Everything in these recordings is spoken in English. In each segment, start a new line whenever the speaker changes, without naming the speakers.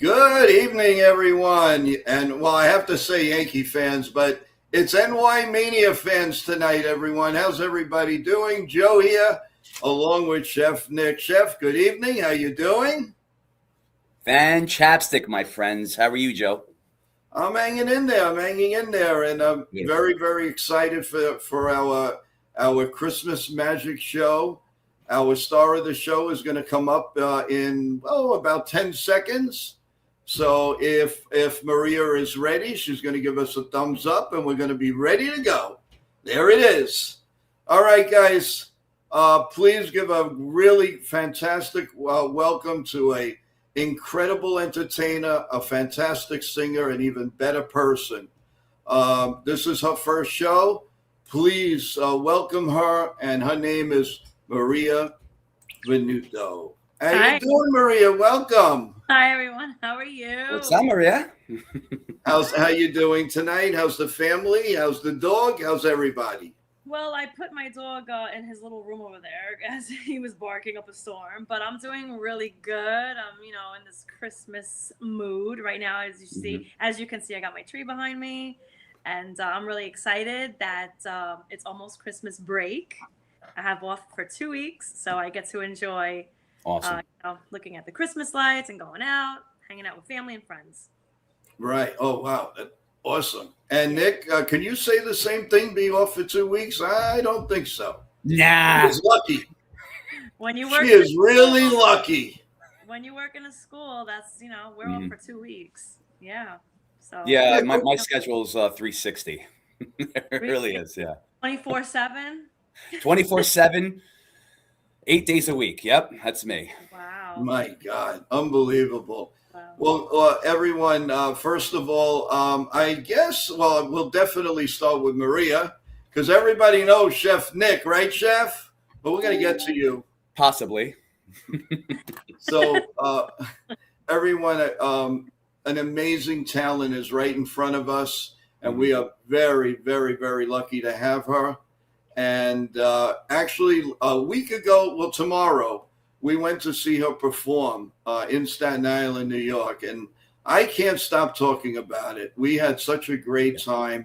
Good evening, everyone. And well, I have to say Yankee fans, but it's YankeeMania fans tonight, everyone. How's everybody doing? Joe here, along with Chef Nick. Chef, good evening. How you doing?
Fan chapstick, my friends. How are you, Joe?
I'm hanging in there. I'm hanging in there, and I'm
Beautiful.
very, very excited for our Christmas magic show. Our star of the show is going to come up in about 10 seconds. So if Maria is ready, she's going to give us a thumbs up, and we're going to be ready to go. There it is. All right, guys. Please give a really fantastic welcome to a incredible entertainer, a fantastic singer, an even better person. This is her first show. Please welcome her, and her name is Maria Venuto. How you
Hi.
doing, Maria? Welcome.
Hi, everyone. How are
What's
you?
up, Maria?
How you doing tonight? How's the family? How's the dog? How's everybody?
Well, I put my dog in his little room over there as he was barking up a storm, but I'm doing really good. I'm in this Christmas mood right now. As you can see, I got my tree behind me, and I'm really excited that it's almost Christmas break. I have off for 2 weeks, so I get to enjoy
Awesome.
looking at the Christmas lights and going out, hanging out with family and friends.
Right. Oh, wow. Awesome. And Nick, can you say the same thing? Be off for 2 weeks? I don't think so. She
Nah.
is lucky.
When you work
She is really lucky.
when you work in a school, that's we're off for 2 weeks. Yeah. So
Yeah, my schedule's 360. It really is, yeah.
24/7.
24/7, 8 days a week. Yep, that's me.
Wow.
My God. Unbelievable.
Wow.
Well, everyone, first of all, I guess, we'll definitely start with Maria because everybody knows Chef Nick, right, Chef? But we're going to get to you.
Possibly.
So, everyone, an amazing talent is right in front of us, and we are very, very, very lucky to have her. And actually, a week ago, well, tomorrow, we went to see her perform in Staten Island, New York, and I can't stop talking about it. We had such a great time.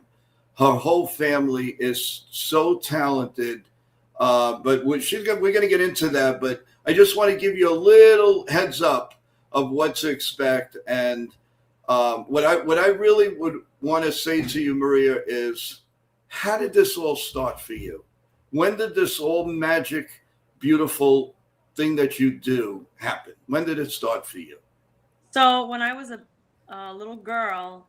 Her whole family is so talented, but we're going to get into that. But I just want to give you a little heads up of what to expect. And what I really would want to say to you, Maria, is how did this all start for you? When did this all magic, beautiful thing that you do happen? When did it start for you?
So when I was a little girl,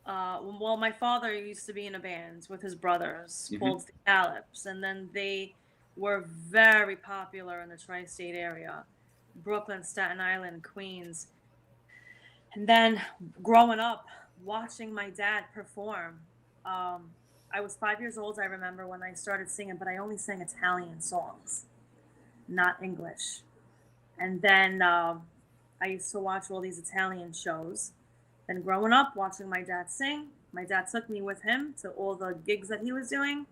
well, my father used to be in a band with his brothers called the Gallops, and then they were very popular in the tri-state area, Brooklyn, Staten Island, Queens. And then growing up, watching my dad perform, I was 5 years old, I remember, when I started singing, but I only sang Italian songs, not English. And then I used to watch all these Italian shows. Then growing up, watching my dad sing, my dad took me with him to all the gigs that he was doing.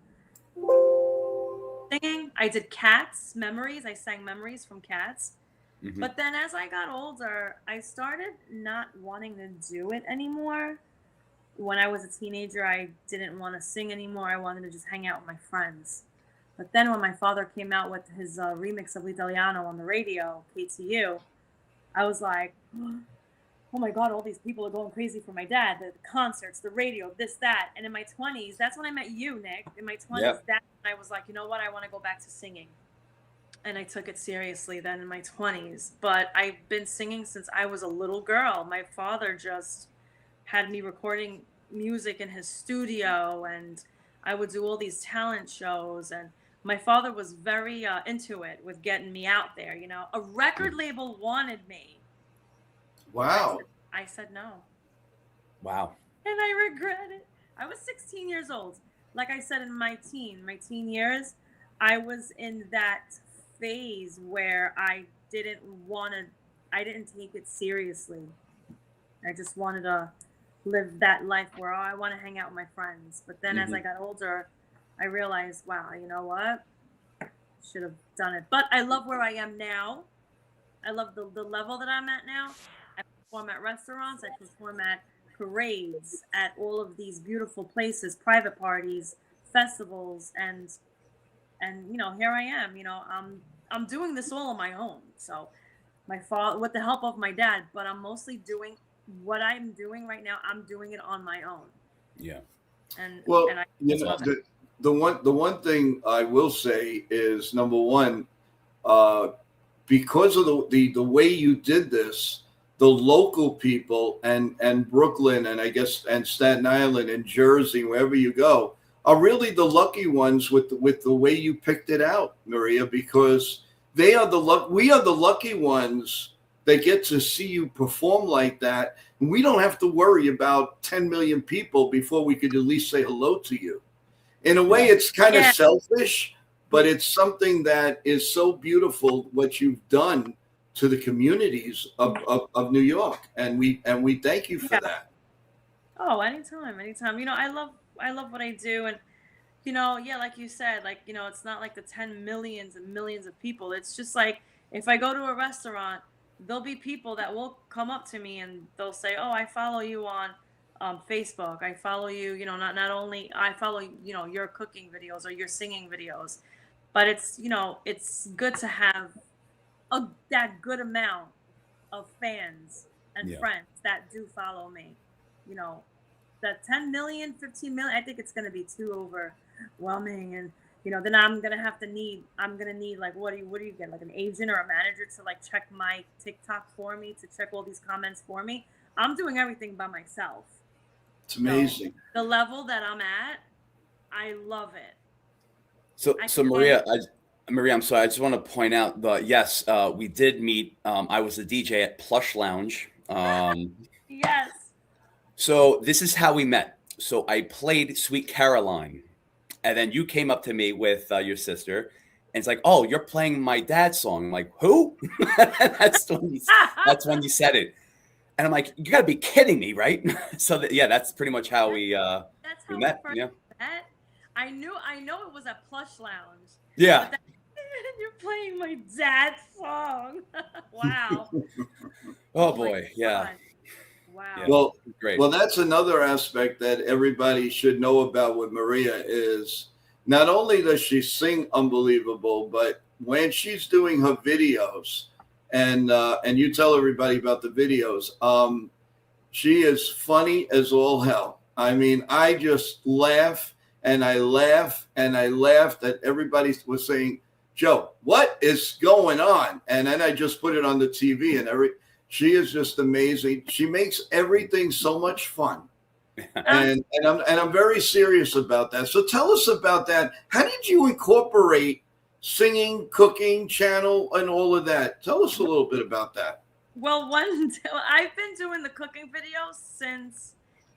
Singing, I did Cats, Memories. I sang Memories from Cats. But then as I got older, I started not wanting to do it anymore. When I was a teenager, I didn't want to sing anymore. I wanted to just hang out with my friends. But then when my father came out with his remix of L'Italiano on the radio, KTU, I was like, oh my God, all these people are going crazy for my dad. The concerts, the radio, this, that. And in my 20s, that's when I met you, Nick. In my 20s,
Yep.
I was like, you know what? I want to go back to singing. And I took it seriously then in my 20s. But I've been singing since I was a little girl. My father just had me recording music in his studio, and I would do all these talent shows. And my father was very into it with getting me out there. A record label wanted me.
Wow.
I said no.
Wow.
And I regret it. I was 16 years old. Like I said, in my teen years, I was in that phase where I didn't take it seriously. I just wanted to live that life where I want to hang out with my friends. But then as I got older, I realized, wow, you know what? Should have done it. But I love where I am now. I love the level that I'm at now. perform at restaurants. I perform at parades, at all of these beautiful places, private parties, festivals, and here I am. I'm doing this all on my own. So my father, with the help of my dad, but I'm mostly doing what I'm doing right now. I'm doing it on my own,
Yeah.
and
Well,
and I
you
just
know,
love it.
the one thing I will say is number one, uh, because of the way you did this, the local people and Brooklyn and I guess and Staten Island and Jersey, wherever you go, are really the lucky ones with the way you picked it out, Maria, because they are we are the lucky ones that get to see you perform like that. And we don't have to worry about 10 million people before we could at least say hello to you. In a way, it's kind of
Yeah.
selfish, but it's something that is so beautiful what you've done to the communities of New York, and we thank you for
Yeah.
that.
Oh, anytime. I love what I do, and yeah, like you said, like it's not like the 10 millions and millions of people. It's just like if I go to a restaurant, there'll be people that will come up to me and they'll say, "Oh, I follow you on Facebook. I follow you. Not only I follow your cooking videos or your singing videos, but it's good to have that good amount of fans and
Yeah.
friends that do follow me. You know, that 10 million, 15 million, I think it's going to be too overwhelming. And, then I'm going to need like, what do you get? Like an agent or a manager to like check my TikTok for me, to check all these comments for me. I'm doing everything by myself.
It's
So
amazing.
the level that I'm at, I love it.
So,
I
so
can
Maria, Maria, I'm sorry. I just want to point out that yes, we did meet. I was a DJ at Plush Lounge.
Yes.
So this is how we met. So I played Sweet Caroline, and then you came up to me with your sister, and it's like, "Oh, you're playing my dad's song." I'm like, "Who?" That's when you said it, and I'm like, "You got to be kidding me, right?" So yeah, that's pretty much how
That's
we
how we
met.
first
Yeah,
met. I know it was a Plush Lounge,
yeah.
but that, you're playing my dad's song. Wow.
Oh
Oh my
boy, yeah,
God.
yeah.
Wow.
Well,
Great.
well, that's another aspect that everybody should know about with Maria is not only does she sing unbelievable, but when she's doing her videos, and you tell everybody about the videos, she is funny as all hell. I mean, I just laugh and I laugh and I laughed that everybody was saying, "Joe, what is going on?" And then I just put it on the TV and she is just amazing. She makes everything so much fun. And I'm very serious about that. So tell us about that. How did you incorporate singing, cooking, channel, and all of that? Tell us a little bit about that.
Well, I've been doing the cooking videos since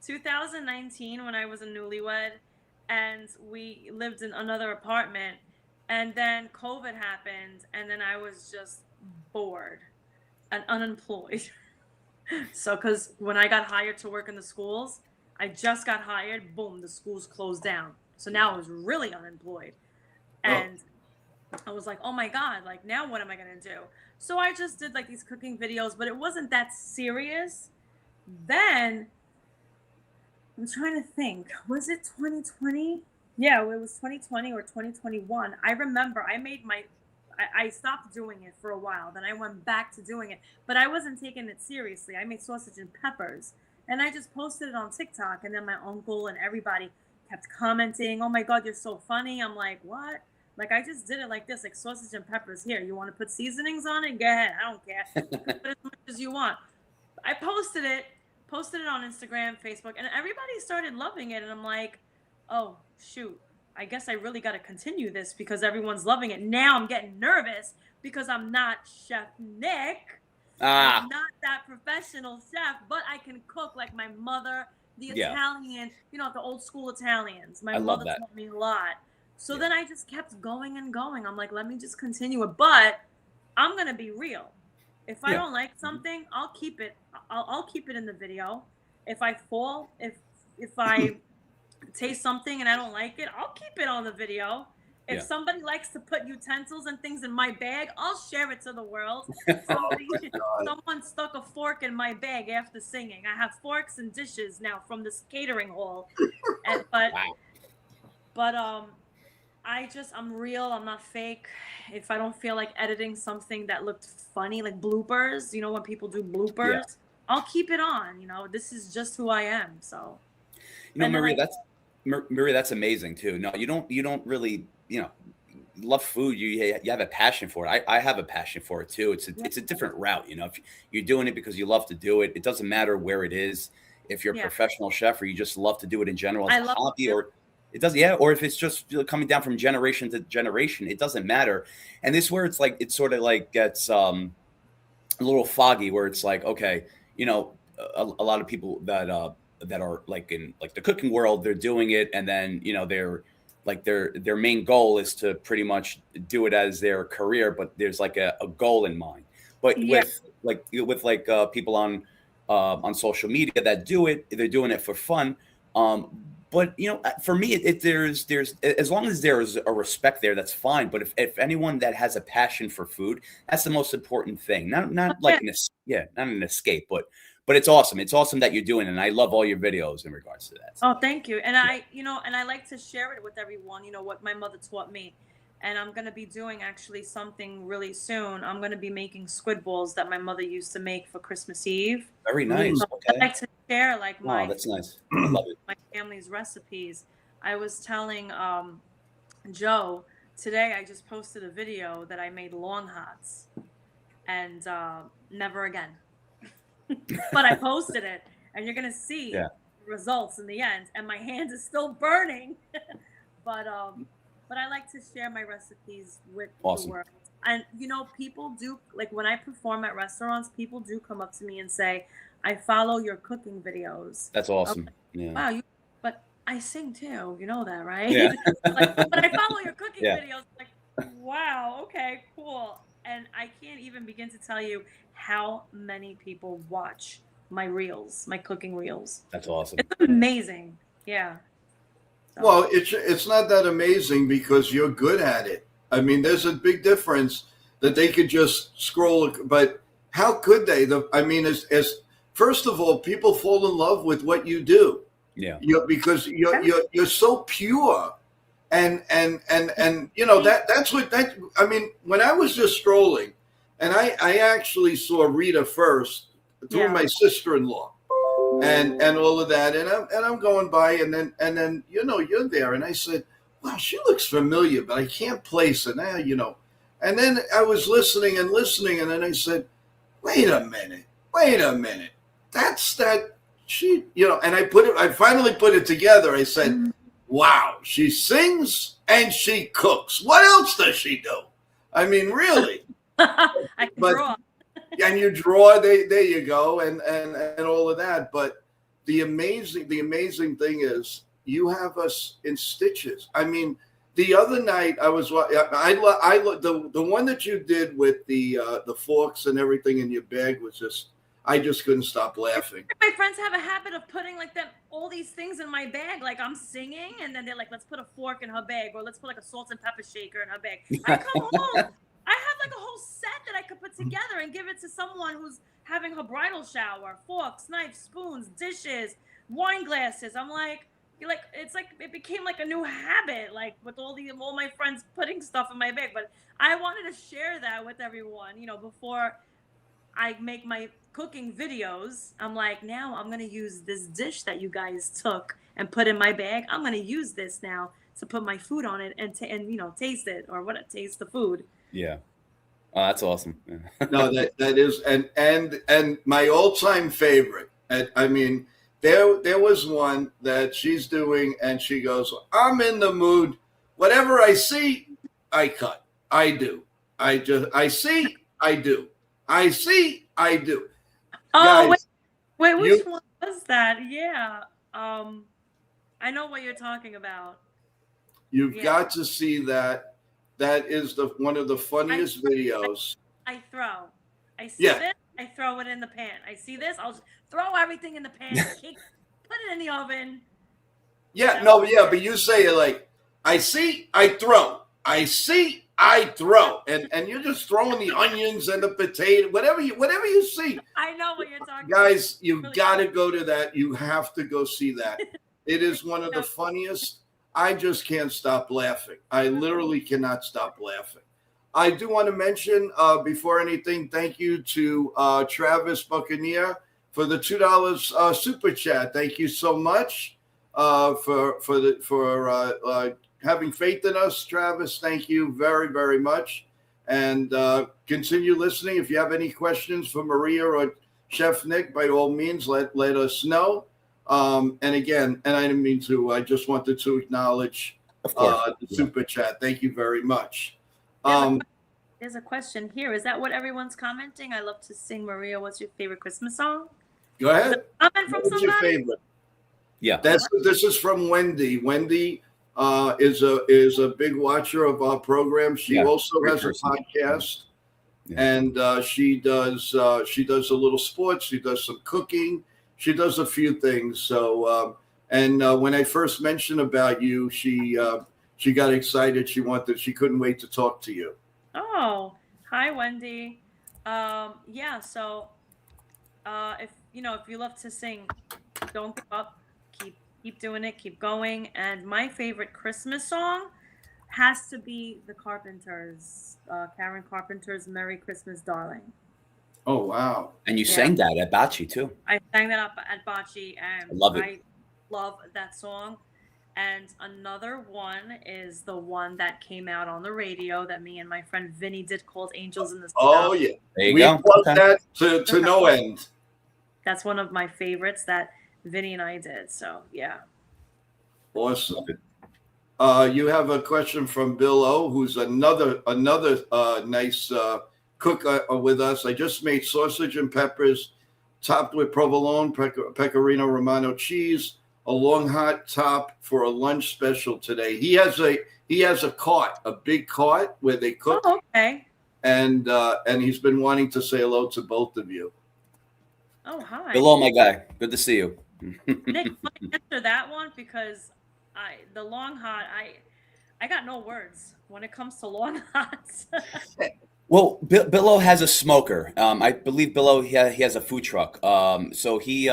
2019 when I was a newlywed and we lived in another apartment. And then COVID happened, and then I was just bored and unemployed. So, because when I got hired to work in the schools, I just got hired, boom, the schools closed down. So now I was really unemployed.
Oh,
And I was like, oh my God, like now what am I going to do? So I just did like these cooking videos, but it wasn't that serious. Then I'm trying to think, was it 2020? Yeah, it was 2020 or 2021. I remember I stopped doing it for a while. Then I went back to doing it, but I wasn't taking it seriously. I made sausage and peppers and I just posted it on TikTok. And then my uncle and everybody kept commenting, "Oh my God, you're so funny." I'm like, what? Like, I just did it like this, like sausage and peppers. Here, you want to put seasonings on it? Go ahead. I don't care. You can put as much as you want. I posted it on Instagram, Facebook, and everybody started loving it. And I'm like, oh, shoot. I guess I really got to continue this because everyone's loving it. Now I'm getting nervous because I'm not Chef Nick and I'm
Ah,
not that professional chef, but I can cook like my mother, the
yeah.
Italian, the old school Italians. My
I love
mother
that.
taught me a lot. So
Yeah.
then I just kept going and going. I'm like, let me just continue it. But I'm going to be real. If I
Yeah.
don't like something, I'll keep it. I'll keep it in the video. If I if I taste something and I don't like it, I'll keep it on the video. If
Yeah.
somebody likes to put utensils and things in my bag, I'll share it to the world. Someone stuck a fork in my bag after singing. I have forks and dishes now from this catering hall. And,
Wow.
but I'm real. I'm not fake. If I don't feel like editing something that looked funny, like bloopers, when people do bloopers,
Yeah.
I'll keep it on. This is just who I am. So, and then,
Maria,
like,
Maria, that's amazing too. No, you don't really, love food. You have a passion for it. I have a passion for it too. It's a different route. If you're doing it because you love to do it, it doesn't matter where it is. If you're a
yeah,
professional chef or you just love to do it in general as
I
a
love
hobby,
it.
or it does, yeah, or if it's just coming down from generation to generation, it doesn't matter. And this where it's like it sort of like gets a little foggy, where it's like, okay, a lot of people that are like in like the cooking world, they're doing it, and then they're like their main goal is to pretty much do it as their career, but there's like a goal in mind. But
Yeah.
with people on social media that do it, they're doing it for fun. But for me, there's as long as there's a respect there, that's fine. But if anyone that has a passion for food, that's the most important thing. Not like not an escape, but it's awesome. It's awesome that you're doing it, and I love all your videos in regards to that.
Oh, thank you. And I like to share it with everyone, what my mother taught me. And I'm going to be doing actually something really soon. I'm going to be making squid balls that my mother used to make for Christmas Eve.
Very nice.
So
Okay.
I like to share like
Wow, that's nice. I love it.
my family's recipes. I was telling Joe today, I just posted a video that I made long hots, and never again. But I posted it, and you're gonna see
Yeah.
results in the end. And my hand is still burning, but I like to share my recipes with
Awesome.
the world. And people do, like, when I perform at restaurants, people do come up to me and say, "I follow your cooking videos."
That's awesome.
Okay.
Yeah.
Wow, but I sing too. You know that, right?
Yeah.
But I follow your cooking
Yeah.
videos. Like, wow, okay, cool. And I can't even begin to tell you how many people watch my reels, my cooking reels.
That's awesome.
It's amazing. Yeah. So.
Well, it's not that amazing because you're good at it. I mean, there's a big difference that they could just scroll, but how could they? As first of all, people fall in love with what you do.
Yeah.
Because you're so pure, and when I was just strolling, and I actually saw Rita first through my sister-in-law, and all of that, and I'm going by, and then you're there, and I said, wow, she looks familiar, but I can't place it now, and then I was listening, and then I said, wait a minute, that's that. She, and I finally put it together. I said, wow, she sings and she cooks. What else does she do? I mean, really.
I can draw.
And you draw, there you go, and all of that. But the amazing thing is you have us in stitches. I mean, the other night the one that you did with the forks and everything in your bag was just, I just couldn't stop laughing.
My friends have a habit of putting all these things in my bag. Like, I'm singing, and then they're like, let's put a fork in her bag, or let's put like a salt and pepper shaker in her bag. I come home, I have like a whole set that I could put together and give it to someone who's having her bridal shower. Forks, knives, spoons, dishes, wine glasses. I'm like, it's like it became like a new habit, like with all my friends putting stuff in my bag. But I wanted to share that with everyone, before I make my cooking videos. I'm like, now I'm gonna use this dish that you guys took and put in my bag. I'm gonna use this now to put my food on it and taste it, or taste the food.
Yeah. Oh, that's awesome. Yeah.
No, that is, and my all-time favorite. I mean, there was one that she's doing, and she goes, I'm in the mood. Whatever I see, I cut. I do. I see, I do. I see, I do.
Oh,
Guys,
wait, which one was that? Yeah. I know what you're talking about.
You've got to see that. That is one of the funniest videos.
I see this, I throw it in the pan. I see this, I'll just throw everything in the pan, put it in the oven.
Yeah, but you say it like, I see, I throw. I see, I throw. And you're just throwing the onions and the potato, whatever you see.
I know what you're talking
Guys,
about.
you've
Really
got to go to that. You have to go see that. It is one of the funniest. I just can't stop laughing. I literally cannot stop laughing. I do want to mention before anything, thank you to Travis Buccaneer for the $2 super chat. Thank you so much for having faith in us, Travis. Thank you very, very much. And continue listening. If you have any questions for Maria or Chef Nick, by all means, let us know. And again, and I didn't mean to, I just wanted to acknowledge the super chat. Thank you very much.
There's a question here. Is that what everyone's commenting? I love to sing. Maria, what's your favorite Christmas song?
Go ahead.
Comment from
What's your favorite?
Yeah.
This is from Wendy. Wendy is a big watcher of our program. She also has a podcast. And she does a little sports. She does some cooking. She does a few things. So, when I first mentioned about you, she got excited. She couldn't wait to talk to you.
Oh, hi, Wendy. Yeah. So, if you love to sing, don't give up. Keep doing it. Keep going. And my favorite Christmas song has to be the Carpenters, Karen Carpenter's "Merry Christmas, Darling."
Oh, wow.
And you sang that at Bocce too.
I sang that up at Bocce, and
I love it.
I love that song. And another one is the one that came out on the radio that me and my friend Vinny did, called "Angels in the Sky."
Oh, yeah.
There you
we
go.
plugged that to no end.
That's one of my favorites that Vinny and I did. So, yeah.
Awesome. You have a question from Bill O, who's another nice cook with us. I just made sausage and peppers topped with provolone, pecorino romano cheese, a long hot top for a lunch special today. He has a cart, a big cart where they cook.
Oh, okay.
And he's been wanting to say hello to both of you.
Oh, hi.
Hello, my guy. Good to see you.
Nick, let me answer that one because the long hot, I got no words when it comes to long hots.
Well, Billo has a smoker. I believe Billo he has a food truck. So he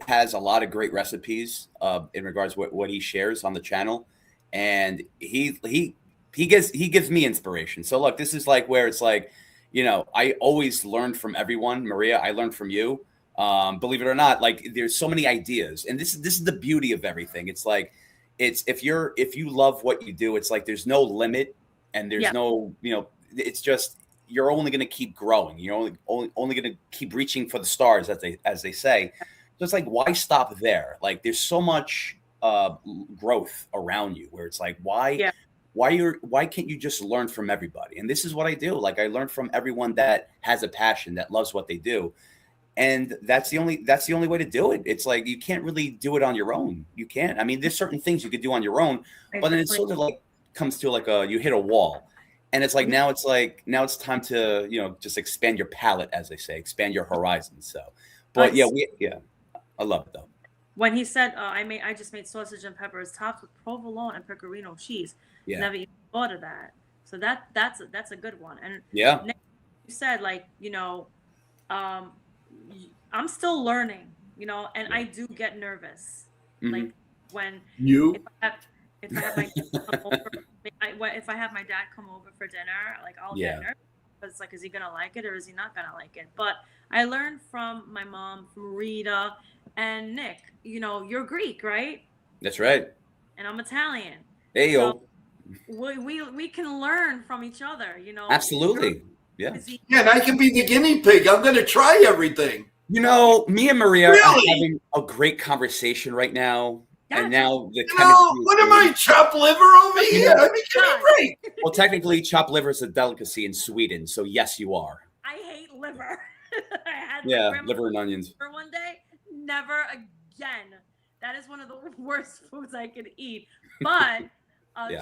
has a lot of great recipes in regards to what he shares on the channel, and he gives me inspiration. So look, this is like where it's like, I always learn from everyone. Maria, I learned from you. Believe it or not, like there's so many ideas, and this is the beauty of everything. It's like if you love what you do, it's like there's no limit, and there's no it's just you're only going to keep growing. You're only going to keep reaching for the stars, as they say. So it's like, why stop there? Like there's so much growth around you where it's like, why can't you just learn from everybody? And this is what I do. Like I learn from everyone that has a passion, that loves what they do. And that's the only way to do it. It's like you can't really do it on your own. You can't. I mean, there's certain things you could do on your own, but then it sort of like comes to like you hit a wall. And it's like now it's time to just expand your palate, as they say, expand your horizons. So, but I love it though.
When he said I just made sausage and peppers topped with provolone and pecorino cheese, never even thought of that. So that's a good one. And
yeah,
you said like I'm still learning, and I do get nervous, like when if I have my dad come over, if I have my dad come over for dinner, like I'll get nervous because like, is he gonna like it or is he not gonna like it? But I learned from my mom, from Rita, and Nick. You're Greek, right?
That's right.
And I'm Italian.
Hey yo.
So we can learn from each other.
Absolutely. Yeah.
And I can be the guinea pig. I'm gonna try everything.
Me and Maria are having a great conversation right now. And now the chemistry.
What am I, chopped liver over here? I mean, give me a break.
Well, technically, chopped liver is a delicacy in Sweden, so yes, you are.
I hate liver. I had
liver and onions
for one day. Never again. That is one of the worst foods I could eat. But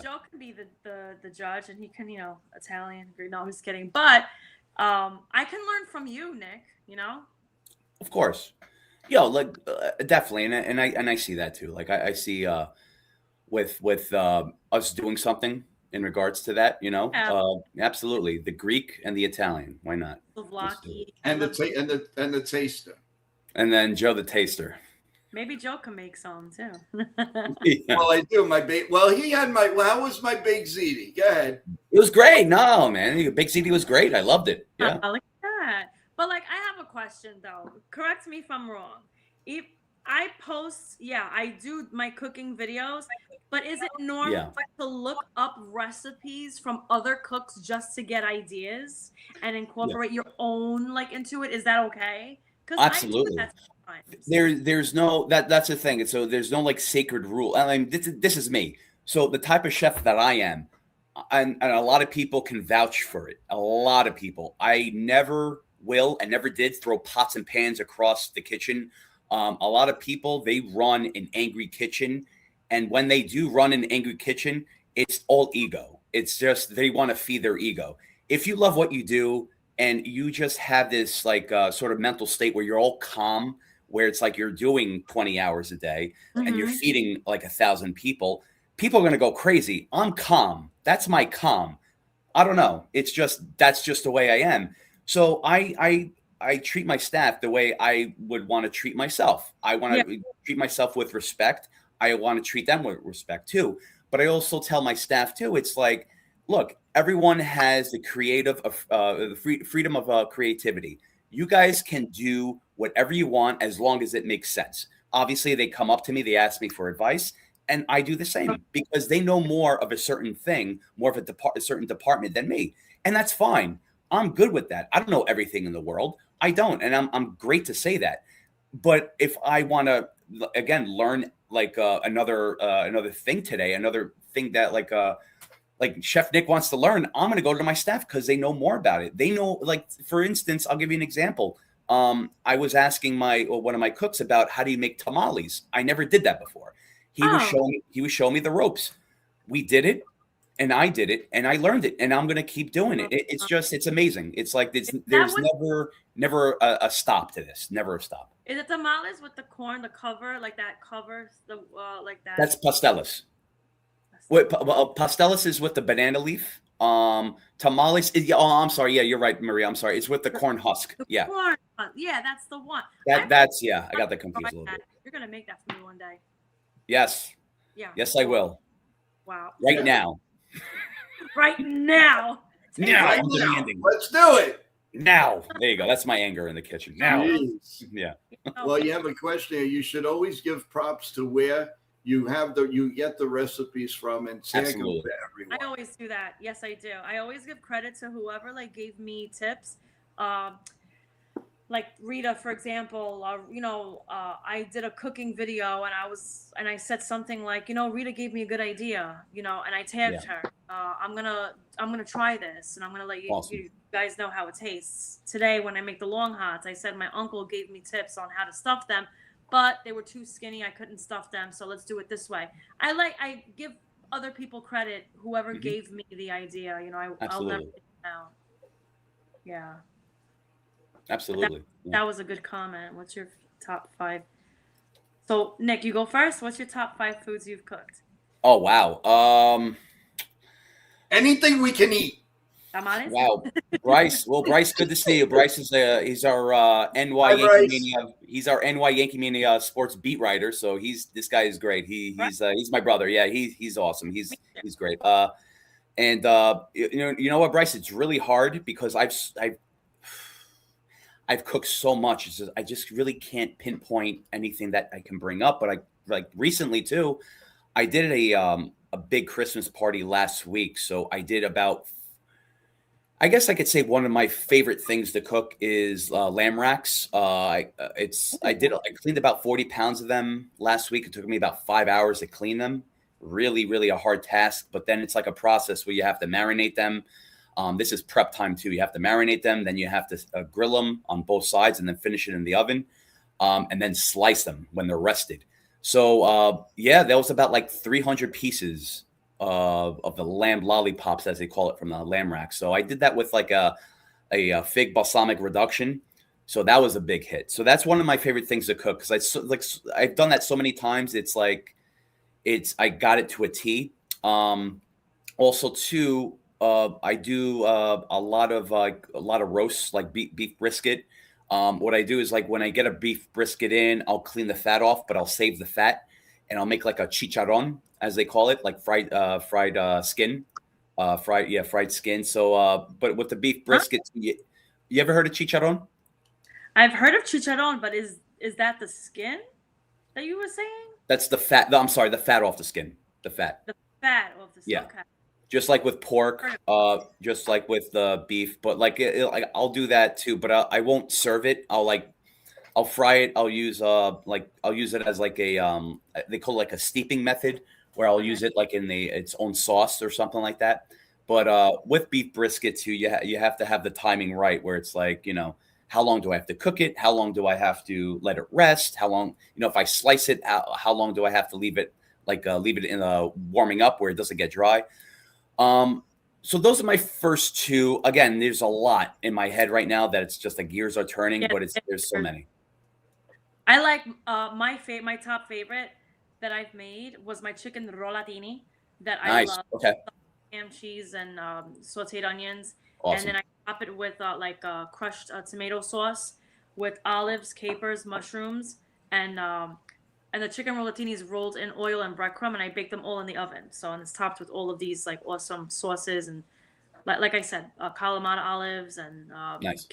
Joe can be the judge, and he can, Italian. No, I'm just kidding. But I can learn from you, Nick.
Of course. Definitely, and I see that too. Like I see with us doing something, in regards to that. You know,
Yeah.
absolutely, the Greek and the Italian. Why not?
Souvlaki.
And the taster.
And then Joe the Taster.
Maybe Joe can make some too.
Yeah.
Well, I do my bake. Well, he had my. Well, how was my baked ziti? Go ahead.
It was great. No, man, Big CD was great. I loved it. Yeah.
I like that. But like, I have a question though. Correct me if I'm wrong. If I post, yeah, I do my cooking videos, but is it normal
Yeah.
to look up recipes from other cooks just to get ideas and incorporate your own like into it? Is that okay? Because I do
Absolutely.
that sometimes.
There's no that's the thing. So there's no like sacred rule. I mean, this is me. So the type of chef that I am, and a lot of people can vouch for it. A lot of people. I never will and never did throw pots and pans across the kitchen. A lot of people, they run an angry kitchen, and when they do run an angry kitchen, it's all ego. It's just they want to feed their ego. If you love what you do and you just have this like sort of mental state where you're all calm, where it's like you're doing 20 hours a day and you're feeding like 1,000 people, people are going to go crazy. I'm calm. That's my calm. I don't know. It's just that's just the way I am. So I treat my staff the way I would want to treat myself. I want to treat myself with respect. I want to treat them with respect too. But I also tell my staff too, it's like, look, everyone has the freedom of creativity. You guys can do whatever you want as long as it makes sense. Obviously, they come up to me, they ask me for advice, and I do the same because they know more of a certain thing, more of a certain department than me. And that's fine. I'm good with that. I don't know everything in the world. I don't. And I'm great to say that. But if I want to, again, learn like another thing today, another thing that like Chef Nick wants to learn, I'm going to go to my staff because they know more about it. They know, like, for instance, I'll give you an example. I was asking one of my cooks about how do you make tamales. I never did that before. He was showing me the ropes. We did it. And I did it, and I learned it, and I'm going to keep doing it. It's amazing. It's like there's never a stop to this. Never a stop.
Is it tamales with the corn, the cover, like that covers the like that?
That's pastelas. Wait, pastelas is with the banana leaf. Tamales. I'm sorry. Yeah, you're right, Maria. I'm sorry. It's with the corn husk. Yeah.
Corn. Yeah, that's the one.
I got that confused a little bit.
You're gonna make that for me one day.
Yes.
Yeah.
Yes, I will.
Wow.
Right now.
Right now.
Now.
Let's do it.
Now. There you go. That's my anger in the kitchen. Now.
Jeez.
Yeah.
Well, you have a question here. You should always give props to where you get the recipes from and tag them to everyone.
I always do that. Yes, I do. I always give credit to whoever like gave me tips. Like Rita, for example, I did a cooking video and I said something like, Rita gave me a good idea, and I tagged her. I'm gonna try this, and I'm gonna let you guys know how it tastes. Today, when I make the long hots, I said my uncle gave me tips on how to stuff them, but they were too skinny. I couldn't stuff them, so let's do it this way. I give other people credit, whoever gave me the idea. I'll never know. Yeah.
Absolutely.
That was a good comment. What's your top 5? So, Nick, you go first. What's your top 5 foods you've cooked?
Oh, wow.
Anything we can eat.
Wow. Bryce. Well, Bryce, good to see you. Bryce is he's our YankeeMania. He's our YankeeMania sports beat writer. So this guy is great. He's my brother. Yeah, he's awesome. He's great. And you know what, Bryce? It's really hard because I've cooked so much. I just really can't pinpoint anything that I can bring up. But I like recently too, I did a big Christmas party last week. So I did I guess I could say one of my favorite things to cook is lamb racks. I cleaned about 40 pounds of them last week. It took me about 5 hours to clean them. Really, really a hard task. But then it's like a process where you have to marinate them. This is prep time too. You have to marinate them, then you have to grill them on both sides, and then finish it in the oven, and then slice them when they're rested. So there was about like 300 pieces of the lamb lollipops, as they call it, from the lamb rack. So I did that with like a fig balsamic reduction. So that was a big hit. So that's one of my favorite things to cook because I've done that so many times. It's like I got it to a T. Also, too, I do a lot of roasts, like beef brisket. What I do is like when I get a beef brisket in, I'll clean the fat off, but I'll save the fat, and I'll make like a chicharron, as they call it, like fried skin, fried skin. So, but with the beef
Huh?
brisket, you ever heard of chicharron?
I've heard of chicharron, but is that the skin that you were saying?
That's the fat. No, I'm sorry, the fat off the skin, the fat.
The fat of this.
Yeah.
Okay.
Just like with pork,
Heard of-
just like with beef, but like I'll do that too, but I won't serve it. I'll fry it. I'll use it as like a they call it like a steeping method, where I'll
Okay.
use it like in its own sauce or something like that. But with beef brisket too, you have to have the timing right, where it's like, how long do I have to cook it? How long do I have to let it rest? How long, if I slice it, how long do I have to leave it, leave it in warming up where it doesn't get dry? Um, so those are my first two. Again, there's a lot in my head right now that it's just the gears are turning,
Yeah.
but there's so many.
I like my top favorite that I've made was my chicken rollatini that I
Nice.
love.
Okay.
Ham, cheese, and sautéed onions, and
Awesome.
then I top it with crushed tomato sauce with olives, capers, mushrooms, and the chicken rollatini is rolled in oil and breadcrumb, and I bake them all in the oven. So and it's topped with all of these like awesome sauces and like I said, Kalamata olives and
Nice.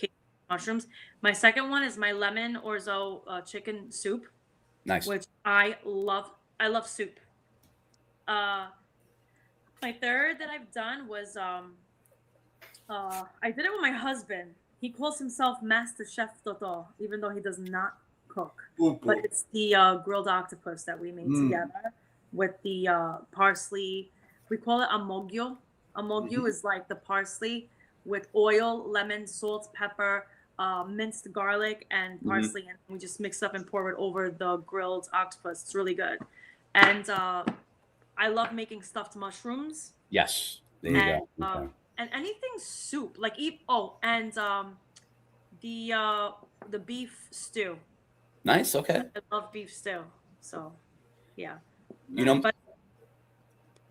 mushrooms. My second one is my lemon orzo chicken soup,
Nice.
which I love. I love soup. Uh, my third that I've done was I did it with my husband. He calls himself Master Chef Toto, even though he does not cook.
Boom,
But
boom.
it's the grilled octopus that we made
Mm.
together with the parsley. We call it amogyo. Amogyo is like the parsley with oil, lemon, salt, pepper, minced garlic, and
Hmm.
parsley, and we just mix it up and pour it over the grilled octopus. It's really good. And I love making stuffed mushrooms
Yes. There you
and
go. Okay.
anything soup like and the beef stew.
Nice. Okay.
I love beef stew. So yeah,
You know,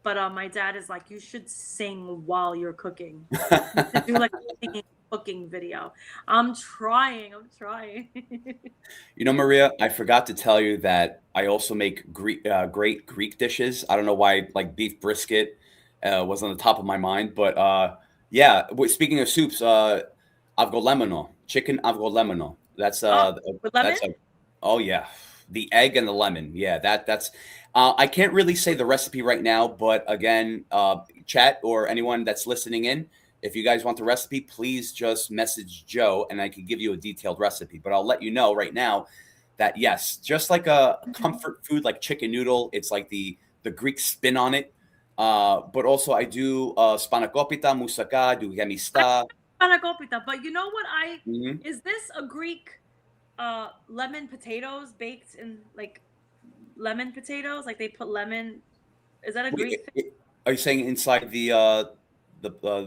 but my dad is like, you should sing while you're cooking. You should do like a singing cooking video. I'm trying.
Maria, I forgot to tell you that I also make great Greek dishes. I don't know why, like beef brisket was on the top of my mind, but yeah. Speaking of soups, avgolemino, chicken avgolemino.
Oh, with lemon?
That's a oh yeah, the egg and the lemon. Yeah, that's. I can't really say the recipe right now, but again, chat or anyone that's listening in, if you guys want the recipe, please just message Joe and I can give you a detailed recipe. But I'll let you know right now that yes, just like a comfort food like chicken noodle, it's like the Greek spin on it. But also I do spanakopita, moussaka, do
I
gemista.
panakopita, but you know what?
Mhm.
Is this a Greek lemon potatoes baked in like lemon potatoes? Like they put lemon. Is that a Greek thing?
Are you saying inside the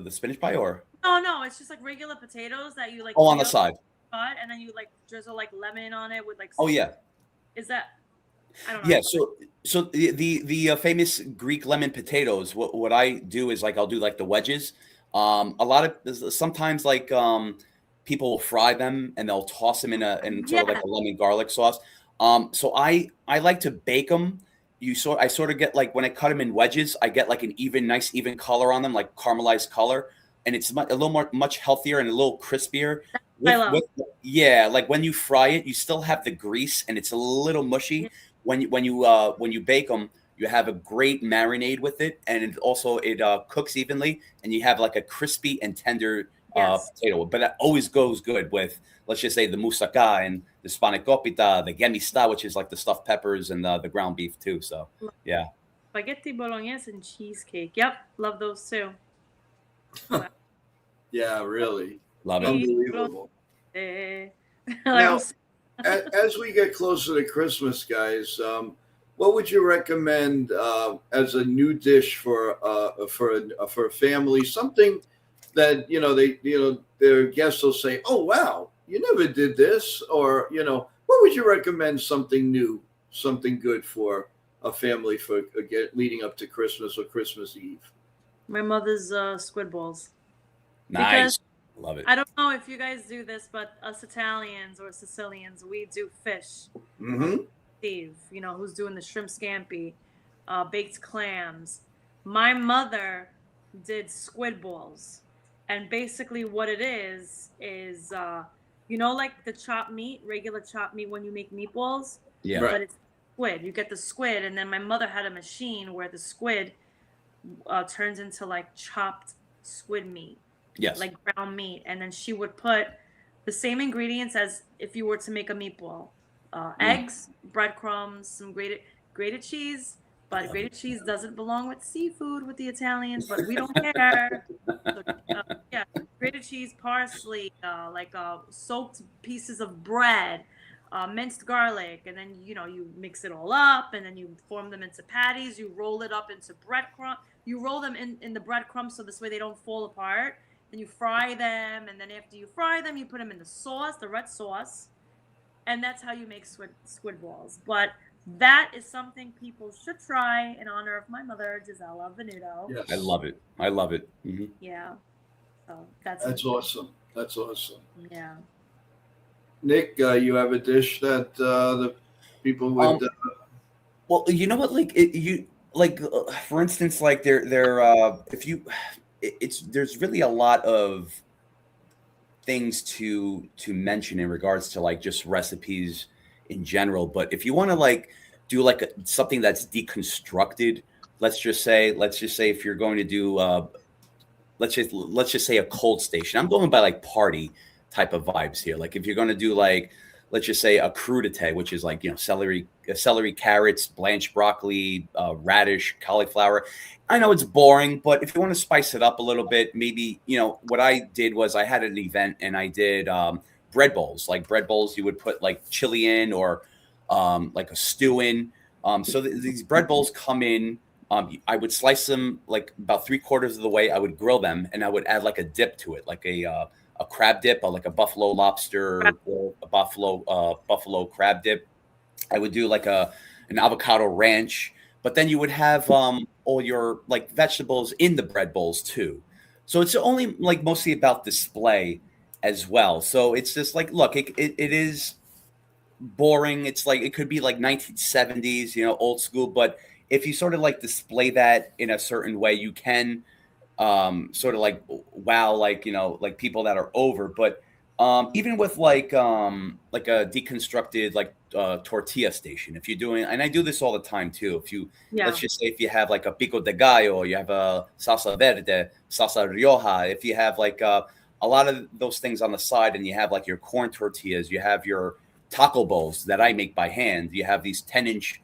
spinach pie or
No, it's just like regular potatoes that you like
on the
peel,
side?
cut, and then you like drizzle like lemon on it with like.
Oh yeah.
Is that? I don't know.
Yeah, so the famous Greek lemon potatoes. What I do is like I'll do like the wedges. A lot of sometimes like people will fry them and they'll toss them in sort
Yeah.
of like a lemon garlic sauce. So I like to bake them. I sort of get like when I cut them in wedges, I get like an nice even color on them, like caramelized color, and it's a little much healthier and a little crispier.
I love.
Yeah, like when you fry it, you still have the grease and it's a little mushy.
Yeah.
When you bake them, you have a great marinade with it, and it cooks evenly, and you have like a crispy and tender
Yes.
potato. But that always goes good with, let's just say, the moussaka and the spanakopita, the gemista, which is like the stuffed peppers and the ground beef too. So yeah,
Spaghetti bolognese and cheesecake. Yep, love those too.
Yeah, really.
love it.
Unbelievable.
Like,
Now,
I'm
as we get closer to Christmas, guys, what would you recommend as a new dish for a family? Something that their guests will say, "Oh wow, you never did this," or what would you recommend? Something new, something good for a family for leading up to Christmas or Christmas Eve.
My mother's squid balls. Because
Nice. Love it.
I don't know if you guys do this, but us Italians or Sicilians, we do fish on
Mm-hmm.
Steve. You know, who's doing the shrimp scampi, baked clams. My mother did squid balls, and basically what it is you know, like the chopped meat, regular chopped meat when you make meatballs,
Yeah.
Right.
but it's squid. You get the squid, and then my mother had a machine where the squid turns into like chopped squid meat,
Yes.
like ground meat, and then she would put the same ingredients as if you were to make a meatball: eggs, breadcrumbs, some grated cheese. But
Love
grated
it.
cheese doesn't belong with seafood with the Italians, but we don't care. So, yeah, grated cheese, parsley, soaked pieces of bread, minced garlic, and then you know you mix it all up, and then you form them into patties. You roll it up into breadcrumb. You roll them in the breadcrumbs so this way they don't fall apart. Then you fry them, and then after you fry them, you put them in the sauce, the red sauce, and that's how you make squid balls. But that is something people should try in honor of my mother, Gisela Venuto.
Yes.
I love it. I love it. Hmm.
Yeah, so that's
That's awesome. That's awesome.
yeah.
Nick, you have a dish that the people would.
Well, you know what? Like you like, for instance, like if you, it's there's really a lot of things to mention in regards to like just recipes in general. But if you want to like do like something that's deconstructed, let's just say if you're going to do let's just say a cold station. I'm going by like party type of vibes here. Like if you're going to do like let's just say a crudité, which is like celery, carrots, blanched broccoli, radish, cauliflower. I know it's boring, but if you want to spice it up a little bit, maybe what I did was I had an event and I did bread bowls. Like bread bowls, you would put like chili in or like a stew in. So these bread bowls come in. I would slice them like about 3/4 of the way. I would grill them, and I would add like a dip to it, like a crab dip, or like a buffalo lobster or a buffalo crab dip. I would do like an avocado ranch, but then you would have all your like vegetables in the bread bowls too. So it's only like mostly about display as well. So it's just like, look, it is boring. It's like it could be like 1970s, old school. But if you sort of like display that in a certain way, you can sort of like wow, like like people that are over. But even with like a deconstructed like tortilla station, if you're doing, and I do this all the time too. If you
Yeah.
let's just say if you have like a pico de gallo, you have a salsa verde, salsa rioja. If you have like a lot of those things on the side, and you have like your corn tortillas, you have your taco bowls that I make by hand. You have these 10-inch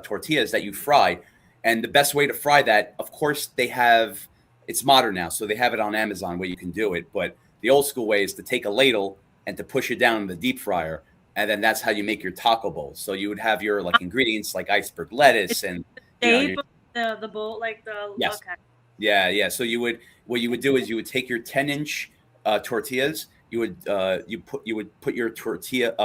tortillas that you fry. And the best way to fry that, of course, it's modern now, so they have it on Amazon where you can do it. But the old school way is to take a ladle and to push it down in the deep fryer. And then that's how you make your taco bowls. So you would have your like ingredients like iceberg lettuce and
Shape of the bowl, like the
yes.
okay.
Yeah. So what you would do is you would take your 10-inch tortillas. You would put your tortilla,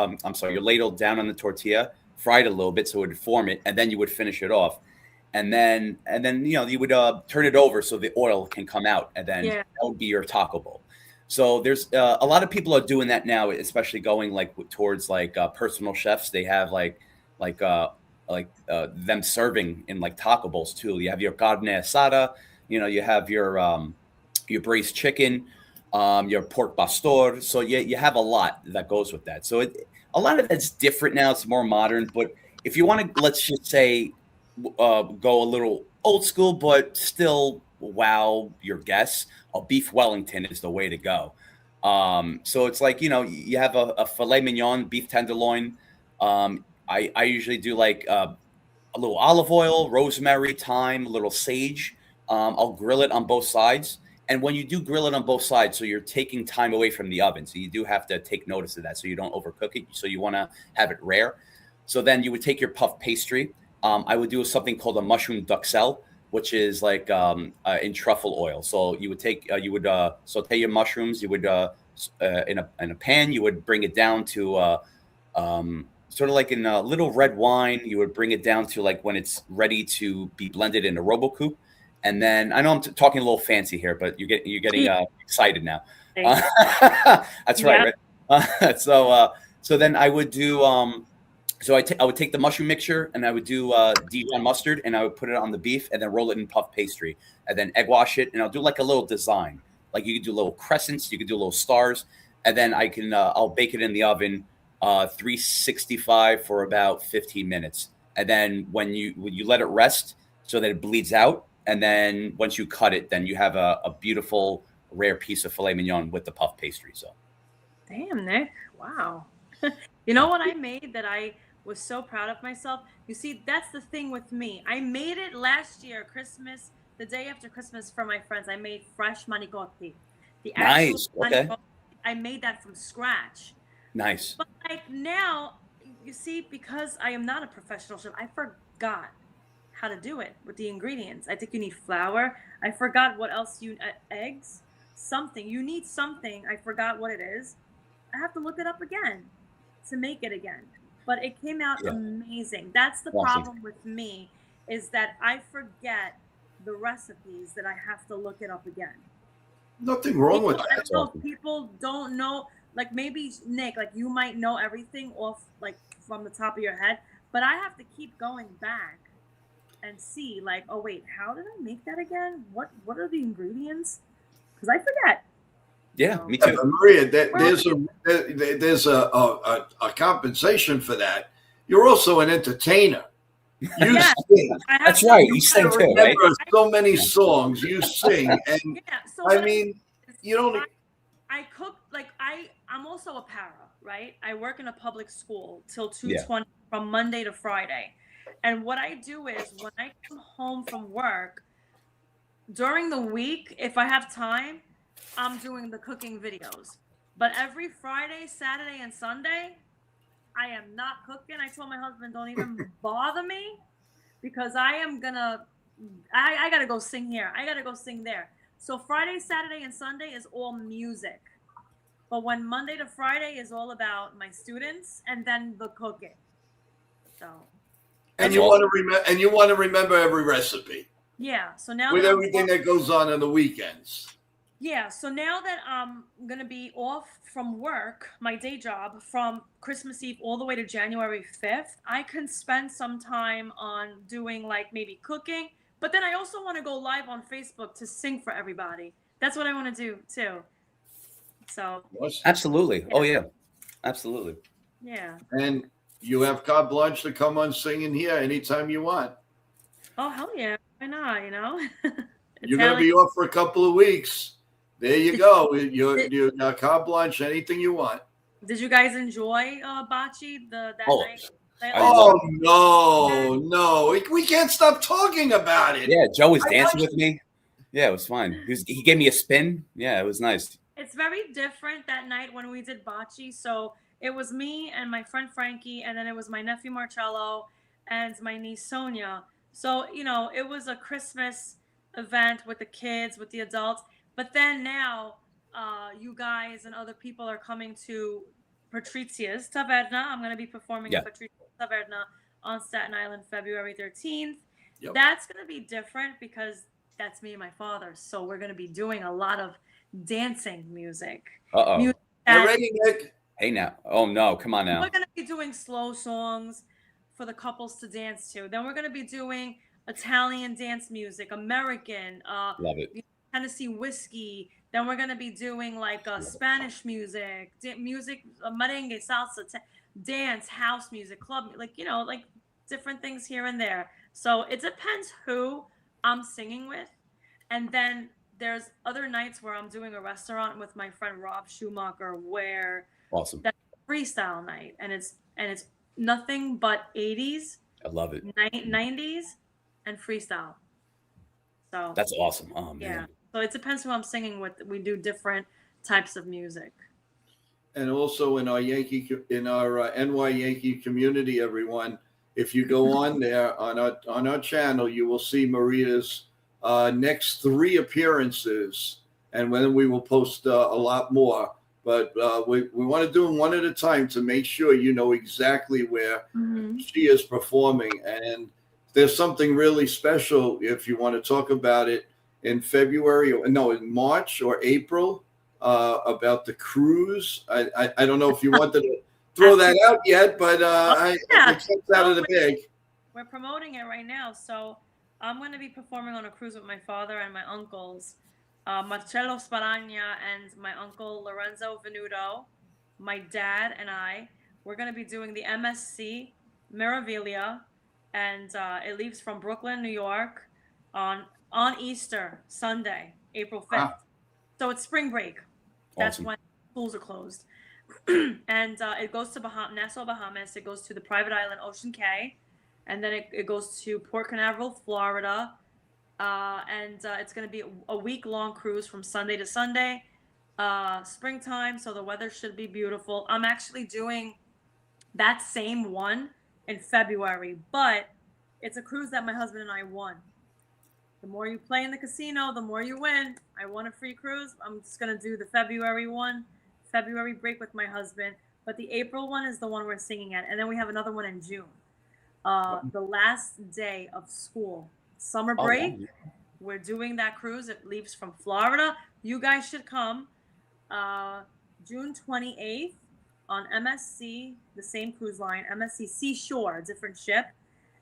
your ladle down on the tortilla, fry it a little bit so it would form it, and then you would finish it off. And then you would turn it over so the oil can come out, and then that would be your taco bowl. So there's a lot of people are doing that now, especially going like towards like personal chefs. They have like them serving in like taco bowls too. You have your carne asada, you have your braised chicken, your pork pastor. So you have a lot that goes with that. So a lot of that's different now. It's more modern. But if you want to, let's just say, go a little old school, but still wow your guests, a beef Wellington is the way to go. So it's like, you have a filet mignon, beef tenderloin. I usually do like a little olive oil, rosemary, thyme, a little sage. I'll grill it on both sides. And when you do grill it on both sides, so you're taking time away from the oven. So you do have to take notice of that so you don't overcook it. So you want to have it rare. So then you would take your puff pastry. I would do something called a mushroom duxelle, which is like in truffle oil. So you would saute your mushrooms. You would in a pan. You would bring it down to sort of like in a little red wine. You would bring it down to like when it's ready to be blended in a RoboCoupe. And then I know I'm talking a little fancy here, but you're getting excited now. That's right. So then I would do I would take the mushroom mixture and I would do Dijon mustard and I would put it on the beef and then roll it in puff pastry and then egg wash it and I'll do like a little design. Like you could do little crescents, you could do little stars, and then I can I'll bake it in the oven 365 for about 15 minutes. And then when you let it rest so that it bleeds out, and then once you cut it, then you have a beautiful rare piece of filet mignon with the puff pastry. So
damn, Nick. Wow. You know what I made that I was so proud of myself? You see, that's the thing with me. I made it last year, Christmas, the day after Christmas for my friends. I made fresh manicotti. The
nice. Okay.
manicotti, I made that from scratch.
Nice.
But like now, you see, because I am not a professional chef, I forgot how to do it with the ingredients. I think you need flour. I forgot what else eggs, something. You need something. I forgot what it is. I have to look it up again to make it again. But it came out amazing. That's the problem with me, is that I forget the recipes that I have to look it up again.
Nothing wrong with that.
I don't know if people don't know, like maybe Nick, like you might know everything off like from the top of your head, but I have to keep going back and see like, oh wait, how did I make that again? What are the ingredients? Because I forget.
Yeah, me too.
Maria, there's a compensation for that. You're also an entertainer. You sing.
That's right. You sing too, right?
So many songs you sing, and I mean, you don't.
I cook like I'm also a para, right? I work in a public school till 2:20 from Monday to Friday, and what I do is when I come home from work during the week, if I have time, I'm doing the cooking videos. But every Friday, Saturday, and Sunday, I am not cooking. I told my husband, don't even bother me because I gotta go sing here. I gotta go sing there. So Friday, Saturday, and Sunday is all music. But when Monday to Friday is all about my students and then the cooking. So.
And you want to remember every recipe.
Yeah. So now
with everything that goes on the weekends.
Yeah, so now that I'm going to be off from work, my day job, from Christmas Eve all the way to January 5th, I can spend some time on doing like maybe cooking, but then I also want to go live on Facebook to sing for everybody. That's what I want to do too. So
absolutely. Yeah. Oh yeah, absolutely.
Yeah.
And you have carte blanche to come on singing here anytime you want.
Oh, hell yeah. Why not, you know?
You're going to be off for a couple of weeks. There you go. You carte blanche, anything you want.
Did you guys enjoy bocce that night?
Oh no! We can't stop talking about it.
Yeah, Joe was dancing with me. Yeah, it was fun. He gave me a spin. Yeah, it was nice.
It's very different that night when we did bocce. So it was me and my friend Frankie, and then it was my nephew Marcello and my niece Sonia. So it was a Christmas event with the kids, with the adults. But then now, you guys and other people are coming to Patrizia's Taverna. I'm going to be performing at Patrizia's Taverna on Staten Island, February 13th. Yep. That's going to be different because that's me and my father. So we're going to be doing a lot of dancing music.
Uh-oh. You ready, Nick?
Hey, now. Oh, no. Come on now.
We're going to be doing slow songs for the couples to dance to. Then we're going to be doing Italian dance music, American.
Love it.
Tennessee whiskey. Then we're going to be doing like Spanish music, merengue, salsa, dance, house music, club, like different things here and there. So it depends who I'm singing with. And then there's other nights where I'm doing a restaurant with my friend Rob Schumacher where
awesome.
That's a freestyle night. And it's nothing but 80s.
I love it.
90s and freestyle. So
that's awesome. Oh man.
Yeah. So it depends who I'm singing with. We do different types of music.
And also in our NY Yankee community, everyone, if you go on there on our channel, you will see Maria's next 3 appearances, and then we will post a lot more. but we want to do them one at a time to make sure you know exactly where
Mhm.
she is performing. And there's something really special if you want to talk about it in February, or no, in March or April, about the cruise. I don't know if you wanted to throw that out yet, but
Yeah.
it comes out of the bag.
We're promoting it right now. So I'm going to be performing on a cruise with my father and my uncles, Marcello Sparagna and my uncle Lorenzo Venuto, my dad and I. We're going to be doing the MSC Meraviglia, and it leaves from Brooklyn, New York, on Easter Sunday, April 5th.
Wow.
So it's spring break. That's
Awesome.
when schools are closed. And it goes to Nassau, Bahamas. It goes to the private island Ocean Cay, and then it goes to Port Canaveral, Florida. And it's going to be a week-long cruise from Sunday to Sunday. Springtime, so the weather should be beautiful. I'm actually doing that same one in February, but it's a cruise that my husband and I won. The more you play in the casino, the more you win. I won a free cruise. I'm just going to do the February break with my husband. But the April one is the one we're singing at. And then we have another one in June. The last day of school, summer break.
Oh, wow.
We're doing that cruise. It leaves from Florida. You guys should come June 28th on MSC, the same cruise line, MSC Seashore, different ship.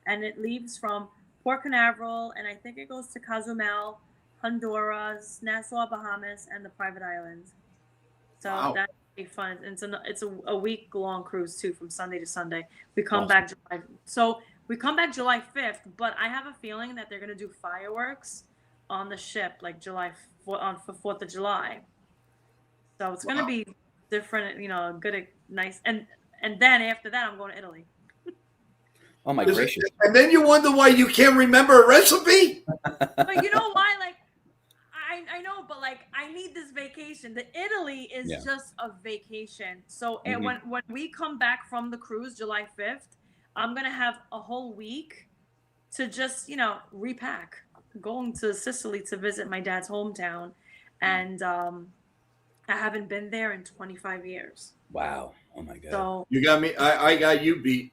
And it leaves from Port Canaveral, and I think it goes to Cozumel, Honduras, Nassau, Bahamas, and the private islands. So
Wow.
that'd be fun. It's a week-long cruise, too, from Sunday to Sunday. We come
Awesome.
back July 5th, but I have a feeling that they're going to do fireworks on the ship, like for 4th of July. So it's going to be different, good, nice. And then after that, I'm going to Italy.
Oh my gracious!
And then you wonder why you can't remember a recipe.
But you know why? Like, I know, but like, I need this vacation. The Italy is just a vacation. So when we come back from the cruise, July 5th, I'm gonna have a whole week to just repack. Going to Sicily to visit my dad's hometown, and I haven't been there in 25 years.
Wow! Oh my god!
So
You got me. I got you beat.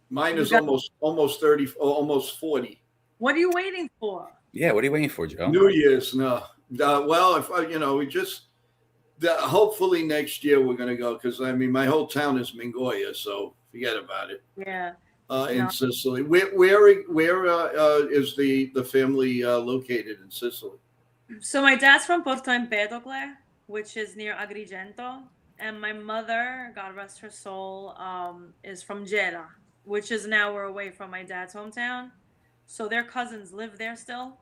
Mine is almost 30, almost 40.
What are you waiting for?
Yeah, what are you waiting for, Joe?
New Year's, no. Well, if we just hopefully next year we're gonna go, because I mean my whole town is Mingoia, so forget about it.
Yeah.
In Sicily, where is the family located in Sicily?
So my dad's from Porto Empedocle, which is near Agrigento, and my mother, God rest her soul, is from Gela, which is an hour away from my dad's hometown. So their cousins live there still,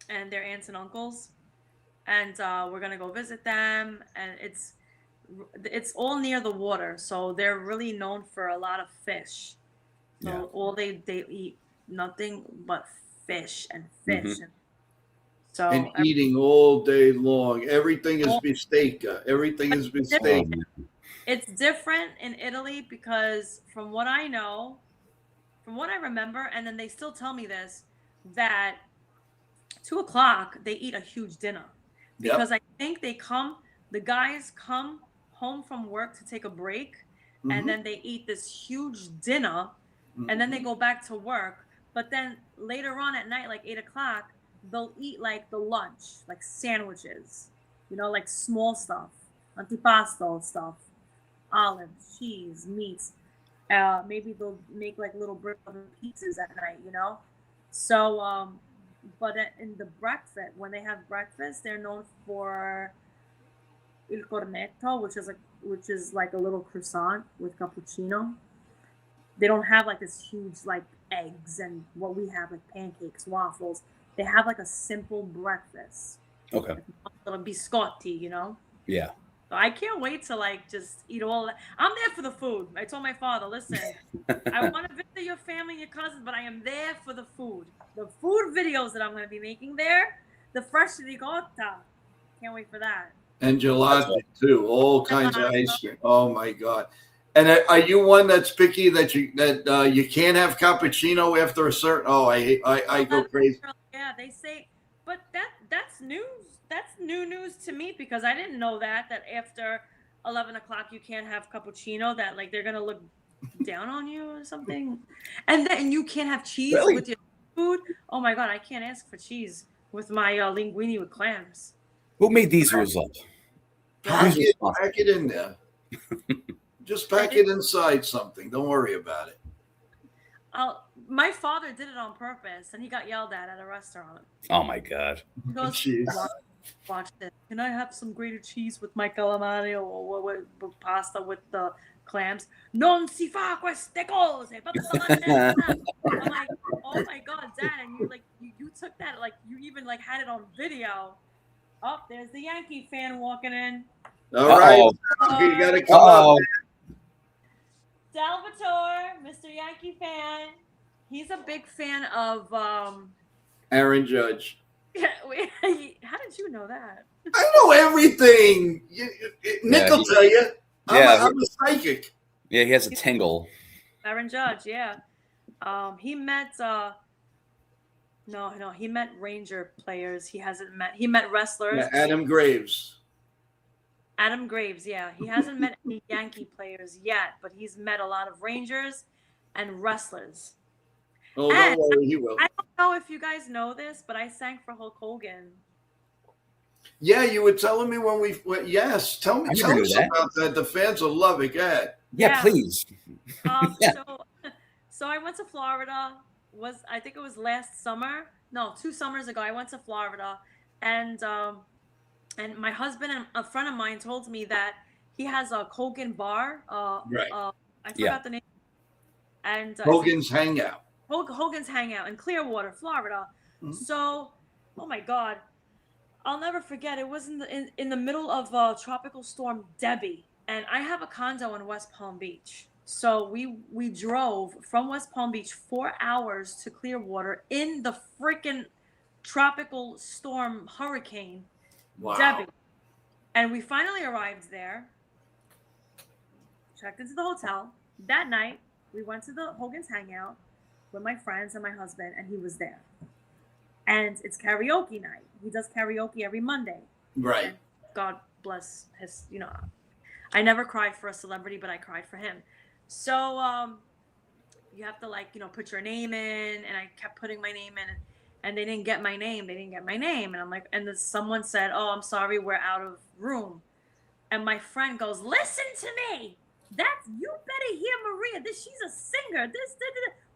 and their aunts and uncles, and we're gonna go visit them. And it's all near the water, so they're really known for a lot of fish. So all they eat nothing but fish and fish. So
And eating all day long. Everything is bistecca. Everything is bistecca.
It's different in Italy because from what I know, from what I remember, and then they still tell me this, that 2:00 they eat a huge dinner. Because I think the guys come home from work to take a break, and then they eat this huge dinner, and then they go back to work. But then later on at night, like 8:00, they'll eat like the lunch, like sandwiches, like small stuff, antipasto stuff, olives, cheese, meats. Maybe they'll make like little bread pizzas at night, So, but in the breakfast, when they have breakfast, they're known for il cornetto, which is like a little croissant with cappuccino. They don't have like this huge like eggs and what we have, like pancakes, waffles. They have like a simple breakfast.
Okay.
Like little biscotti,
Yeah.
So I can't wait to like just eat all that. I'm there for the food. I told my father, listen, I want to visit your family and your cousins, but I am there for the food. The food videos that I'm going to be making there, the fresh ricotta. Can't wait for that.
And gelato too, all kinds of ice cream. Oh my God! And are you one that's picky that you can't have cappuccino after a certain? Oh, I go crazy.
Yeah, they say, but that's news. that's new news to me because I didn't know that after 11 o'clock you can't have cappuccino. That like they're gonna look down on you or something, and then you can't have cheese
Really?
with your food. Oh my god, I can't ask for cheese with my linguine with clams.
Who made these rules up?
Pack
Who's
it,
responsible?
pack it in there. Just pack it inside something. Don't worry about it.
My father did it on purpose, and he got yelled at a restaurant.
Oh my god.
He goes,
Jeez.
watch this. Can I have some grated cheese with my calamari or with pasta with the clams? Non si fa queste cose. I'm like, oh my god, Dad, and you took that, like you even like had it on video. Oh, there's the Yankee fan walking in.
All right. You got to come up.
Salvatore, Mr. Yankee fan. He's a big fan of
Aaron Judge.
How did you know that?
I know everything. Nick will tell you. I'm a psychic.
Yeah, he has a tingle.
Aaron Judge, yeah. He met he met Ranger players. He met wrestlers.
Yeah, Adam Graves.
Adam Graves, yeah. He hasn't met any Yankee players yet, but he's met a lot of Rangers and wrestlers.
Oh, don't worry, he will.
I don't know if you guys know this, but I sang for Hulk Hogan.
Yeah, you were telling me when we went. Yes, tell us about that. The fans will love it. Go ahead.
Yeah, please.
So I went to Florida. I think it was last summer? No, 2 summers ago. I went to Florida, and my husband and a friend of mine told me that he has a Hogan bar.
Right.
I forgot the name. And
Hogan's Hangout.
Hogan's Hangout in Clearwater, Florida. Mm-hmm. So, oh my God, I'll never forget. It was in the middle of Tropical Storm Debbie, and I have a condo in West Palm Beach. So we drove from West Palm Beach 4 hours to Clearwater in the freaking tropical storm hurricane Debbie, and we finally arrived there. Checked into the hotel that night. We went to the Hogan's Hangout with my friends and my husband, and he was there. And it's karaoke night. He does karaoke every Monday.
Right.
And God bless his, I never cried for a celebrity, but I cried for him. So you have to put your name in, and I kept putting my name in, and they didn't get my name. And I'm like, and then someone said, "Oh, I'm sorry, we're out of room." And my friend goes, "Listen to me. You better hear Maria. She's a singer.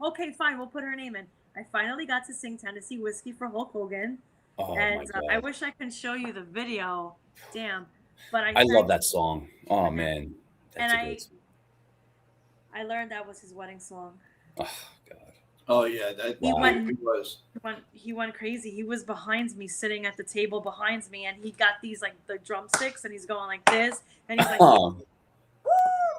Okay, fine, we'll put her name in." I finally got to sing Tennessee Whiskey for Hulk Hogan.
Oh,
and
my God.
I wish I can show you the video. Damn. But I
love that song. Oh man. That's
I learned that was his wedding song.
Oh God.
Oh yeah,
He went crazy. He was behind me, sitting at the table behind me, and he got these the drumsticks, and he's going like this, and he's like, "Woo,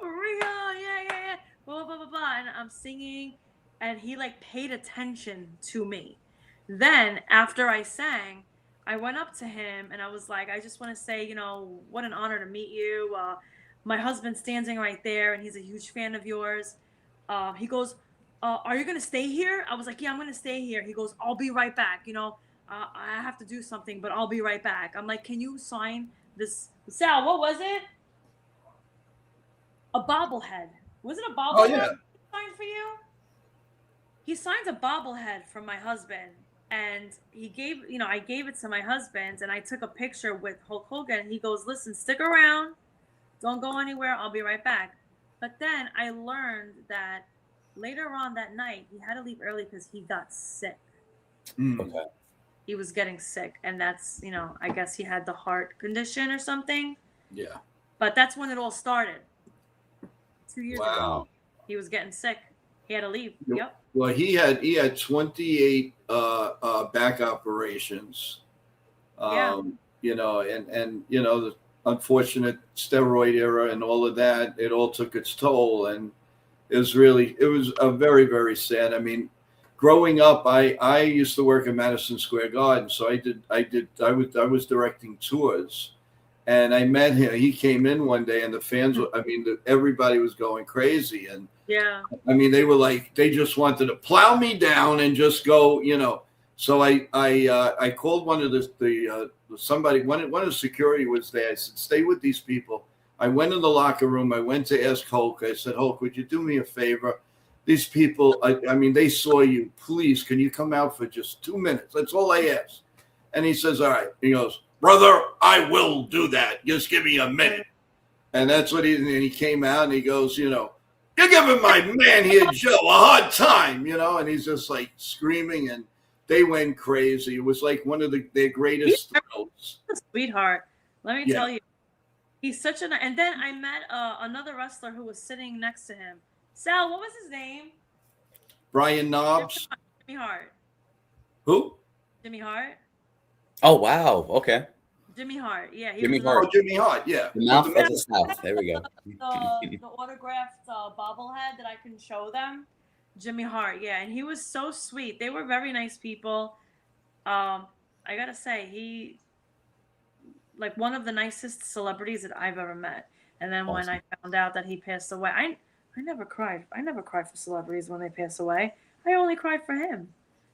Maria, yeah, blah blah blah blah," and I'm singing, and he paid attention to me. Then after I sang, I went up to him and I was like, "I just want to say, what an honor to meet you. My husband's standing right there, and he's a huge fan of yours." He goes, "Are you going to stay here?" I was like, "Yeah, I'm going to stay here." He goes, "I'll be right back. I have to do something, but I'll be right back." I'm like, "Can you sign this?" Sal, what was it? A bobblehead. Was it a bobblehead?
Oh, yeah.
Signed for you? He signed a bobblehead from my husband, and he gave, I gave it to my husband, and I took a picture with Hulk Hogan. He goes, "Listen, stick around. Don't go anywhere. I'll be right back." But then I learned that later on that night, he had to leave early because he got sick.
Okay.
He was getting sick, and that's, I guess he had the heart condition or something.
Yeah.
But that's when it all started. 2 years ago.
Wow.
He was getting sick. He had to leave. Yep.
Well, he had 28 back operations. And the unfortunate steroid era and all of that, it all took its toll, and it was a very, very sad. I mean, growing up, I used to work in Madison Square Garden, so I was directing tours, and I met him. He came in one day, and the fans, everybody was going crazy, and
yeah,
they were they just wanted to plow me down and just go, So I called one of the somebody, one of the security was there. I said, stay with these people. I went in the locker room. I went to ask Hulk. I said, Hulk, would you do me a favor? These people, I mean, they saw you. Please, can you come out for just 2 minutes? That's all I asked. And he says, all right. He goes, brother, I will do that. Just give me a minute. And that's what he came out and he goes, you know, you're giving my man here, Joe, a hard time, you know, and he's just like screaming, and they went crazy. It was like one of their greatest thrills.
Sweetheart. Let me tell you, he's such an. And then I met another wrestler who was sitting next to him. Sal, what was his name?
Brian Knobs.
Jimmy Hart.
Who?
Jimmy Hart.
Oh wow. Okay.
Jimmy Hart. Yeah.
Jimmy Hart.
Oh, Jimmy Hart. Yeah.
The mouth of the South. There we go.
The autographed bobblehead that I can show them. Jimmy Hart. Yeah, and he was so sweet. They were very nice people. I gotta say, he like one of the nicest celebrities that I've ever met. And then when I found out that he passed away, I never cried. I never cry for celebrities when they pass away. I only cry for him.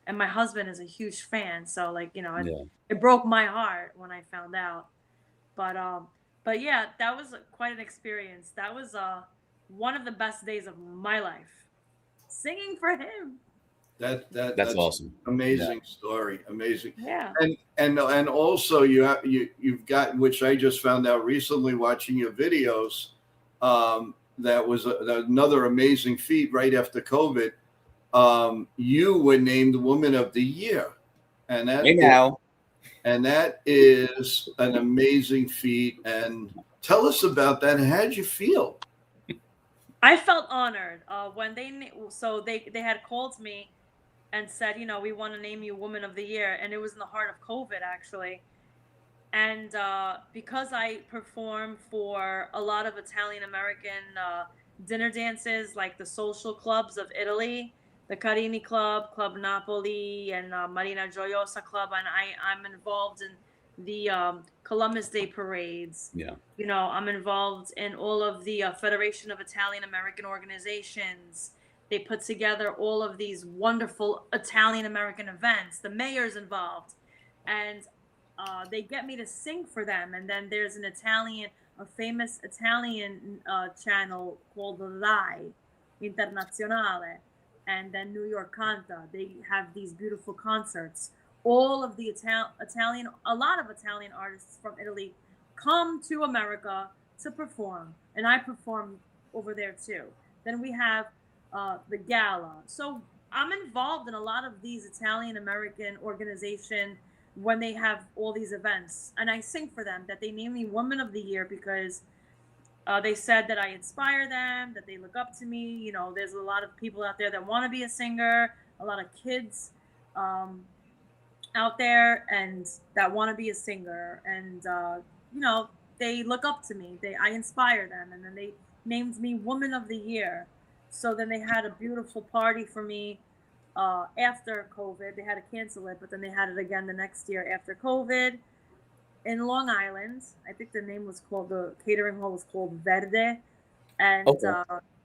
And my husband is a huge fan, so like, you know, it broke my heart when I found out. But yeah, that was quite an experience. That was one of the best days of my life. Singing for him.
That's awesome.
Amazing story. Amazing.
Yeah.
And also you've got, which I just found out recently watching your videos. That was another amazing feat right after COVID. You were named Woman of the Year, and that is an amazing feat. And tell us about that. How'd you feel?
I felt honored when they had called me and said, you know, we want to name you Woman of the Year, and it was in the heart of COVID actually. And because I perform for a lot of Italian American dinner dances, like the social clubs of Italy, the Carini Club, Club Napoli, and Marina Gioiosa Club, and I'm involved in the Columbus Day parades.
Yeah.
You know, I'm involved in all of the Federation of Italian American Organizations. They put together all of these wonderful Italian American events. The mayor's involved, and they get me to sing for them. And then there's a famous Italian channel called Rai Internazionale. And then New York Canta. They have these beautiful concerts. All of the a lot of Italian artists from Italy come to America to perform, and I perform over there too. Then we have the gala. So I'm involved in a lot of these Italian American organizations when they have all these events, and I sing for them. That they name me Woman of the Year because they said that I inspire them, that they look up to me. You know, there's a lot of people out there that want to be a singer, a lot of kids out there and that want to be a singer. And, you know, they look up to me. I inspire them. And then they named me Woman of the Year. So then they had a beautiful party for me after COVID. They had to cancel it, but then they had it again the next year after COVID. In Long Island, I think the catering hall was called Verde, and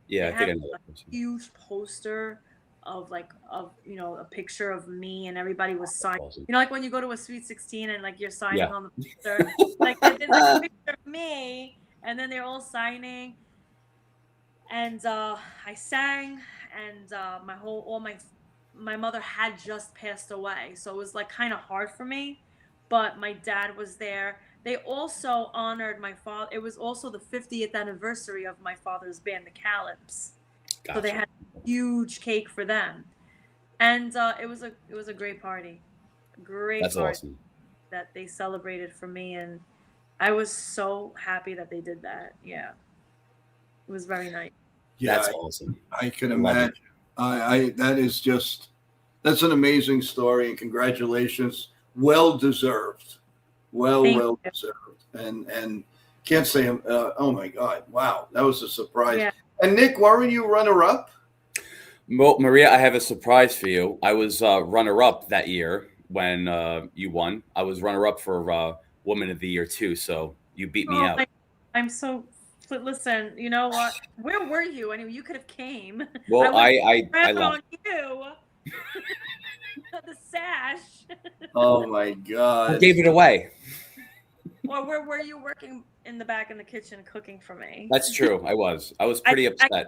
yeah, I think I know
a huge poster of a picture of me, and everybody was signing.
Awesome.
You know, like when you go to a Sweet 16 and like you're signing on the poster, like there's like a picture of me, and then they're all signing, and I sang, and my mother had just passed away, so it was like kind of hard for me. But my dad was there. They also honored my father. It was also the 50th anniversary of my father's band, the Calypso. Gotcha. So they had a huge cake for them, and it was a great party,
That's
party
awesome.
That they celebrated for me, and I was so happy that they did that. Yeah, it was very nice.
Yeah,
that's awesome.
I can imagine. That's an amazing story, and congratulations. Well deserved, well deserved, and can't say. Oh my God! Wow, that was a surprise.
Yeah.
And Nick, weren't you runner-up?
Well, Maria, I have a surprise for you. I was runner-up that year when you won. I was runner-up for Woman of the Year too. So you beat me out.
I'm so. But listen, you know what? Where were you? Anyway, you could have came.
Well, I
on you. The sash.
Oh my God!
I gave it away.
Or were you working in the back in the kitchen cooking for me?
That's true. I was pretty upset.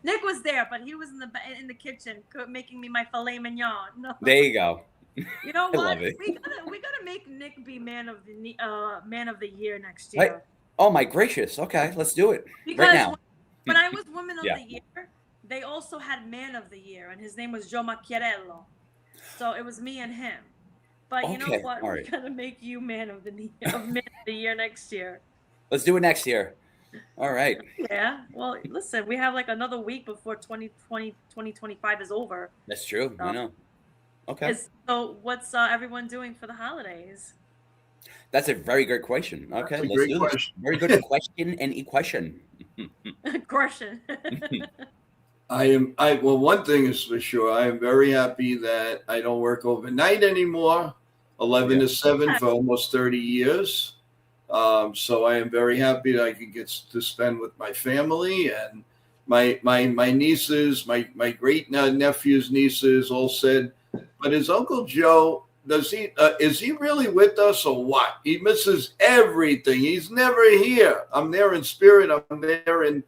Nick was there, but he was in the kitchen making me my filet mignon. No.
There you go.
You know
I
what?
love it.
We gotta make Nick be man of the year next
Right.
year.
Oh my gracious. Okay, let's do it
Because
right now.
when I was woman of
Yeah.
the year, they also had man of the year, and his name was Joe Macchiarello. So it was me and him. But you know
Okay,
what?
all
We're
right.
gonna make you man of the year next year.
Let's do it next year. All right.
Yeah. Well, listen, we have like another week before 2025 is over.
That's true. I know. Okay.
So what's everyone doing for the holidays?
That's a very good question. Okay,
That's a
let's
great
do this.
question.
Very good question and equation.
Question.
Well, one thing is for sure, I am very happy that I don't work overnight anymore, 11 to 7 for almost 30 years. So I am very happy that I can get to spend with my family and my nieces, my great nephews, nieces all said, but is Uncle Joe, is he really with us or what? He misses everything. He's never here. I'm there in spirit. I'm there in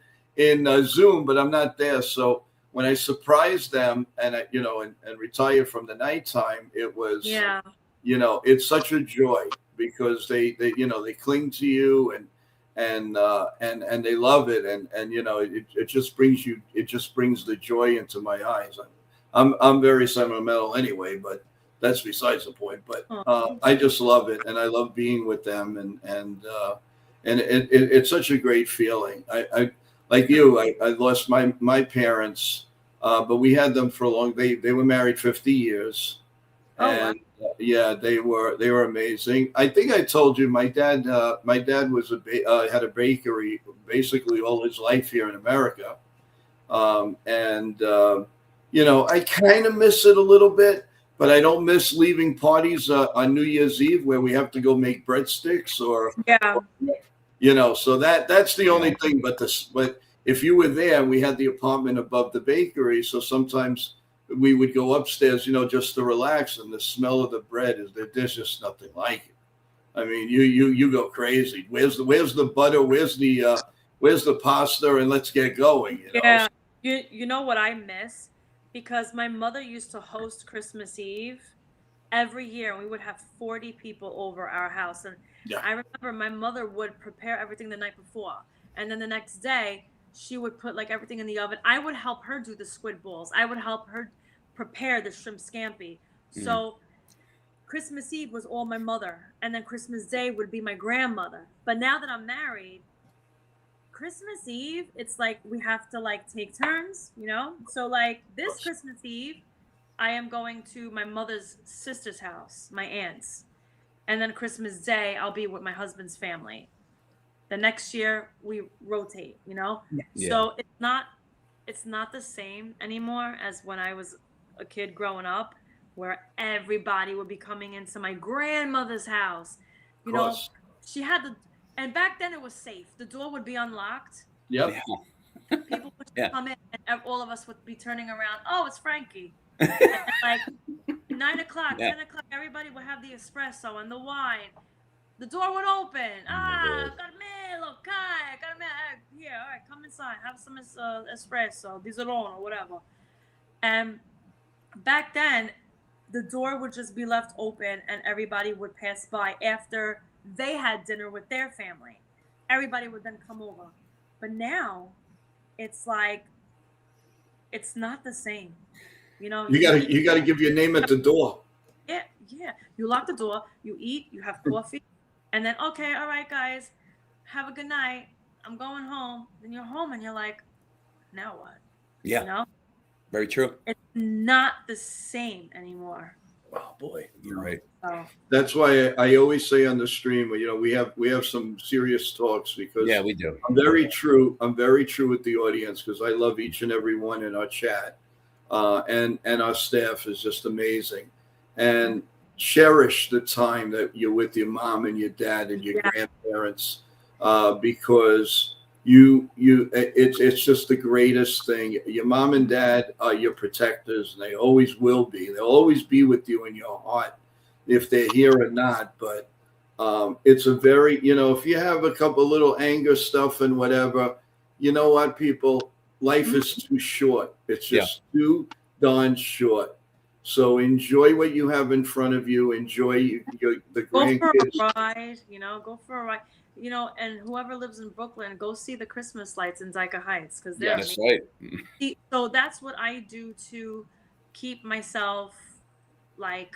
Zoom, but I'm not there. So when I surprised them and and retire from the nighttime, it was, it's such a joy because they cling to you and they love it. And it just brings the joy into my eyes. I'm very sentimental anyway, but that's besides the point. But I just love it. And I love being with them and it's such a great feeling. I like you, I lost my parents, but we had them for a long. They were married 50 years, and they were amazing. I think I told you my dad was had a bakery basically all his life here in America, I kind of miss it a little bit. But I don't miss leaving parties on New Year's Eve where we have to go make breadsticks or so that's the only thing. But if you were there, we had the apartment above the bakery, so sometimes we would go upstairs, just to relax. And the smell of the bread there's just nothing like it. I mean, you go crazy. Where's the butter? Where's the pasta? And let's get going.
Yeah, you know what I miss, because my mother used to host Christmas Eve every year, and we would have 40 people over our house. And I remember my mother would prepare everything the night before, and then the next day she would put like everything in the oven. I would help her do the squid balls. I would help her prepare the shrimp scampi. So Christmas Eve was all my mother, and then Christmas Day would be my grandmother. But now that I'm married, Christmas Eve, it's like we have to like take turns, So like this Christmas Eve, I am going to my mother's sister's house, my aunt's. And then Christmas Day, I'll be with my husband's family. The next year we rotate, So it's not the same anymore as when I was a kid growing up, where everybody would be coming into my grandmother's house. She had and back then it was safe. The door would be unlocked.
Yep.
People would come in, and all of us would be turning around. Oh, it's Frankie. And like 9 o'clock, 10 o'clock, everybody would have the espresso and the wine. The door would open. Carmelo, Kai, Carmelo. Here, all right, come inside. Have some espresso, Di Zolone, or whatever. And back then, the door would just be left open, and everybody would pass by after they had dinner with their family. Everybody would then come over. But now, it's like, it's not the same. You gotta give your name at the door. Yeah. You lock the door, you eat, you have coffee, and then, okay, all right, guys, have a good night. I'm going home. Then you're home, and you're like, now what?
Yeah. Very true.
It's not the same anymore.
Oh boy, you're right.
That's why I always say on the stream, we have some serious talks because
we do.
I'm very true with the audience because I love each and every one in our chat, and our staff is just amazing, and cherish the time that you're with your mom and your dad and your grandparents, because it's just the greatest thing. Your mom and dad are your protectors, and they always will be. They'll always be with you in your heart, if they're here or not. But It's a very, if you have a couple little anger stuff and whatever, you know what, people, life is too short. It's just too darn short. So enjoy what you have in front of you. Enjoy the grandkids.
Go for a ride, go for a ride. And whoever lives in Brooklyn, go see the Christmas lights in Dyker Heights, because they're
That's right.
So that's what I do to keep myself like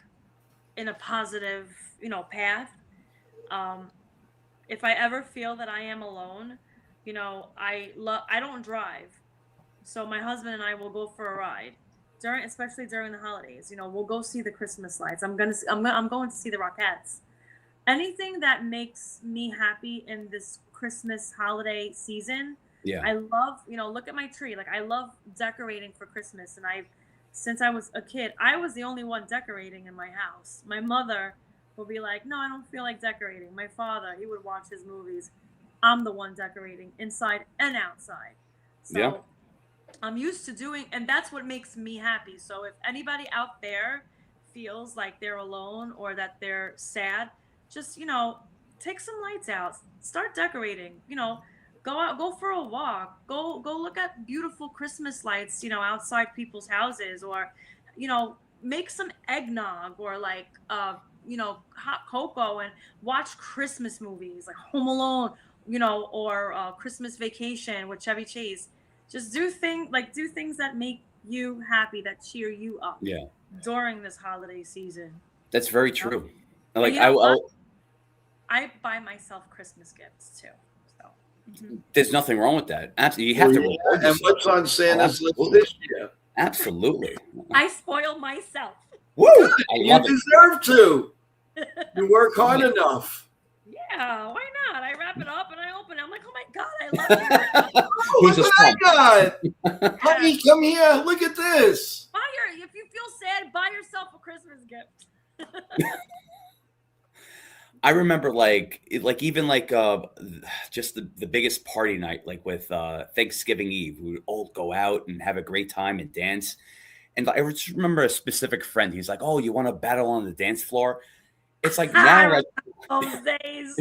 in a positive, path. If I ever feel that I am alone, I don't drive, so my husband and I will go for a ride especially during the holidays. We'll go see the Christmas lights. I'm going to see the Rockettes. Anything that makes me happy in this Christmas holiday season.
Yeah.
I love, look at my tree. Like, I love decorating for Christmas. And since I was a kid, I was the only one decorating in my house. My mother would be like, no, I don't feel like decorating. My father, he would watch his movies. I'm the one decorating inside and outside. So I'm used to doing, and that's what makes me happy. So if anybody out there feels like they're alone or that they're sad, just, take some lights out, start decorating, go out, go for a walk, go look at beautiful Christmas lights, outside people's houses, or, make some eggnog, or like, hot cocoa, and watch Christmas movies like Home Alone, or Christmas Vacation with Chevy Chase. Just do things that make you happy, that cheer you up during this holiday season.
That's very true. Like,
I buy myself Christmas gifts too. So
there's nothing wrong with that. Absolutely, you have to reward yourself.
And what's on Santa's list this year?
Absolutely.
I spoil myself.
Woo!
You deserve to. You work hard enough.
Yeah, why not? I wrap it up and I open it. I'm like, oh my God, I love it.
Who's
Look what I got. Honey, come here. Look at this.
If you feel sad, buy yourself a Christmas gift.
I remember even just the biggest party night, like with Thanksgiving Eve. We would all go out and have a great time and dance. And I just remember a specific friend. He's like, "Oh, you want to battle on the dance floor?" It's like now,
those days.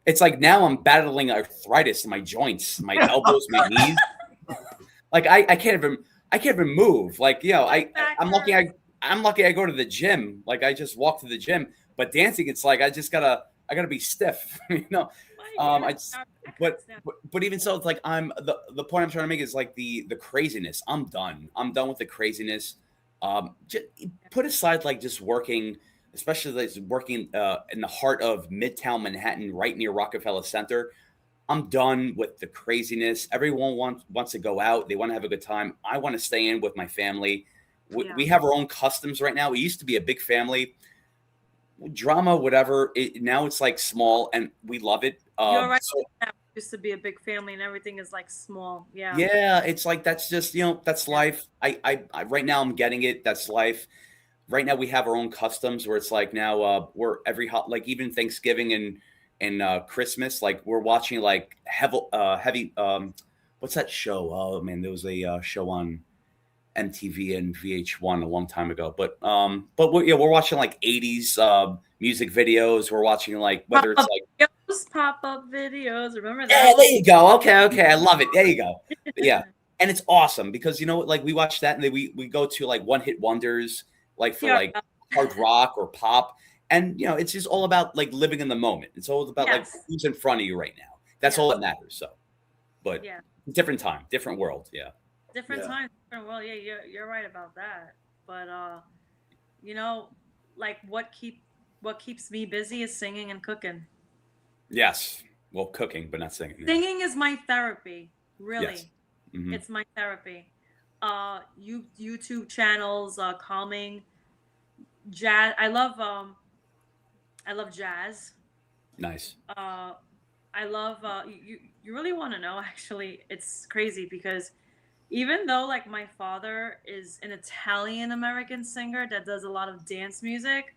It's like now I'm battling arthritis in my joints, my elbows, my knees. Like I can't even move. Like, I'm lucky I go to the gym. Like, I just walk to the gym. But dancing, it's like I gotta be stiff. But even so, it's like the point I'm trying to make is like the craziness. I'm done. I'm done with the craziness. Just put aside like just working, especially like working in the heart of Midtown Manhattan, right near Rockefeller Center. I'm done with the craziness. Everyone wants to go out. They want to have a good time. I want to stay in with my family. We have our own customs right now. We used to be a big family. Drama, whatever. Now it's like small, and we love it.
You're right. It used to be a big family, and everything is like small. Yeah.
Yeah, it's like that's just that's life. I right now I'm getting it. That's life. Right now we have our own customs where it's like now we're like even Thanksgiving and Christmas, like we're watching like heavy what's that show? Oh man, there was a show on MTV and VH1 a long time ago. But we're watching like 80s music videos. We're watching like whether it's like
pop-up videos. Remember that?
Yeah, there you go. Okay, I love it. There you go. Yeah. And it's awesome because like we watch that and then we go to like one-hit wonders, like for like hard rock or pop. And it's just all about like living in the moment. It's all about like who's in front of you right now. That's all that matters. So, but different time, different world. Yeah.
Different time, different world. Yeah, you're right about that. But like what keeps me busy is singing and cooking.
Yes. Well, cooking, but not singing.
Singing is my therapy. Really.
Yes. Mm-hmm.
It's my therapy. YouTube channels, calming, jazz. I love jazz.
Nice.
I love you really want to know, actually. It's crazy because even though like my father is an Italian American singer that does a lot of dance music,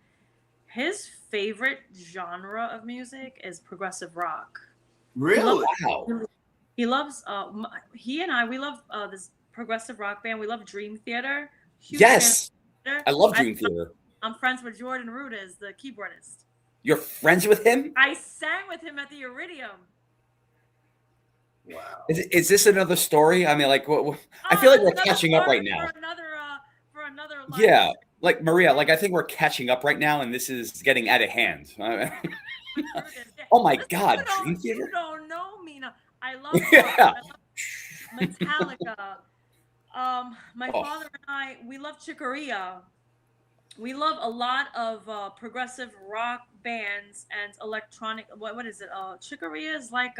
his favorite genre of music is progressive rock.
Really?
He loves he and we love this progressive rock band. We love Dream Theater.
Yes. I love Dream Theater.
I'm friends with Jordan Rudess, the keyboardist.
You're friends with him?
I sang with him at the Iridium.
Wow.
Is this another story? I mean, like, I feel like we're catching up right now.
For another live
Yeah,
stream.
like Maria, like I think we're catching up right now, and this is getting out of hand. Oh my God, Dream Theater!
You don't know me now. I love
Yeah.
Metallica. My
Oh.
father and I, we love Chick Corea. We love a lot of progressive rock bands and electronic. What is it? Chick Corea is like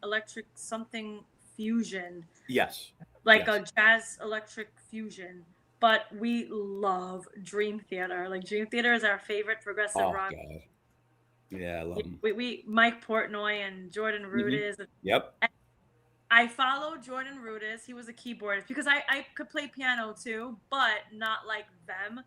electric something fusion,
Yes.
like
Yes.
a jazz electric fusion. But we love Dream Theater. Like Dream Theater is our favorite progressive
Oh
rock.
God. Yeah, I love them.
We Mike Portnoy and Jordan Rudess.
Yep.
I followed Jordan Rudess. He was a keyboardist because I could play piano too, but not like them.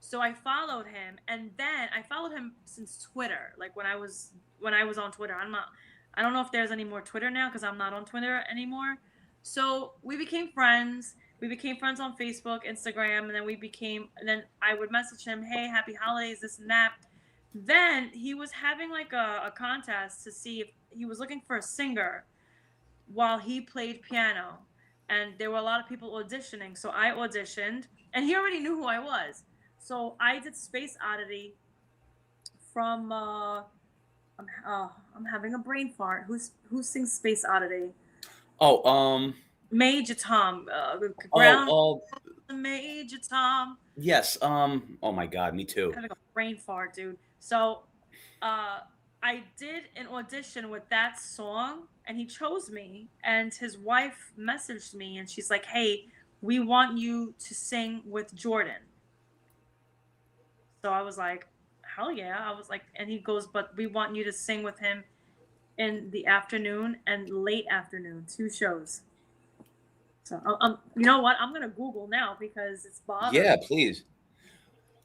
So I followed him, and then I followed him since Twitter. Like when I was on Twitter. I don't know if there's any more Twitter now because I'm not on Twitter anymore. So we became friends. We became friends on Facebook, Instagram, and then I would message him, hey, happy holidays, this and that. Then he was having like a contest to see if he was looking for a singer while he played piano. And there were a lot of people auditioning. So I auditioned, and he already knew who I was. So I did Space Oddity from I'm having a brain fart. Who sings Space Oddity?
Oh,
Major Tom. Ground
oh,
Major Tom.
yes. Oh my God, me too.
I'm having a brain fart, dude. So I did an audition with that song, and he chose me. And his wife messaged me, and she's like, hey, we want you to sing with Jordan. So I was like, hell yeah. I was like, and he goes, but we want you to sing with him in the afternoon and late afternoon, 2 shows. So you know what? I'm gonna Google now because it's bothering.
Yeah, please.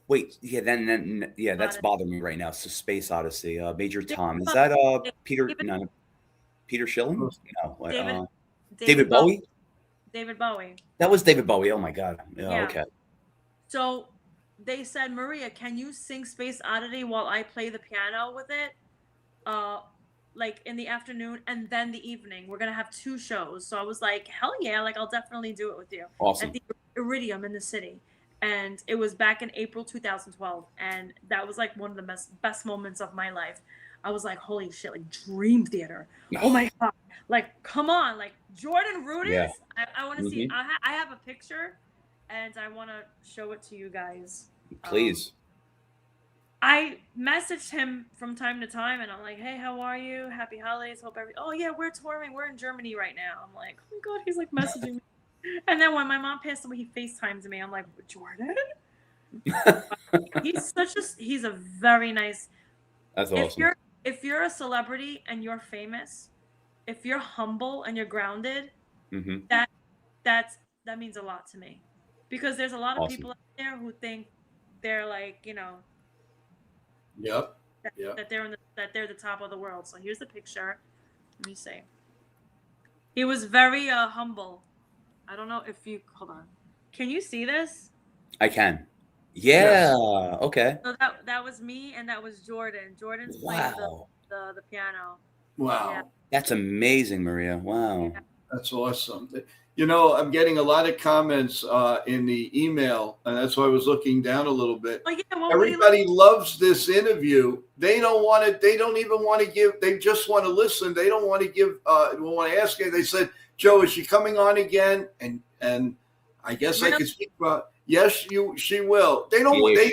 Wait, yeah, then yeah, that's bothering me right now. So Space Odyssey, Major Tom. Is that Peter? No, Peter Schilling? No, David Bowie.
David Bowie.
That was David Bowie. Oh my God. Yeah. Okay.
So they said, Maria, can you sing Space Oddity while I play the piano with it? Like in the afternoon and then the evening. We're gonna have 2 shows. So I was like, hell yeah, like I'll definitely do it with you.
Awesome.
At the Iridium in the city. And it was back in April 2012. And that was like one of the best moments of my life. I was like, holy shit, like Dream Theater. Oh my God. Like, come on. Like Jordan Rudess. Yeah. I want to see. I have a picture and I want to show it to you guys.
Please.
I messaged him from time to time and I'm like, hey, how are you? Happy holidays. Oh yeah, we're touring. We're in Germany right now. I'm like, oh my God, he's like messaging me. And then when my mom passed away, he FaceTimes me. I'm like, Jordan? He's a very nice.
That's awesome.
If you're a celebrity and you're famous, if you're humble and you're grounded, that means a lot to me. Because there's a lot of people out there who think they're like, you know, that they're the top of the world. So here's the picture. Let me see. He was very humble. I don't know if you hold on. Can you see this?
I can. Yeah. Yes. Okay.
So that was me and that was Jordan. Jordan's playing the piano.
Wow.
Yeah.
That's amazing, Maria. Wow.
Yeah.
That's awesome. You know, I'm getting a lot of comments in the email, and that's why I was looking down a little bit.
Oh, yeah,
everybody loves this interview. They don't want to. They don't even want to give. They just want to listen. They don't want to give. Want to ask it. They said, "Joe, is she coming on again?" And I guess I could speak about. Yes, she will. They don't. Yeah.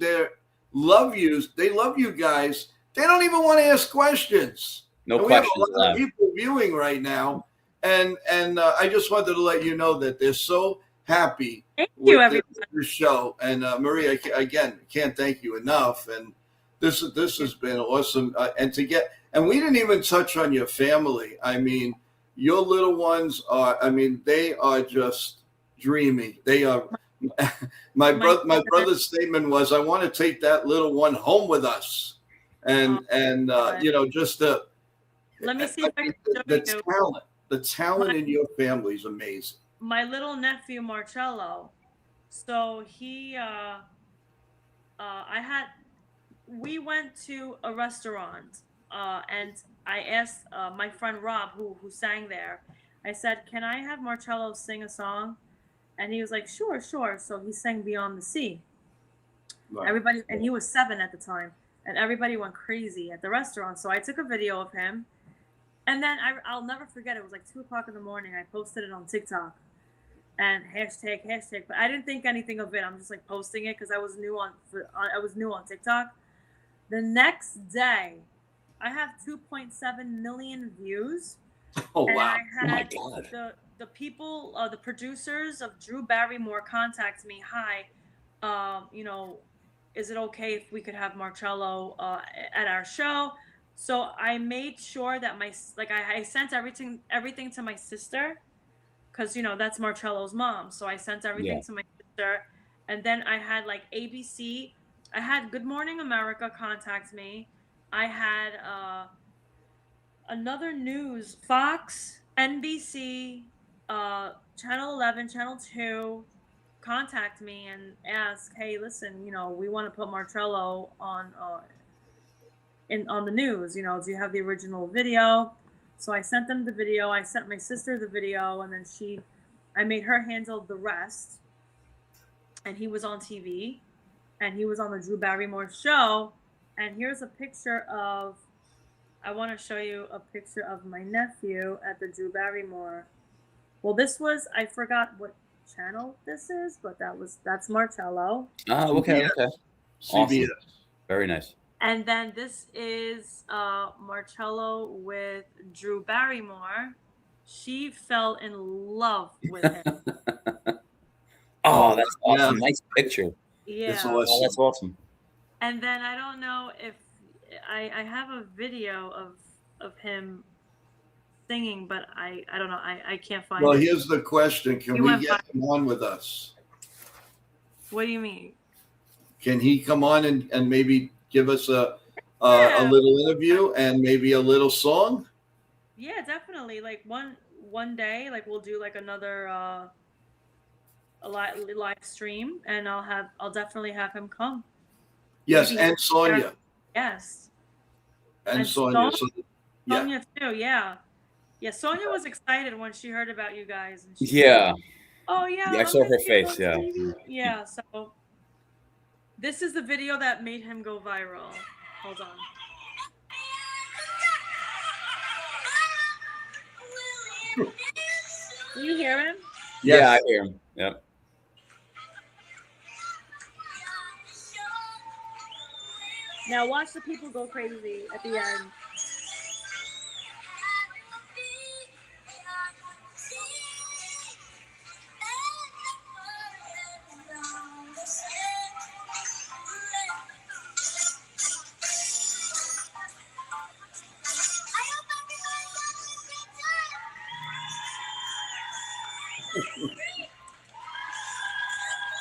They love you. They love you guys. They don't even want to ask questions.
No questions.
We have a lot of people viewing right now. And I just wanted to let you know that they're so happy with this show. And Maria, again, can't thank you enough. And this has been awesome. And we didn't even touch on your family. I mean, your little ones are. I mean, they are just dreamy. They are. My brother's statement was, "I want to take that little one home with us." And you know, just
let me see if I can show you.
Talent. The talent in your family is amazing.
My little nephew Marcello, so he, I had we went to a restaurant, and I asked my friend Rob, who sang there. I said, "Can I have Marcello sing a song?" And he was like, "Sure, sure." So he sang "Beyond the Sea."
Right.
Everybody, and he was 7 at the time, and everybody went crazy at the restaurant. So I took a video of him, and then I'll never forget. It was like 2 o'clock in the morning. I posted it on TikTok, and hashtag. But I didn't think anything of it. I'm just like posting it because I was new on TikTok. The next day, I have 2.7 million views.
Oh,
And
wow.
I
Oh my
had
God.
the people, the producers of Drew Barrymore contact me. Hi, you know, is it okay if we could have Marcello at our show? So I made sure that I sent everything to my sister, because that's Marcello's mom. So I sent
Yeah.
everything to my sister, and then I had like ABC. I had Good Morning America contact me. I had another news, Fox, NBC, Channel 11, Channel 2 contact me and ask, "Hey, listen, we want to put Marcello on the news. Do you have the original video?" So I sent them the video. I sent my sister the video, and then I made her handle the rest. And he was on TV, and he was on the Drew Barrymore show. And here's a picture of. I want to show you a picture of my nephew at the Drew Barrymore. Well, I forgot what channel this is, but that's Marcello.
Oh, okay,
CBS.
okay.
CBS.
Awesome. Very nice.
And then this is Marcello with Drew Barrymore. She fell in love with him.
Oh, that's awesome.
Yeah.
Nice picture.
Yeah.
It's
Oh,
awesome.
that's awesome.
And then I don't know if I have a video of him singing, but I don't know. I can't find
Well,
it.
here's the question. Can
He
we
went
get him on with us?
What do you mean?
Can he come on and maybe give us a
Yeah.
little interview and maybe a little song?
Yeah, definitely. Like one day, like we'll do like another a live stream, and I'll definitely have him come.
Yes,
Maybe
and Sonia.
Yes.
And Sonia. So, yeah.
Sonia too, yeah. Yeah, Sonia was excited when she heard about you guys, and she
Yeah.
said, "Oh yeah,
Yeah, I
I'm
saw
gonna
her
be
face,
on
yeah.
TV." Yeah, so this is the video that made him go viral. Hold on. Do you hear him?
Yes.
Yeah, I hear him. Yep.
Now watch the people go crazy at the end.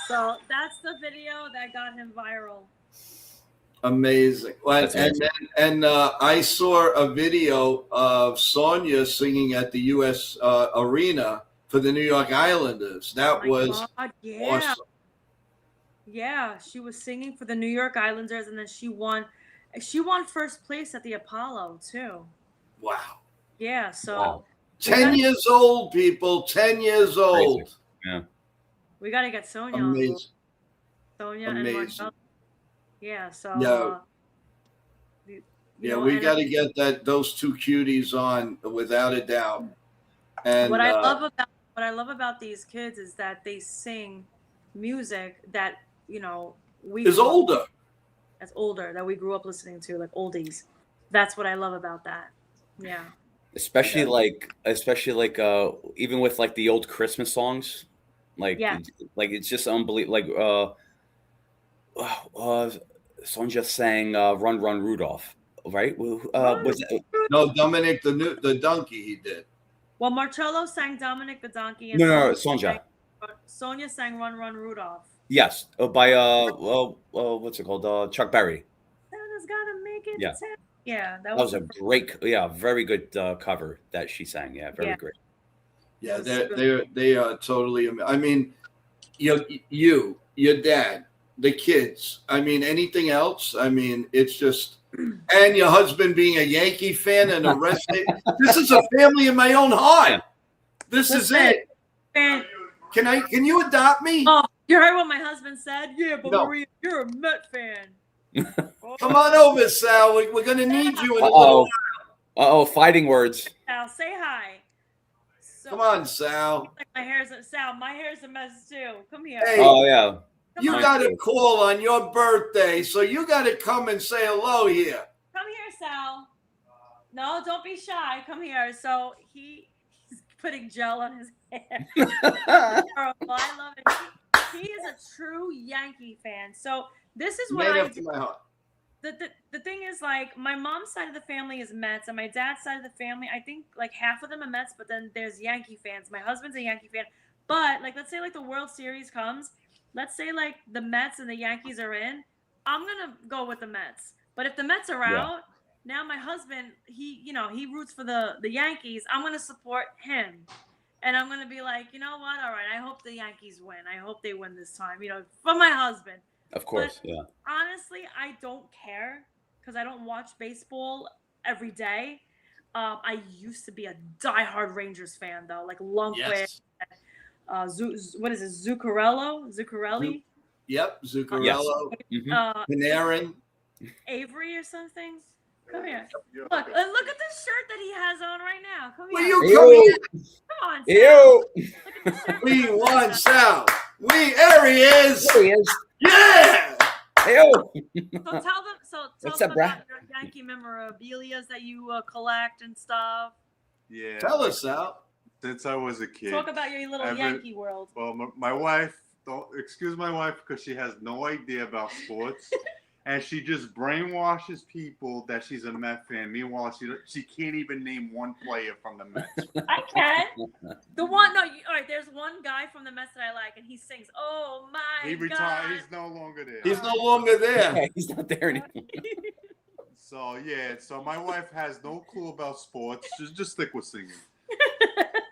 So that's the video that got him viral.
Amazing. Well, and I saw a video of Sonia singing at the U.S. Arena for the New York Islanders. That was
God, yeah.
awesome.
Yeah, she was singing for the New York Islanders, and then she won first place at the Apollo too.
Wow.
Yeah, so
Wow.
10 years old, people. 10 years old.
Crazy. Yeah.
we got to get Sonia on board.
Amazing.
Sonia
Amazing.
and Marcello. Yeah, so
Yeah.
you know,
We
and
got to get those two cuties on without a doubt. And
what I love about these kids is that they sing music that we
is
grew up-
older.
that's older, that we grew up listening to, like oldies. That's what I love about that. Yeah.
Especially like even with like the old Christmas songs, like
Yeah.
like it's just unbelievable. Like someone just sang "Run Run Rudolph," right? Was it,
No, Dominic the donkey he did.
Well, Marcello sang Dominic the Donkey, and
no,
Sonia sang Run Run Rudolph.
yes, by what's it called? Chuck Berry.
Santa's gotta make it.
Yeah.
to town. Yeah,
That was a great, very good cover that she sang. Yeah, very
Yeah.
great.
Yeah, they are totally. I mean, your dad, the kids. I mean, anything else? I mean, it's just, and your husband being a Yankee fan and a wrestling. This is a family in my own heart. This is it.
And,
Can you adopt me?
oh, you heard what my husband said? Yeah, but
No.
Maria, you're a Met fan.
Come on over, Sal. We're going to need you in a little
Uh-oh. Uh-oh, fighting words.
Sal, say hi. So,
Come on, Sal.
like my hair's a mess too. Come here.
Hey.
Oh, yeah.
You
Come on.
got a call on your birthday, so you got to come and say hello here.
Come here, Sal. No, don't be shy. Come here. So he's putting gel on his hair. I love it. He is a true Yankee fan. So this is what
Made
I
up to
do.
my heart.
The thing is, like, my mom's side of the family is Mets, and my dad's side of the family, I think like half of them are Mets, but then there's Yankee fans. My husband's a Yankee fan, but like, let's say like the World Series comes, let's say like the Mets and the Yankees are in, I'm gonna go with the Mets. But if the Mets are out, now my husband, he roots for the Yankees. I'm gonna support him, and I'm gonna be like, you know what? All right, I hope the Yankees win. I hope they win this time. For my husband.
Of course, yeah.
Honestly, I don't care because I don't watch baseball every day. I used to be a diehard Rangers fan, though, like Lundqvist.
Yes.
What is it? Zuccarelli?
Yep, Zuccarello.
Mhm.
Panarin.
Avery or something. Come here. Look at this shirt that he has on right now. Come
Will
here.
you come here?
Come on, Sal.
Ew.
Look at the shirt.
We won, Sal. There he is.
There he is.
Yeah.
Ew.
So tell
What's
them
up,
about your Yankee memorabilia that you collect and stuff.
Yeah.
Tell us, Sal.
Since I was a kid.
Talk about your little Yankee world.
Well, my wife, don't excuse my wife because she has no idea about sports. And she just brainwashes people that she's a Met fan. Meanwhile, she can't even name one player from the Mets.
I can. All right, there's one guy from the Mets that I like, and he sings, "Oh my
He retired.
God."
He's no longer there.
He's no longer there.
Yeah, he's not there anymore.
So my wife has no clue about sports. Just stick with singing.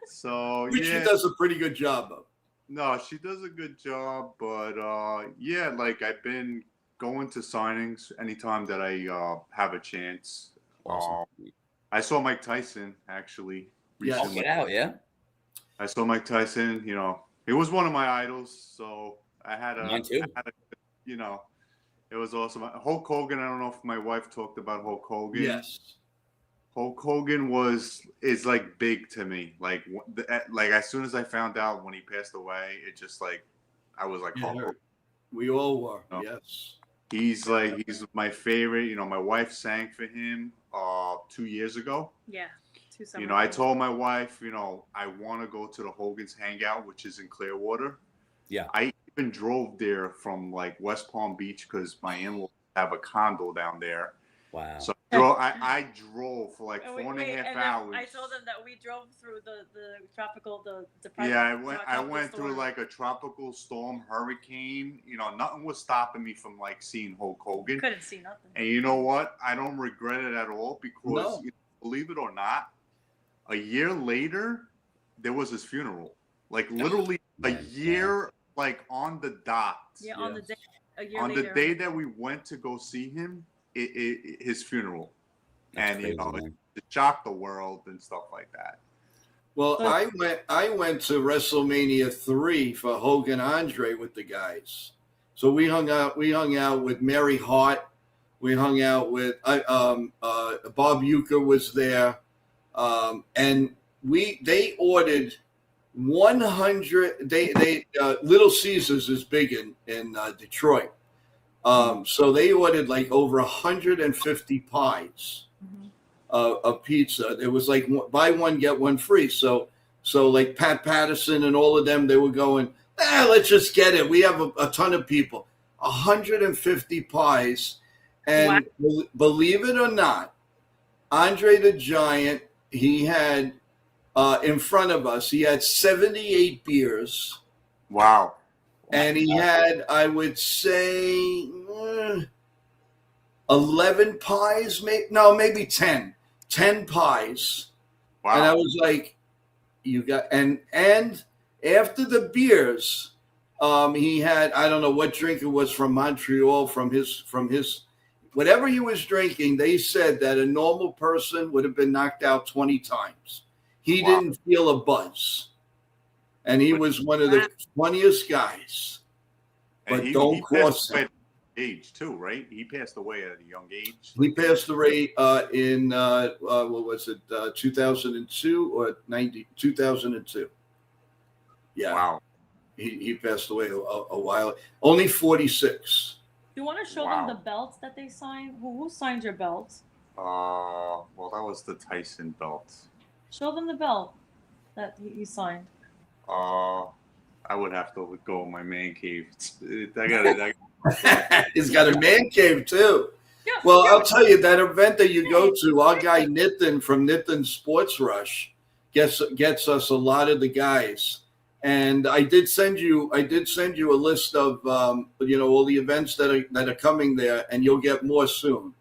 So
Which she does a pretty good job of.
No, she does a good job, but like I've been going to signings anytime that I have a chance.
Awesome.
I saw Mike Tyson actually
Yes.
Oh,
recently.
get out, yeah?
I saw Mike Tyson. He was one of my idols, so I had a.
Mine too.
It was awesome. Hulk Hogan. I don't know if my wife talked about Hulk Hogan.
Yes.
Hulk Hogan is like big to me. Like as soon as I found out when he passed away, it just like I was like, Hulk Hogan.
We all were.
No.
Yes.
He's my favorite. My wife sang for him 2 years ago.
Yeah.
I told my wife, I want to go to the Hogan's Hangout, which is in Clearwater.
Yeah.
I even drove there from like West Palm Beach because my in-laws have a condo down there.
Wow.
So I drove for like 4.5 hours.
I told them that we drove through the tropical, the depression.
Yeah, I went through like a tropical storm, hurricane. Nothing was stopping me from like seeing Hulk Hogan.
Couldn't see nothing.
And you know what? I don't regret it at all because,
No.
believe it or not, a year later, there was his funeral. Like literally a year, like on the dot.
Yeah, on the day, a year
On
later.
the day that we went to go see him, his funeral.
That's
And,
crazy, man.
it shocked the world and stuff like that.
Well, I went to WrestleMania 3 for Hogan Andre with the guys. So we hung out with Mary Hart. We hung out with Bob Uecker was there. And they ordered 100 Little Caesars is big in Detroit. So they ordered like over 150 pies of pizza. It was like buy one, get one free. So like Pat Patterson and all of them, they were going, let's just get it. We have a ton of people, 150 pies. And believe it or not, Andre the Giant, he had in front of us, he had 78 beers.
Wow.
And he had, I would say, 11 pies, maybe 10. 10 pies.
Wow.
And I was like, you got, and after the beers, he had, I don't know what drink it was from Montreal, from his whatever he was drinking. They said that a normal person would have been knocked out 20 times. He didn't feel a buzz, and he was one of the funniest guys. But don't cross him.
Age too, right? He passed away at a young age.
He passed away in what was it, 2002 or 2002? Yeah.
Wow.
He passed away a while. Only 46.
You want to show them the belts that they signed? Who signed your belts?
Well, that was the Tyson belt.
Show them the belt that he signed.
I would have to go in my man cave. I got
He's got a man cave too. Yeah, well, I'll tell you, that event that you go to, our guy Nitin from Nitin Sports Rush gets us a lot of the guys. And I did send you a list of all the events that are coming there, and you'll get more soon.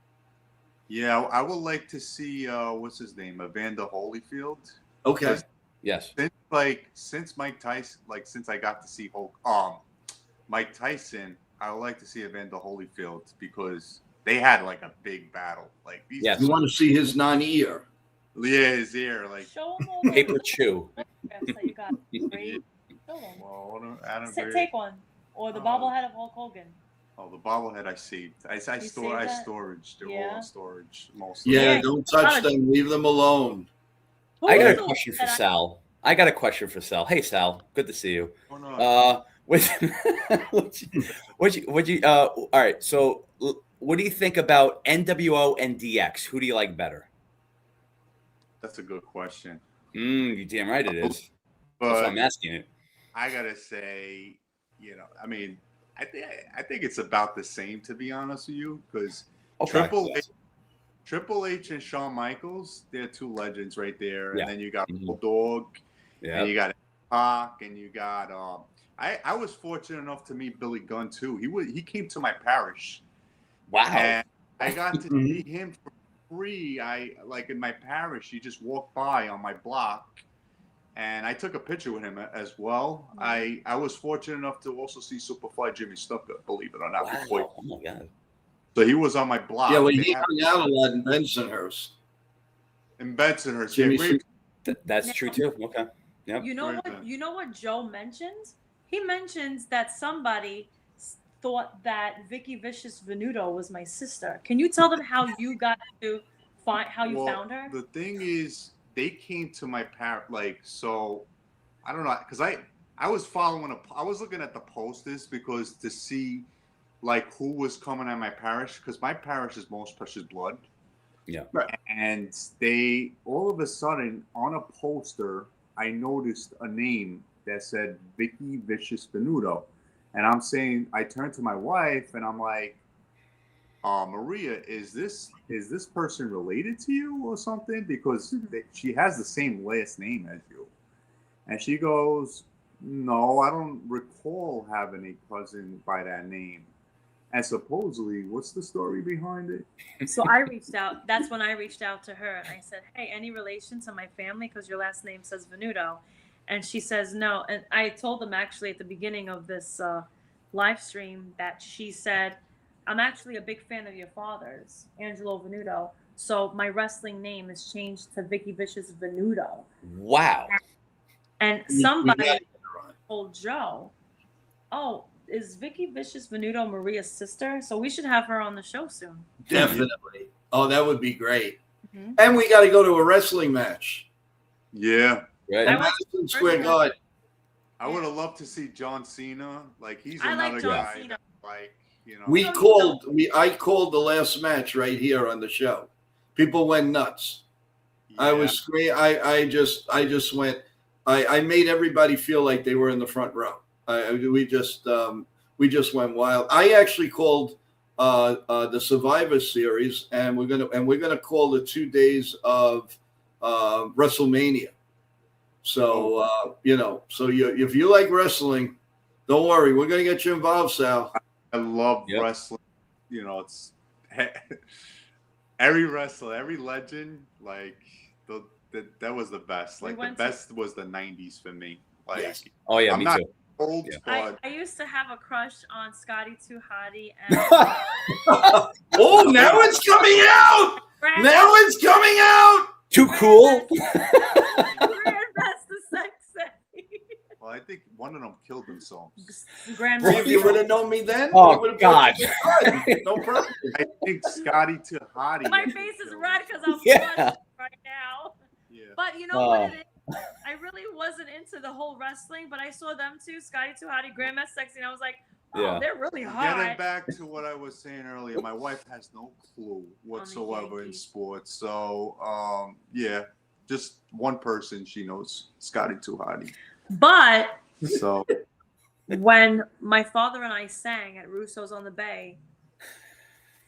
Yeah, I would like to see what's his name, Evander Holyfield.
Okay.
Yes.
Since Mike Tyson, since I got to see Mike Tyson, I would like to see Evander Holyfield because they had a big battle.
Yes.
You want to see his non-ear?
Yeah, his ear.
Show him all
paper chew.
That you got. Great. Show him.
Well,
Take one, or the bobblehead of Hulk Hogan.
Oh, the bobblehead I saved. I storage. They're all in storage. Mostly.
Yeah, don't touch them. Leave them alone.
I got a question for Sal. Hey, Sal. Good to see you.
Oh, no.
All right. So, what do you think about NWO and DX? Who do you like better?
That's a good question.
You damn right it is.
But
that's why I'm asking it.
I gotta say, I think it's about the same, to be honest with you, because Triple H and Shawn Michaels, they're two legends right there. And then you got Bulldog, and you got Pac, and you got I was fortunate enough to meet Billy Gunn too. He came to my parish.
Wow.
And I got to see him for free. In my parish, he just walked by on my block, and I took a picture with him as well. I was fortunate enough to also see Superfly Jimmy Snuka, believe it or not.
Wow. Oh my God.
So he was on my block.
Yeah, well, he hung out a lot in Bensonhurst.
That's true too. Okay. Yep.
You know what Joe mentioned? He mentions that somebody thought that Vicky Vicious Venuto was my sister. Can you tell them how you got to find found her?
The thing is, they came to my so I don't know, because I was I was looking at the posters because to see who was coming at my parish, because my parish is Most Precious Blood.
Yeah.
Right. And they all of a sudden on a poster, I noticed a name that said Vicky Vicious Venuto. And I turned to my wife and I'm like, Maria, is this person related to you or something? Because she has the same last name as you. And she goes, no, I don't recall having a cousin by that name. And supposedly, what's the story behind it?
So I reached out. That's when I reached out to her. And I said, hey, any relation to my family? Because your last name says Venuto. And she says no. And I told them actually at the beginning of this live stream that she said, I'm actually a big fan of your father's, Angelo Venuto. So my wrestling name is changed to Vicky Vicious Venuto.
Wow.
And somebody told Joe, oh, is Vicky Vicious Venuto Maria's sister? So we should have her on the show soon.
Definitely. Oh, that would be great. Mm-hmm. And we got to go to a wrestling match.
Yeah.
Right.
Madison Square Garden.
I would have loved to see John Cena. He's
John
another guy.
Cena.
I called the last match right here on the show. People went nuts. Yeah. I was screaming. I just went. I made everybody feel like they were in the front row. We just went wild. I actually called the Survivor Series, and we're gonna call the 2 days of WrestleMania. So if you like wrestling, don't worry, we're gonna get you involved, Sal.
I love wrestling. It's every wrestler, every legend. That was the best. The best was the '90s for me.
Oh yeah, me too.
old,
Yeah.
but
I used to have a crush on Scotty Too Hottie and
Oh, now it's coming out. Now it's coming out.
Too cool.
Grandmaster Sexy.
well, I think one of them killed themselves.
Grandmaster.
If you would have known me then,
Oh,
I would've
God.
put you no problem.
I think Scotty Too Hottie.
My face is red because I'm
Yeah.
blushing right now.
Yeah.
But you know what it is? I really wasn't into the whole wrestling, but I saw them too, Scotty Too Hottie, Grandmaster Sexy, and I was like, oh,
Yeah.
they're really
Getting
hot.
back to what I was saying earlier, my wife has no clue whatsoever in
Yankees.
sports. So, yeah, just one person she knows, Scotty Too Hottie.
But
So,
when my father and I sang at Russo's on the Bay,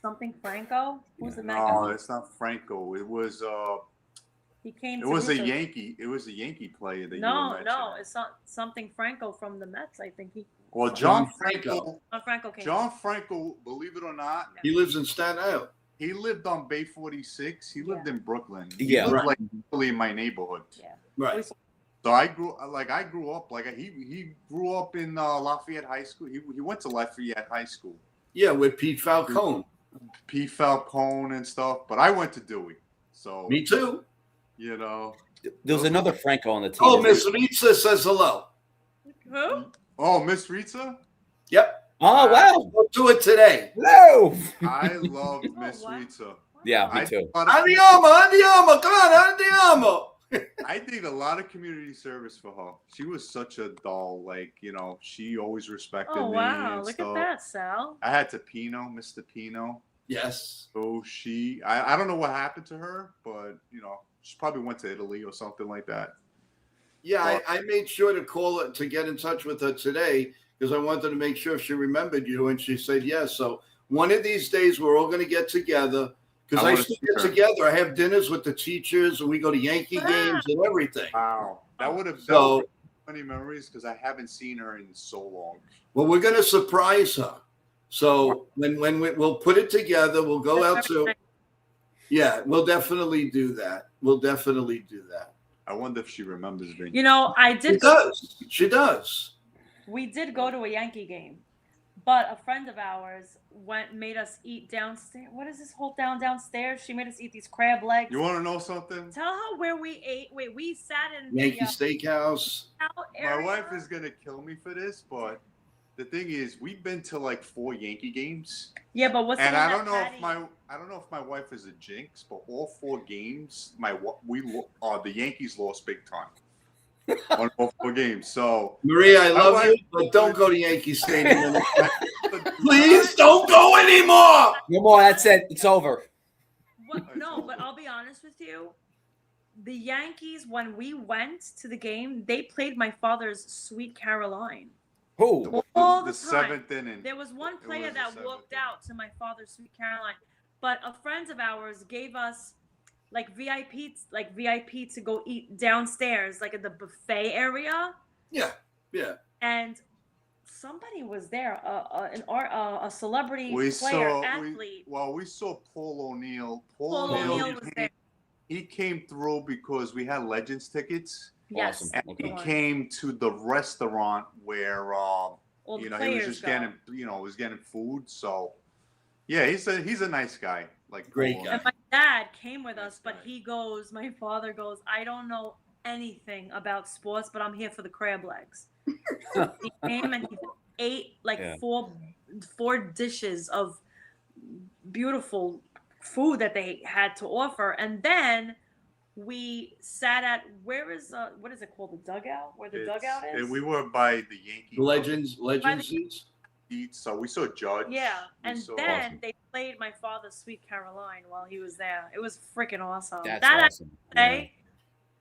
something Franco, who's the
no,
Mega?
it's not Franco. It was
He came.
it
to
was a
Russo's.
Yankee. It was a Yankee player that you were
No,
mentioning.
it's not something Franco from the Mets. I think he.
Well,
John
John Franco.
Franco came.
John Franco, believe it or not,
He lives in Staten Island.
he lived on Bay 46. He lived in Brooklyn. He
Yeah.
lived
Right.
like really in my neighborhood.
Yeah.
Right.
So I grew up he grew up in Lafayette High School. He went to Lafayette High School.
Yeah, with Pete Falcone.
P. Falcone and stuff. But I went to Dewey. So
Me too.
you know.
There was another Franco on the team.
Oh, Miss Ritza says hello.
Who?
Oh, Miss Ritza?
Yep.
Oh, wow.
We'll do it today.
Hello.
I loved
Oh,
Miss
wow.
Ritza.
Yeah, me
I
too.
think a lot of-
Andiamo. Come on, andiamo.
I did a lot of community service for her. She was such a doll. Like, she always respected
Oh
me.
wow!
and
Look
stuff.
at that, Sal.
I had Topino, Miss Topino.
Yes.
So I don't know what happened to her, but she probably went to Italy or something like that.
Yeah, I made sure to call it to get in touch with her today because I wanted to make sure she remembered you, and she said yes. So one of these days we're all going to get together because
I
I
wanna
still
see
get
her.
together. I have dinners with the teachers, and we go to Yankee
Wow.
games and everything.
Wow, that would have
So-
funny memories because I haven't seen her in so long.
Well, we're going to surprise her. So when we'll put it together, we'll go out to. Yeah, we'll definitely do that.
I wonder if she remembers me.
You know, I
She
did.
does. She does.
We did go to a Yankee game, but a friend of ours made us eat downstairs. What is this whole downstairs? She made us eat these crab legs.
You want to know something?
Tell her where we ate. Wait, we sat in
Yankee
the
Steakhouse.
out area.
My wife is gonna kill me for this, but the thing is, we've been to like 4 Yankee games,
Yeah, but what's
and
the one
I don't
that
know
Patty-
I don't know if my wife is a jinx, but all 4 games, the Yankees lost big time on all 4 games. So
Maria, I love
wife-
you, but don't go to Yankee Stadium. Please don't go anymore.
No more. That's it. It's over.
No, but I'll be honest with you. The Yankees, when we went to the game, they played my father's Sweet Caroline.
Who?
All
the
the time.
7th inning.
There was one
It
player
was the
that
seventh
walked
inning.
out to my father's Sweet Caroline, but a friend of ours gave us like VIP to go eat downstairs, like in the buffet area,
Yeah.
and somebody was there, a celebrity
We
player,
saw
athlete.
we saw Paul O'Neill.
Paul O'Neill was there.
He came through because we had Legends tickets.
Yes,
Awesome.
And
that's
he
the one.
came to the restaurant where
All the
he was
players
just
go.
getting food. So yeah, he's a nice guy. Like
Great
Paul
guy.
And my dad came with us, but my father goes, I don't know anything about sports, but I'm here for the crab legs. He came and he ate like
Yeah.
four dishes of beautiful food that they had to offer, and then we sat at what is it called, the dugout, where the dugout is.
We were by the Yankee
Legends
By the-
seats.
seats, so we saw Judge.
Yeah,
We
and
saw-
then
Awesome.
they played my father's Sweet Caroline while he was there. It was freaking awesome.
That's
that
awesome.
I say,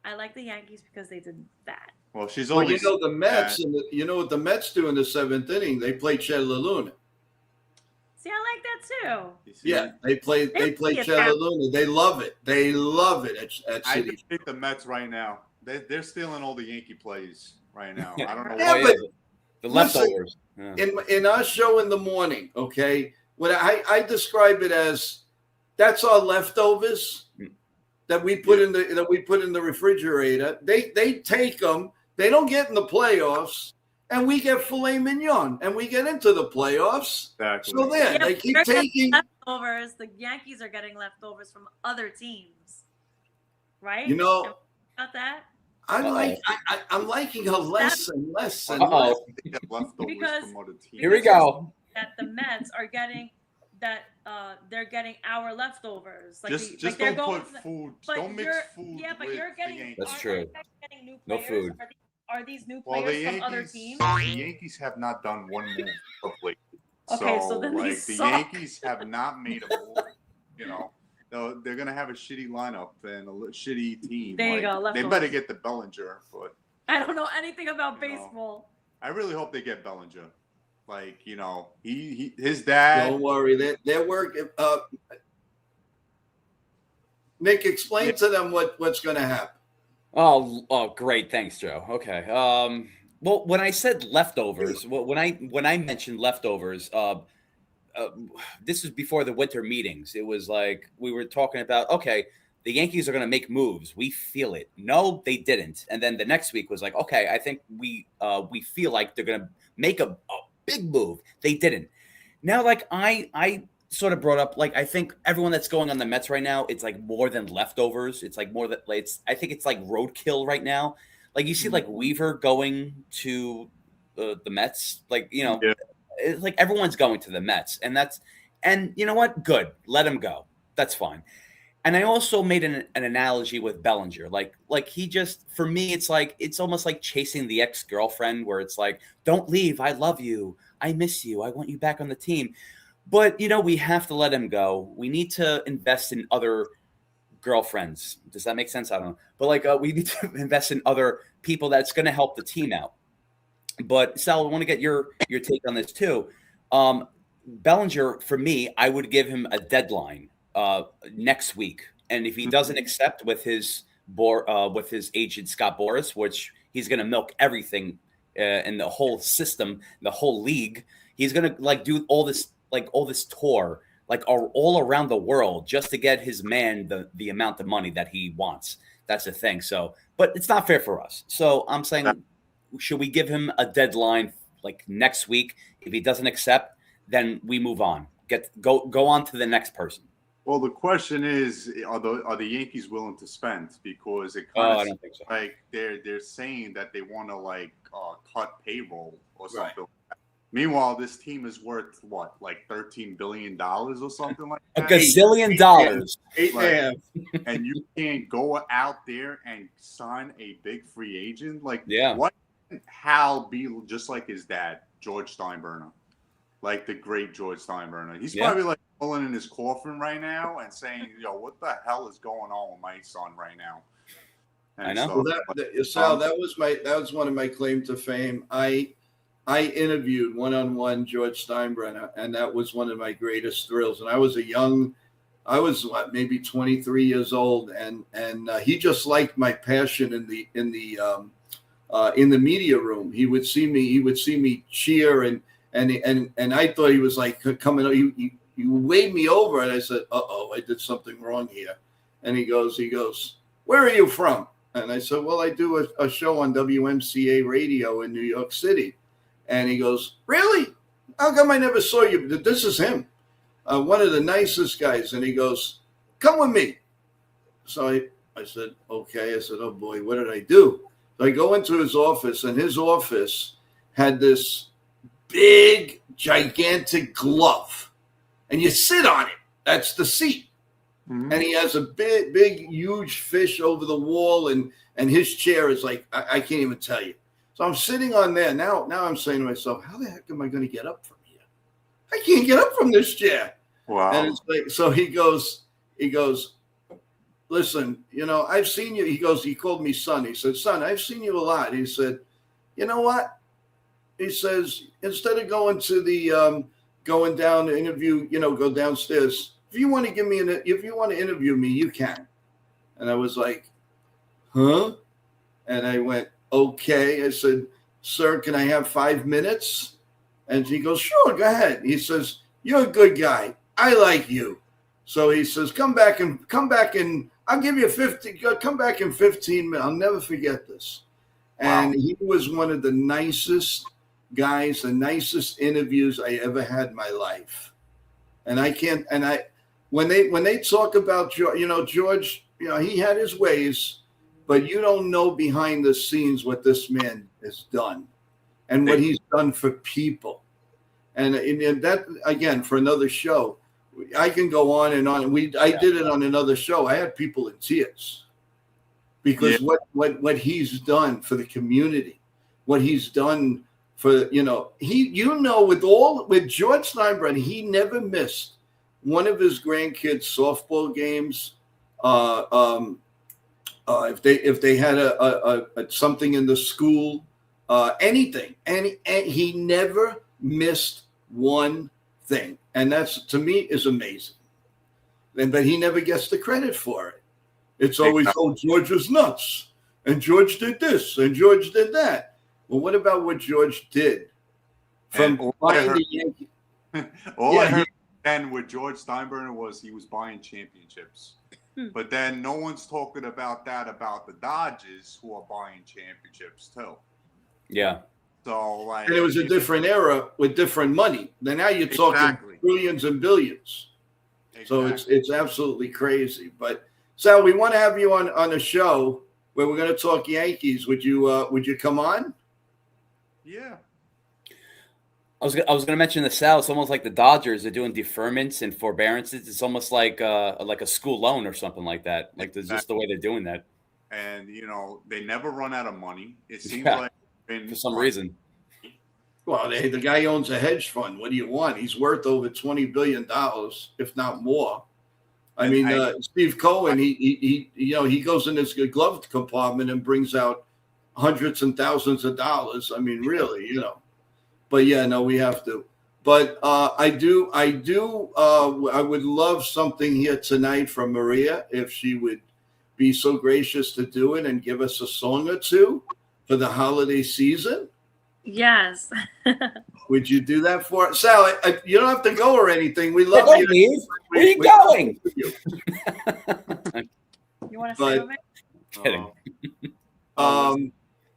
I like the Yankees because they did that.
Well, she's
Well,
always
the Mets, and you know what the Mets do in the 7th inning? They play Chetla Luna.
See, I like that too.
You see?
Yeah, they play Chetla Luna. They love it. They love it at
I
City.
just think the Mets right now. They're stealing all the Yankee plays right now. I don't know.
Yeah,
why.
but
the
listen,
leftovers. Yeah.
In our show in the morning, okay, when I describe it as that's our leftovers that we put in the refrigerator. They take them. They don't get in the playoffs, and we get filet mignon, and we get into the playoffs.
Exactly.
So there, they keep taking
leftovers. The Yankees are getting leftovers from other teams, right?
You know,
about that.
I'm liking her less and less and less.
Uh-oh.
They get leftovers
Because-
from other teams.
Here we go.
That the Mets are getting that they're getting our leftovers. Like
Just
they're
don't
going
put
to the-
food.
but
Don't mix
you're-
food.
Yeah, but
with
you're getting.
the Yankees.
That's
aren't
true.
you guys getting new
No
players?
food.
Are these new
Well,
players
the
from other
Yankees,
teams?
the Yankees have not done one move lately.
Okay, so then they
like the
suck.
Yankees have not made a move. You know, they're gonna have a shitty lineup and a shitty team.
There you go,
They
leftovers.
better get the Bellinger, but
I don't know anything about
You know.
baseball.
I really hope they get Bellinger. Like, you know, his dad.
Don't worry, they're working. Nick, explain to them what's going to happen.
Oh, great. Thanks, Joe. Okay. Well, when I said leftovers, when I mentioned leftovers, this was before the winter meetings. It was like we were talking about, okay, the Yankees are going to make moves. We feel it. No, they didn't. And then the next week was like, okay, I think we feel like they're going to make a big move. They didn't. Now, like I sort of brought up, like, I think everyone that's going on the Mets right now, it's like more than leftovers. It's like more that I think it's like roadkill right now. Like you see, like Weaver going to the Mets, like, you know, it's like everyone's going to the Mets, and you know what? Good, let him go. That's fine. And I also made an analogy with Bellinger, like he just, for me, it's like it's almost like chasing the ex-girlfriend, where it's like, don't leave, I love you, I miss you, I want you back on the team. But, you know, we have to let him go. We need to invest in other girlfriends. Does that make sense? I don't know. But, like, we need to invest in other people that's going to help the team out. But, Sal, I want to get your take on this, too. Bellinger, for me, I would give him a deadline next week. And if he doesn't accept with his agent, Scott Boras, which he's going to milk everything in the whole system, the whole league, he's going to, like, do all this tour, like, all around the world just to get his man the amount of money that he wants. That's the thing. So, but it's not fair for us. So I'm saying, should we give him a deadline like next week? If he doesn't accept, then we move on. Go on to the next person.
Well, the question is, are the Yankees willing to spend? Because it
I don't think so.
like they're saying that they want to like cut payroll or something.
Right.
Meanwhile, this team is worth what, like $13 billion or something like
A
that.
gazillion dollars.
$8.5.
And you can't go out there and sign a big free agent. Like,
Yeah.
Why can't Hal be just like his dad, George Steinbrenner, like the great George Steinbrenner? He's probably like pulling in his coffin right now and saying, "Yo, what the hell is going on with my son right now?" And
I know.
Well, Sal, that was one of my claim to fame. I interviewed one-on-one George Steinbrenner, and that was one of my greatest thrills. And I was maybe 23 years old, and he just liked my passion in the media room. He would see me cheer, and I thought he was like coming. He waved me over, and I said, "Uh-oh, I did something wrong here." And he goes, "Where are you from?" And I said, "Well, I do a show on WMCA radio in New York City." And he goes, "Really? How come I never saw you? This is him, one of the nicest guys." And he goes, "Come with me." So I said, "Okay." I said, "Oh boy, what did I do?" So I go into his office, and his office had this big, gigantic glove, and you sit on it. That's the seat. Mm-hmm. And he has a big, huge fish over the wall, and his chair is like, I can't even tell you. So I'm sitting on there. Now I'm saying to myself, how the heck am I going to get up from here? I can't get up from this chair.
Wow.
And it's like, so he goes, "Listen, you know, I've seen you." He called me son. He said, "Son, I've seen you a lot." He said, "You know what?" He says, "Instead of going to going down to interview, go downstairs. If you want to interview me, you can." And I was like, "Huh?" And I went, "Okay." I said, "Sir, can I have 5 minutes?" And he goes, "Sure, go ahead." He says, "You're a good guy. I like you." So he says, come back and I'll give you 50. Come back in 15 minutes. I'll never forget this. And he was one of the nicest, guys, the nicest interviews I ever had in my life. And I can't, and I, when they talk about George, George, he had his ways, but you don't know behind the scenes what this man has done and what he's done for people. And that, again, for another show, I can go on and on. I did it on another show. I had people in tears because what he's done for the community, what he's done for, with George Steinbrenner, he never missed one of his grandkids' softball games. If they had a something in the school, anything, and he never missed one thing, and that's, to me, is amazing. But he never gets the credit for it. It's always, George was nuts, and George did this, and George did that. Well, what about what George did from buying the Yankees?
I heard then with George Steinbrenner was he was buying championships. But then no one's talking about the Dodgers who are buying championships too.
Yeah.
So
and it was a different era with different money. Now you're talking billions and billions. Exactly. So it's absolutely crazy. But Sal, we want to have you on a show where we're going to talk Yankees. Would you come on?
Yeah.
I was going to mention the Sal. It's almost like the Dodgers are doing deferments and forbearances. It's almost like a school loan or something like that. Like that's just the way they're doing that.
And they never run out of money. It seems like
for some reason.
Well, the guy owns a hedge fund. What do you want? He's worth over $20 billion, if not more. I mean, Steve Cohen, he goes in his glove compartment and brings out hundreds and thousands of dollars. I mean, really, But yeah, no, we have to. But I would love something here tonight from Maria, if she would be so gracious to do it and give us a song or two for the holiday season.
Yes.
Would you do that for us? Sal, you don't have to go or anything. We love you.
Where are you going?
You want to stay with me?
Kidding.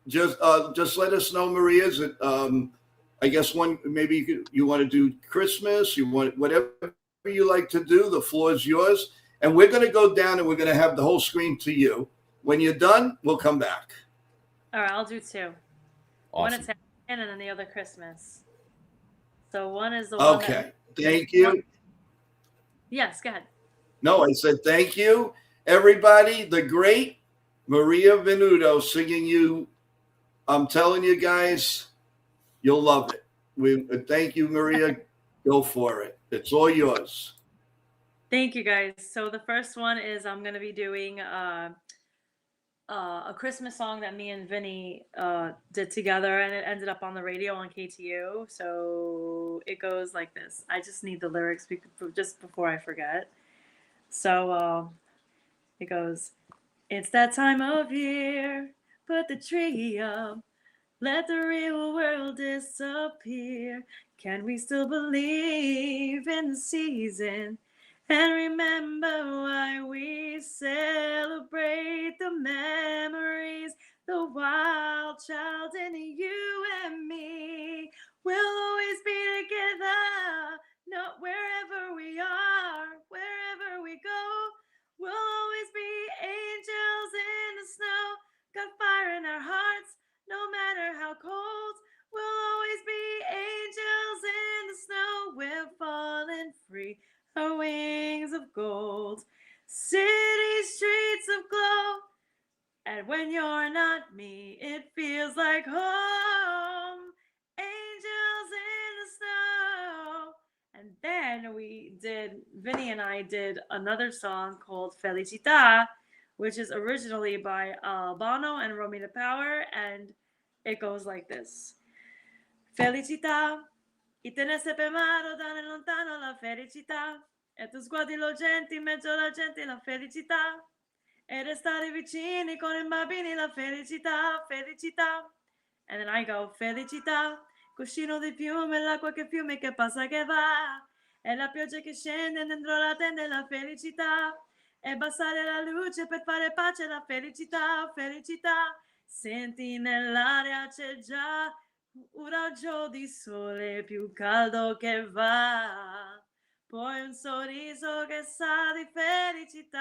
Just let us know, Maria. Is it, I guess maybe you want to do Christmas. You want whatever you like to do. The floor is yours. And we're going to go down and we're going to have the whole screen to you. When you're done, we'll come back.
All right, I'll do two.
Awesome.
One Italian and then the other Christmas. So one is the one.
Okay. Thank you.
Yes, go ahead.
No, I said thank you, everybody. The great Maria Venuto singing you. I'm telling you guys, you'll love it. Thank you, Maria. Go for it. It's all yours.
Thank you, guys. So the first one is I'm going to be doing a Christmas song that me and Vinny did together, and it ended up on the radio on KTU. So it goes like this. I just need the lyrics just before I forget. So it goes, it's that time of year, put the tree up, let the real world disappear. Can we still believe in the season? And remember why we celebrate the memories, the wild child in you and me. We'll always be together, not wherever we are, wherever we go. We'll always be angels in the snow, got fire in our hearts, no matter how cold. We'll always be angels in the snow, we're falling free. Our wings of gold, city streets of glow, and when you're not me, it feels like home, angels in the snow. And then Vinny and I did another song called Felicità, which is originally by Albano and Romina Power, and it goes like this. Felicità. I tenesse per mano da lontano la felicità, e tu sguardi lucenti in mezzo alla gente la felicità, e restare vicini con i bambini la felicità, felicità. And then I go, felicità, cuscino di piume, l'acqua che fiume che passa che va, e la pioggia che scende dentro la tenda la felicità, e abbassare la luce per fare pace la felicità, felicità. Senti nell'aria c'è già un raggio di sole più caldo che va, poi un sorriso che sa di felicità.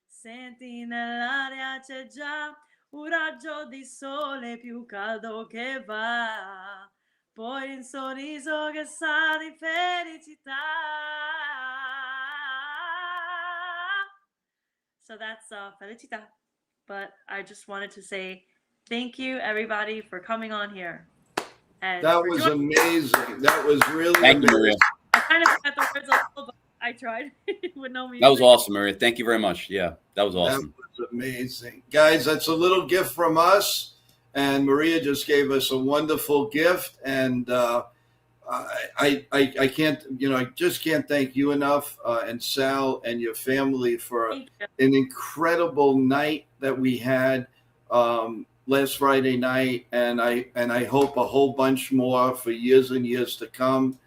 Senti nell'aria c'è già un raggio di sole più caldo che va, poi un sorriso che sa di felicità. So that's Felicità. But I just wanted to say thank you, everybody, for coming on here. And
That
for
was
joining-
amazing. That was really
Thank you,
amazing.
Maria.
I kind of forgot the words a little, but I tried with no music.
That was awesome, Maria. Thank you very much. Yeah, that was awesome.
That was amazing. Guys, that's a little gift from us. And Maria just gave us a wonderful gift. And I can't, I just can't thank you enough, and Sal and your family for
Thank you.
an incredible night that we had last Friday night. And I hope a whole bunch more for years and years to come.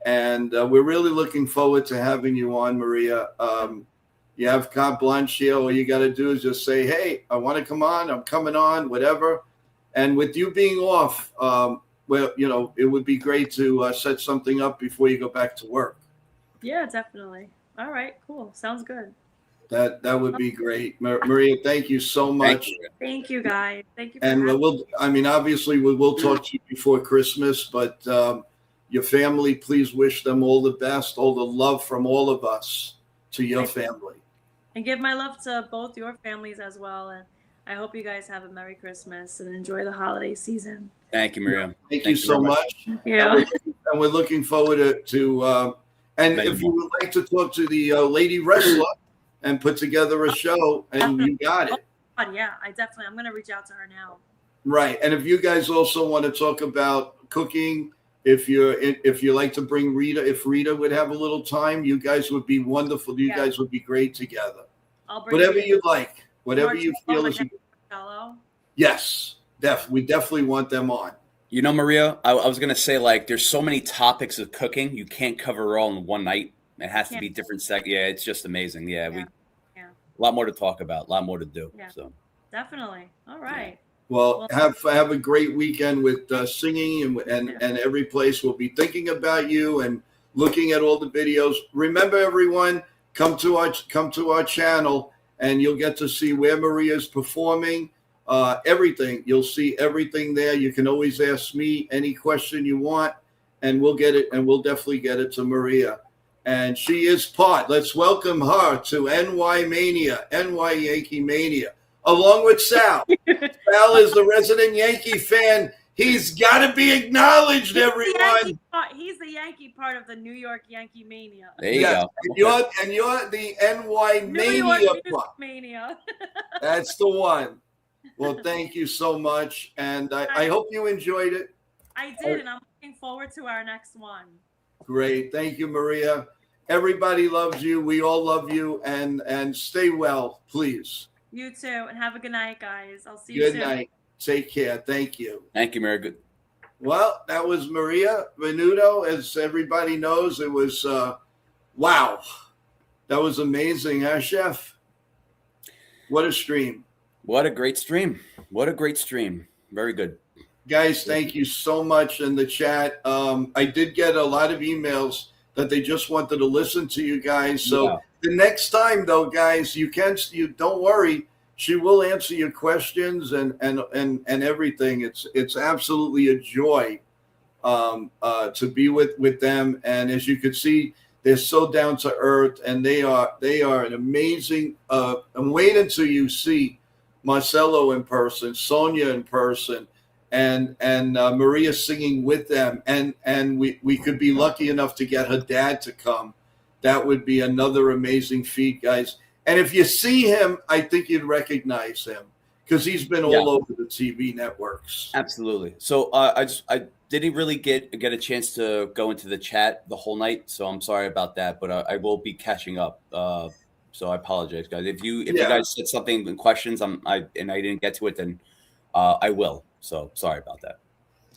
And we're really looking forward to having you on, Maria. You have carte blanche here. All you got to do is just say, hey, I want to come on. I'm coming on, whatever. And with you being off, well, it would be great to set something up before you go back to work.
Yeah, definitely. All right, cool. Sounds good.
That would be great. Maria, thank you so much.
Thank you.
Thank you, guys. Thank you for
And
having me.
obviously we will talk to you before Christmas, but your family, please wish them all the best, all the love from all of us to your family.
And give my love to both your families as well. And I hope you guys have a Merry Christmas and enjoy the holiday season.
Thank you, Maria.
Thank you so
very
much.
Yeah.
And we're looking forward to and
Thank
if
you.
you would like to talk to the lady wrestler and put together a show, and you got it.
Yeah, I'm going to reach out to her now.
Right. And if you guys also want to talk about cooking, if you like to bring Rita, if Rita would have a little time, you guys would be wonderful. You guys would be great together.
I'll bring
Whatever
you
you'd like, whatever you feel is.
Marcello.
Yes, we definitely want them on.
Maria, I was going to say, like, there's so many topics of cooking. You can't cover it all in one night. It has to be different Yeah, it's just amazing. Yeah, a lot more to talk about, a lot more to do.
Yeah.
So
Definitely. All right.
Well, have a great weekend with singing and every place will be thinking about you and looking at all the videos. Remember, everyone, come to our channel and you'll get to see where Maria's performing. Everything. You'll see everything there. You can always ask me any question you want, and we'll get it, and we'll definitely get it to Maria. And she is part. Let's welcome her to YankeeMania, YankeeMania, along with Sal. Sal is the resident Yankee fan. He's got to be acknowledged, everyone.
He's the Yankee part of the New York YankeeMania.
there you go.
And you're the NY
New York
Mania
Music
part.
Mania.
That's the one. Well, thank you so much. And I hope you enjoyed it.
I did, and I'm looking forward to our next one.
Great. Thank you, Maria. Everybody loves you. We all love you. And stay well, please.
You too. And have a good night, guys. I'll see you
Good
soon.
night. Take care. Thank you.
Thank you, Maria. Good.
Well, that was Maria Venuto. As everybody knows, it was, wow. That was amazing, huh, Chef? What a stream.
What a great stream. What a great stream. Very good.
Guys, thank you so much in the chat. I did get a lot of emails that they just wanted to listen to you guys. So the next time, though, guys, you don't worry. She will answer your questions and everything. It's absolutely a joy to be with them. And as you can see, they're so down to earth, and they are an amazing. And wait until you see Marcello in person, Sonia in person, and Maria singing with them. And we could be lucky enough to get her dad to come. That would be another amazing feat, guys. And if you see him, I think you'd recognize him because he's been all over the TV networks.
Absolutely. So I didn't really get a chance to go into the chat the whole night, so I'm sorry about that. But I will be catching up. So I apologize, guys. If you guys said something in questions, I didn't get to it, then I will. So sorry about that.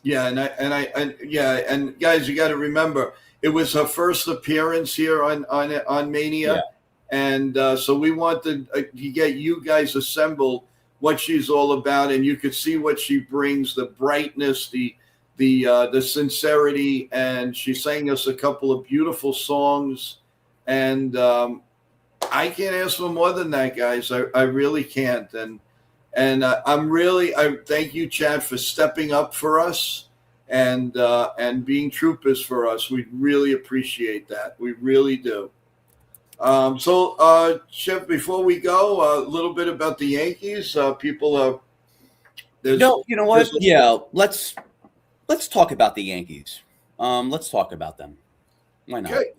Yeah, and guys, you got to remember it was her first appearance here on Mania. Yeah. And so we wanted to get you guys assembled what she's all about, and you could see what she brings, the brightness, the sincerity, and she sang us a couple of beautiful songs, and I can't ask for more than that, guys. I really can't, and I thank you, Chad, for stepping up for us and being troopers for us. We really appreciate that. We really do. So, Chef, before we go, a little bit about the Yankees. People are.
No, you know what? Yeah, let's talk about the Yankees. Let's talk about them. Why not?
Okay.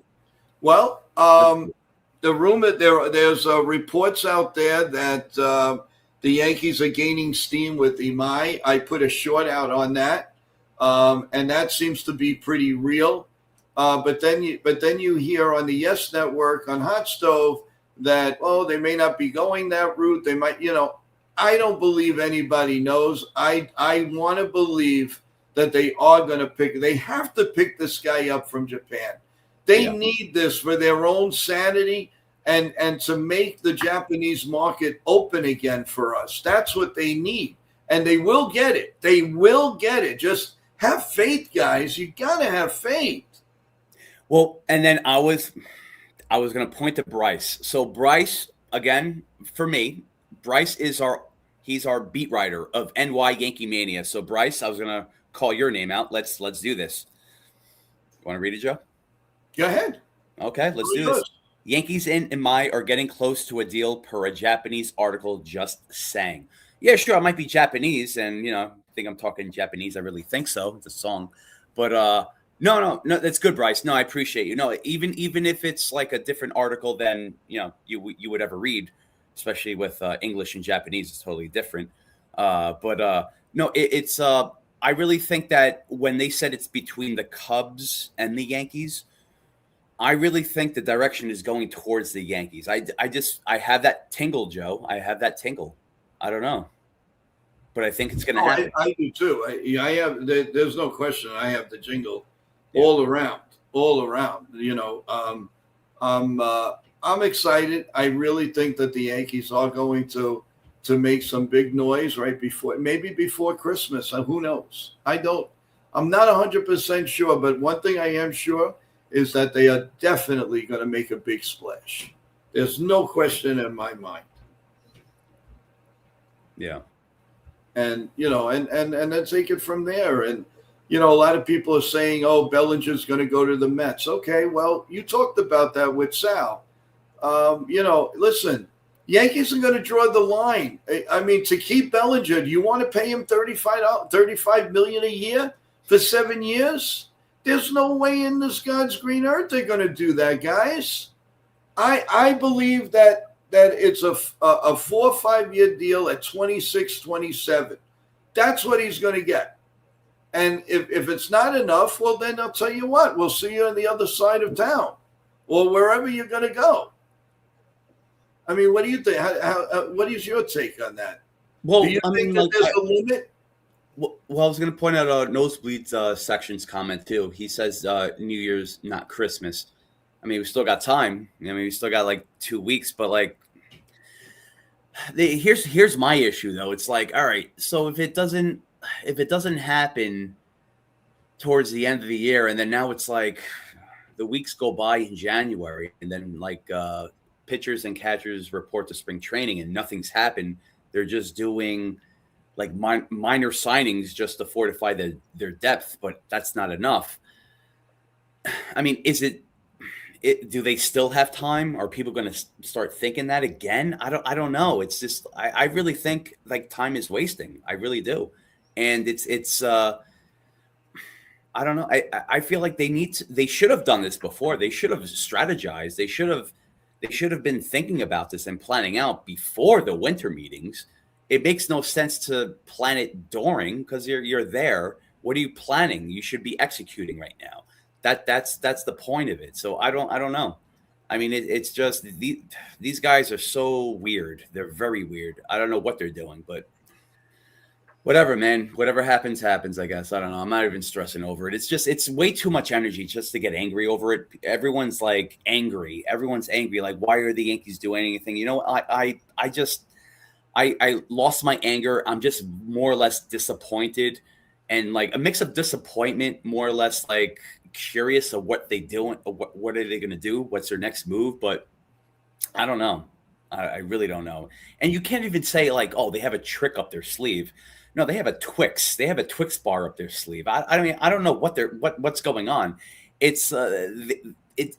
Well, the rumor there's reports out there that the Yankees are gaining steam with Imai. I put a short out on that, and that seems to be pretty real. But then you hear on the Yes Network on Hot Stove that they may not be going that route. They might, I don't believe anybody knows. I want to believe that they are going to pick. They have to pick this guy up from Japan. They need this for their own sanity and to make the Japanese market open again for us. That's what they need, and they will get it. They will get it. Just have faith, guys. You got to have faith.
Well, and then I was going to point to Bryce. So Bryce, again, for me, Bryce is he's our beat writer of YankeeMania. So Bryce, I was going to call your name out. Let's do this. You want to read it, Joe?
Go ahead.
Okay, let's do this. Yankees and Imai are getting close to a deal per a Japanese article just saying. Yeah, sure, I might be Japanese, and I think I'm talking Japanese. I really think so. It's a song. But no, that's good, Bryce. No, I appreciate you. No, even if it's like a different article than you would ever read, especially with English and Japanese, it's totally different. But it's I really think that when they said it's between the Cubs and the Yankees, I really think the direction is going towards the Yankees. I have that tingle, Joe. I have that tingle. I don't know, but I think it's going to happen.
I do too. I have. There's no question. I have the jingle all around. I'm excited. I really think that the Yankees are going to make some big noise maybe before Christmas. Who knows? I'm not 100% sure, but one thing I am sure is that they are definitely going to make a big splash. There's no question in my mind.
Yeah.
And, and then take it from there. And, a lot of people are saying, Bellinger's going to go to the Mets. Okay, well, you talked about that with Sal. Listen, Yankees are going to draw the line. I mean, to keep Bellinger, do you want to pay him $35 million a year for 7 years? There's no way in this God's green earth they're going to do that, guys. I believe that it's a 4 or 5 year deal at 26, 27. That's what he's going to get. And if it's not enough, well, then I'll tell you what. We'll see you on the other side of town or wherever you're going to go. I mean, what do you think? What is your take on that?
Well,
do you think that there's a limit?
Well, I was going to point out Nosebleed's section's comment, too. He says New Year's, not Christmas. I mean, we still got time. We still got like 2 weeks. But here's my issue, though. It's like, all right, so if it doesn't happen towards the end of the year, and then now it's like the weeks go by in January, and then pitchers and catchers report to spring training, and nothing's happened. They're just doing like minor signings just to fortify their depth, but that's not enough. I mean, do they still have time? Are people going to start thinking that again? I don't know. It's just, I really think like time is wasting. I really do. And it's I don't know. I feel like they should have done this before. They should have strategized. They should have been thinking about this and planning out before the winter meetings. It makes no sense to plan it during, because you're there. What are you planning? You should be executing right now. That's the point of it. So I don't know. I mean, it's just these guys are so weird. They're very weird. I don't know what they're doing, but whatever, man. Whatever happens, I guess. I don't know. I'm not even stressing over it. It's way too much energy just to get angry over it. Everyone's like angry. Everyone's angry. Like, why are the Yankees doing anything? I lost my anger. I'm just more or less disappointed, and like a mix of disappointment, more or less like curious of what they doing, what are they going to do, what's their next move. But I don't know. I really don't know. And you can't even say like, oh, they have a trick up their sleeve. No, they have a Twix. They have a Twix bar up their sleeve. I mean, I don't know what's going on. It's it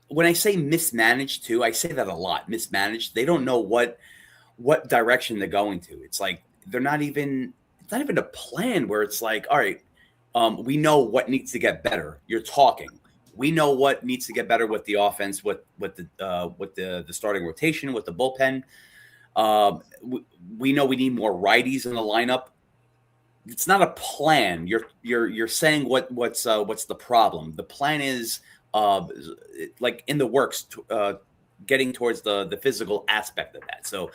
when I say mismanaged too, I say that a lot. Mismanaged. They don't know what direction they're going to. It's like they're not even. It's not even a plan where it's like, all right, we know what needs to get better. You're talking. We know what needs to get better with the offense, with the starting rotation, with the bullpen. We know we need more righties in the lineup. It's not a plan. You're saying what's the problem. The plan is like in the works, getting towards the physical aspect of that. So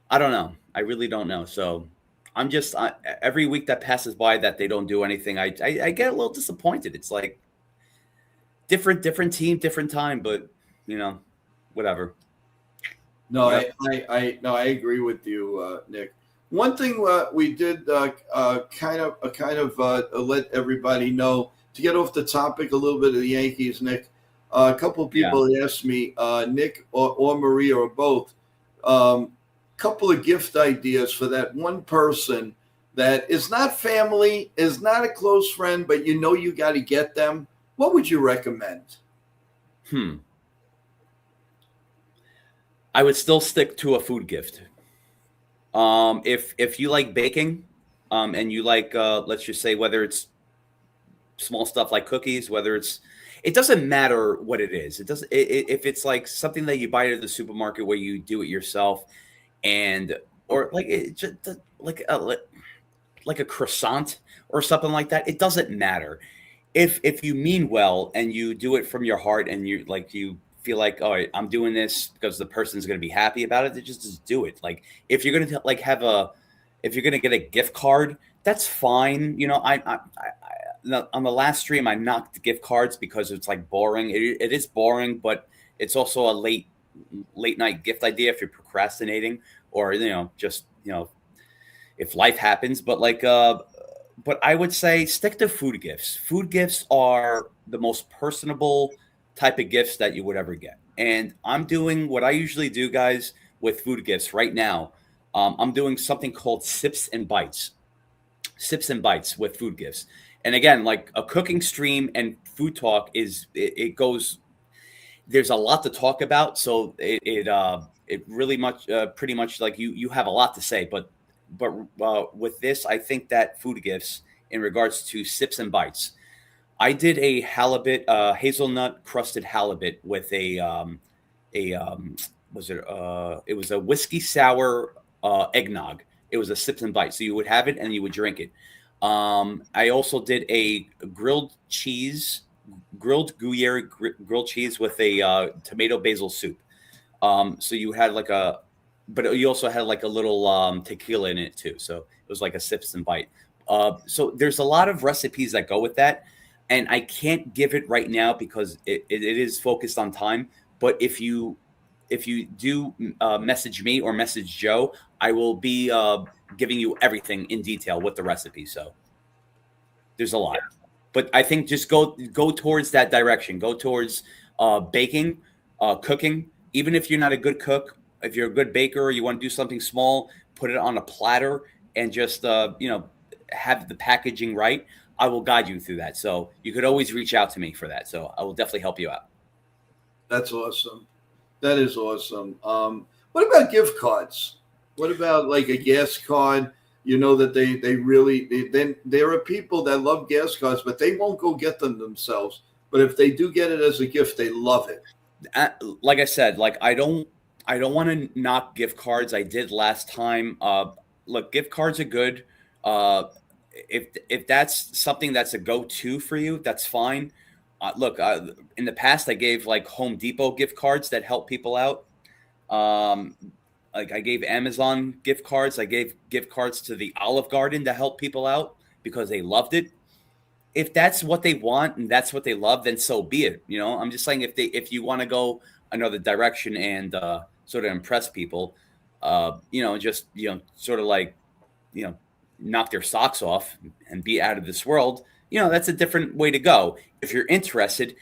I don't know. I really don't know. So I'm just every week that passes by that they don't do anything, I get a little disappointed. It's like different team, different time, but whatever.
No,
Yep.
I agree with you, Nick. One thing we did kind of let everybody know to get off the topic a little bit of the Yankees, Nick. A couple of people asked me, Nick or Maria or both, couple of gift ideas for that one person that is not family, is not a close friend, but you got to get them. What would you recommend?
I would still stick to a food gift. If you like baking, and you like, let's just say whether it's small stuff like cookies, it doesn't matter what it is. It doesn't, if it's like something that you buy at the supermarket where you do it yourself or like it just like a croissant or something like that. It doesn't matter. If you mean well and you do it from your heart and you feel like, all right, I'm doing this because the person's going to be happy about it, then just do it. Like if you're going to if you're going to get a gift card, that's fine. On the last stream, I knocked gift cards because it's like boring. It is boring, but it's also a late night gift idea if you're procrastinating or, if life happens. But but I would say stick to food gifts. Food gifts are the most personable type of gifts that you would ever get. And I'm doing what I usually do, guys, with food gifts right now. I'm doing something called sips and bites with food gifts. And again, like a cooking stream and food talk it goes, there's a lot to talk about. So it really pretty much like you have a lot to say, but with this, I think that food gifts in regards to sips and bites, I did a halibut, hazelnut crusted halibut with it was a whiskey sour eggnog. It was a sips and bites. So you would have it and you would drink it. I also did a grilled Gruyere grilled cheese with a tomato basil soup. So you had but you also had like a little tequila in it too. So it was like a sips and bite. So there's a lot of recipes that go with that. And I can't give it right now because it is focused on time. But if you do message me or message Joe, I will be giving you everything in detail with the recipe. So there's a lot. But I think just go towards that direction. Go towards baking, cooking. Even if you're not a good cook, if you're a good baker, you want to do something small, put it on a platter and just have the packaging right. I will guide you through that. So you could always reach out to me for that. So I will definitely help you out. That's
awesome. That is awesome. What about gift cards? What about like a gas card? That they really, then there are people that love gas cards, but they won't go get them themselves. But if they do get it as a gift, they love it.
Like I said, like I don't want to knock gift cards. I did last time. Look, gift cards are good. If that's something that's a go-to for you, that's fine. Look, in the past, I gave like Home Depot gift cards that help people out. Like I gave Amazon gift cards. I gave gift cards to the Olive Garden to help people out because they loved it. If that's what they want and that's what they love, then so be it. I'm just saying if you want to go another direction and sort of impress people, just sort of like knock their socks off and be out of this world, that's a different way to go. If you're interested,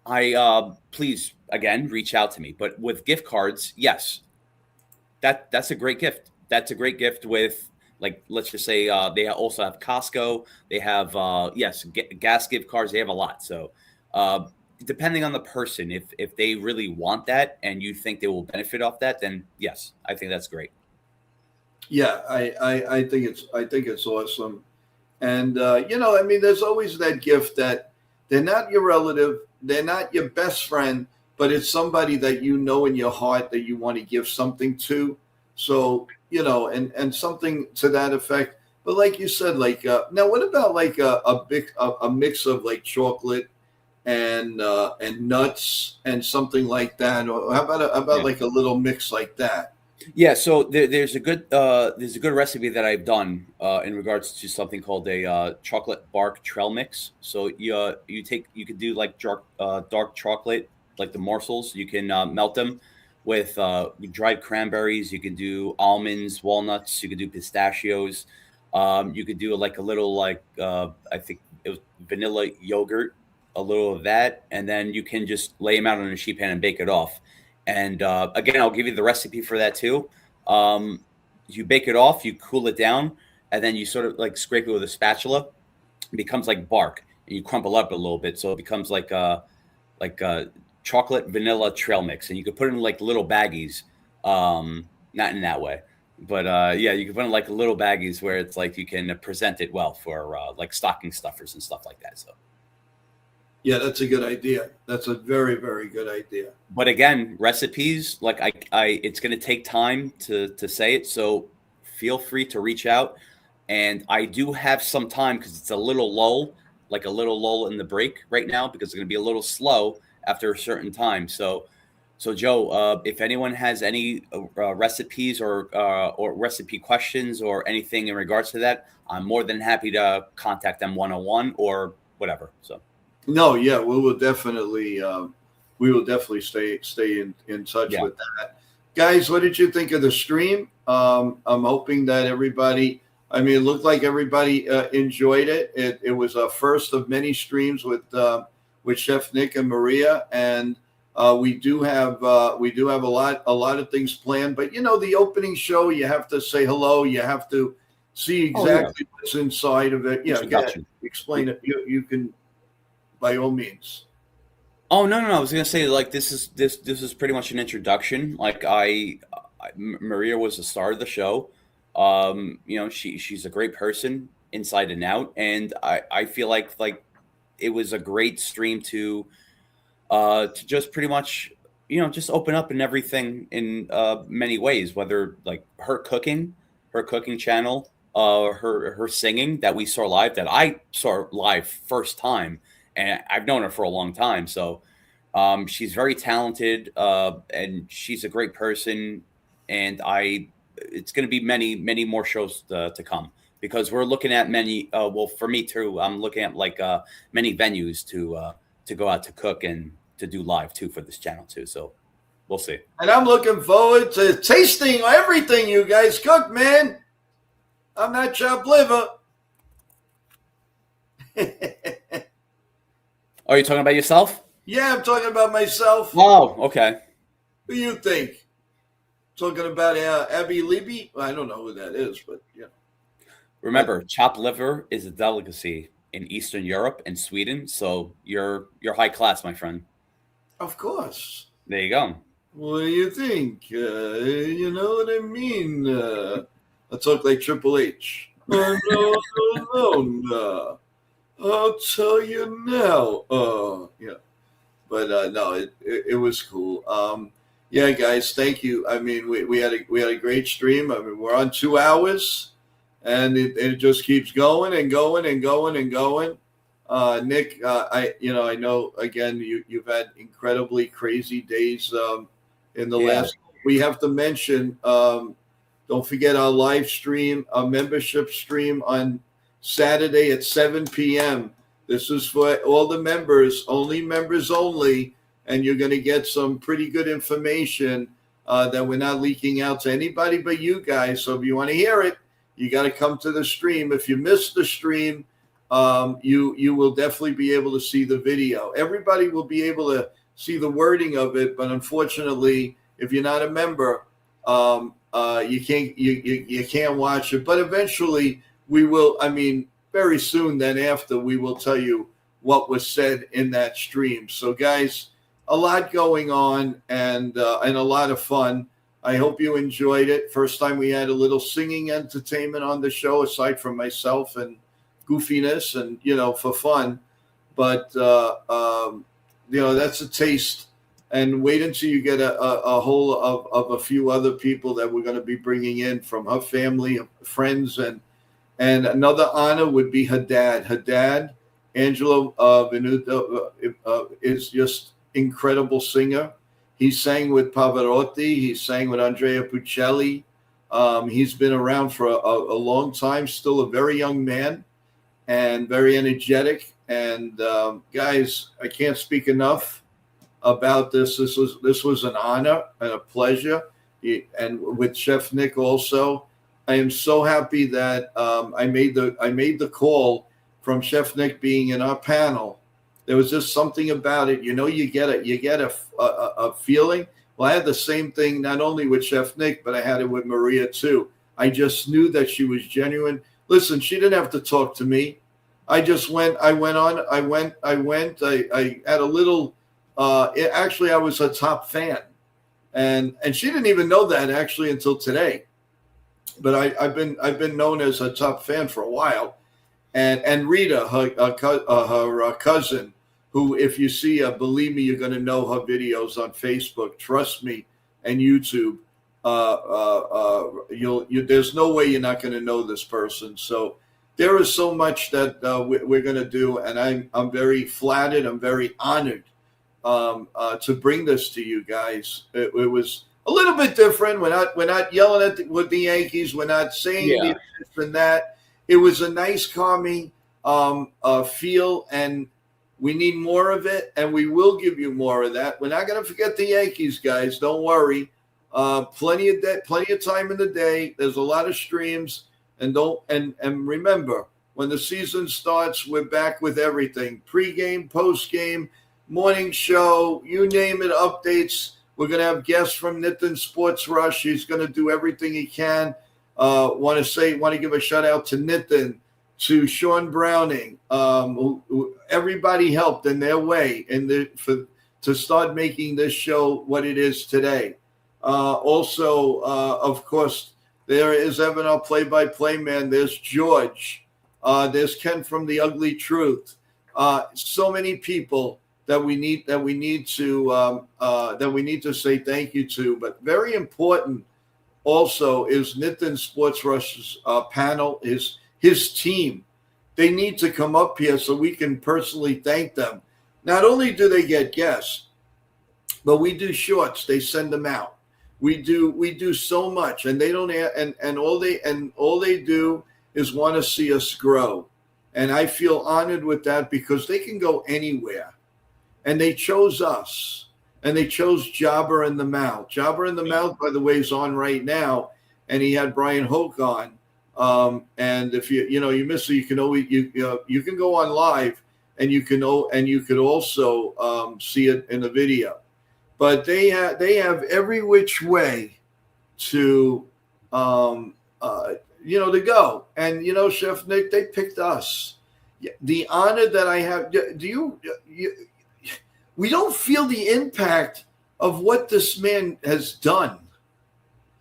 I please again reach out to me. But with gift cards, yes, that's a great gift. That's a great gift with, like, let's just say they also have Costco. They have yes, gas gift cards. They have a lot. So depending on the person, if they really want that and you think they will benefit off that, then yes, I think that's great.
Yeah, I think it's awesome. And I mean, there's always that gift that they're not your relative, they're not your best friend, but it's somebody that you know in your heart that you want to give something to. So, and something to that effect. But like you said, like now, what about like a mix of like chocolate and nuts and something like that, or how about like a little mix like that?
Yeah, so there's a good recipe that I've done in regards to something called a chocolate bark trail mix. So you could do like dark chocolate, like the morsels. You can melt them with dried cranberries. You can do almonds, walnuts. You can do pistachios. You could do like a little like I think it was vanilla yogurt, a little of that, and then you can just lay them out on a sheet pan and bake it off. And again, I'll give you the recipe for that too. You bake it off, you cool it down, and then you sort of like scrape it with a spatula. It becomes like bark, and you crumple up a little bit, so it becomes like a chocolate vanilla trail mix. And you could put it in like little baggies, not in that way, but yeah, you can put it in like little baggies where it's like you can present it well for like stocking stuffers and stuff like that. So.
Yeah, that's a good idea. That's a very, very good idea.
But again, recipes, like it's going to take time to say it. So feel free to reach out. And I do have some time because it's a little lull in the break right now, because it's going to be a little slow after a certain time. So Joe, if anyone has any recipes or recipe questions or anything in regards to that, I'm more than happy to contact them one-on-one or whatever. So.
No, yeah, we will definitely stay in touch with that. Guys, what did you think of the stream? I'm hoping that everybody, I mean, it looked like everybody enjoyed it. It was a first of many streams with Chef Nick and Maria, and we do have a lot of things planned. But the opening show, you have to say hello. You have to see exactly what's inside of it. Yeah, go ahead. Explain it. You can. By all means.
Oh no! I was gonna say, like, this is pretty much an introduction. Like Maria was the star of the show. She's a great person inside and out, and I feel like it was a great stream to just pretty much just open up in everything in many ways. Whether like her cooking channel, her singing that we saw live, that I saw live first time. And I've known her for a long time. So she's very talented and she's a great person. And it's going to be many, many more shows to come, because we're looking at many. Well, for me too, I'm looking at like many venues to go out to cook and to do live too for this channel too. So we'll see.
And I'm looking forward to tasting everything you guys cook, man. I'm not chopped liver.
Are you talking about yourself?
Yeah, I'm talking about myself.
Oh, okay.
Who do you think? Talking about Abby Libby? I don't know who that is, but yeah.
Remember, chopped liver is a delicacy in Eastern Europe and Sweden, so you're high class, my friend.
Of course.
There you go.
What do you think? You know what I mean? I talk like Triple H. No. I'll tell you now. Yeah, but no, it was cool. Yeah, guys, thank you. I mean, we had a great stream. I mean, we're on 2 hours, and it just keeps going and going and going and going. Nick, I know again you've had incredibly crazy days in the last. We have to mention. Don't forget our live stream, our membership stream on Saturday at 7 p.m. This is for all the members only, and you're going to get some pretty good information that we're not leaking out to anybody but you guys. So if you want to hear it, you got to come to the stream. If you missed the stream, you will definitely be able to see the video. Everybody will be able to see the wording of it, but unfortunately, if you're not a member, you can't watch it. But eventually, we will. I mean, very soon. Then after, we will tell you what was said in that stream. So, guys, a lot going on and a lot of fun. I hope you enjoyed it. First time we had a little singing entertainment on the show, aside from myself and goofiness and, for fun. But, that's a taste. And wait until you get a whole of a few other people that we're going to be bringing in from her family, friends. And another honor would be her dad. Her dad, Angelo Venuto, is just incredible singer. He sang with Pavarotti. He sang with Andrea Bocelli. He's been around for a long time, still a very young man and very energetic. And guys, I can't speak enough about this. This was an honor and a pleasure. And with Chef Nick also, I am so happy that I made the call from Chef Nick being in our panel. There was just something about it. You get a feeling. Well, I had the same thing not only with Chef Nick, but I had it with Maria too. I just knew that she was genuine. Listen, she didn't have to talk to me. I just went. I had a little. Actually, I was a top fan, and she didn't even know that actually until today. But I've been known as a top fan for a while, and Rita, her cousin, who, if you see her, believe me, you're going to know her videos on Facebook. Trust me, and YouTube. There's no way you're not going to know this person. So there is so much that we're going to do, and I'm very flattered. I'm very honored to bring this to you guys. It was a little bit different. We're not yelling with the Yankees. We're not saying this and that. It was a nice, calming feel, and we need more of it, and we will give you more of that. We're not going to forget the Yankees, guys. Don't worry. Plenty of time in the day. There's a lot of streams, and remember, when the season starts, we're back with everything: pregame, postgame, morning show, you name it, updates. We're going to have guests from Nitin Sports Rush. He's going to do everything he can. Want to give a shout out to Nitin, to Sean Browning. Who everybody helped in their way to start making this show what it is today. Also, of course, there is Evan, our play-by-play man. There's George. There's Ken from The Ugly Truth. So many people that we need to say thank you to. But very important also is Nitin Sports Rush's panel, his team. They need to come up here so we can personally thank them. Not only do they get guests, but we do shorts. They send them out. We do so much, and they don't. And all they do is want to see us grow. And I feel honored with that because they can go anywhere. And they chose us, and they chose Jabber in the Mouth. Jabber in the Mouth, by the way, is on right now, and he had Brian Hoke on. And if you miss it, you can always you can go on live, and you could also see it in the video. But they have every which way to to go. And Chef Nick, they picked us. The honor that I have. We don't feel the impact of what this man has done.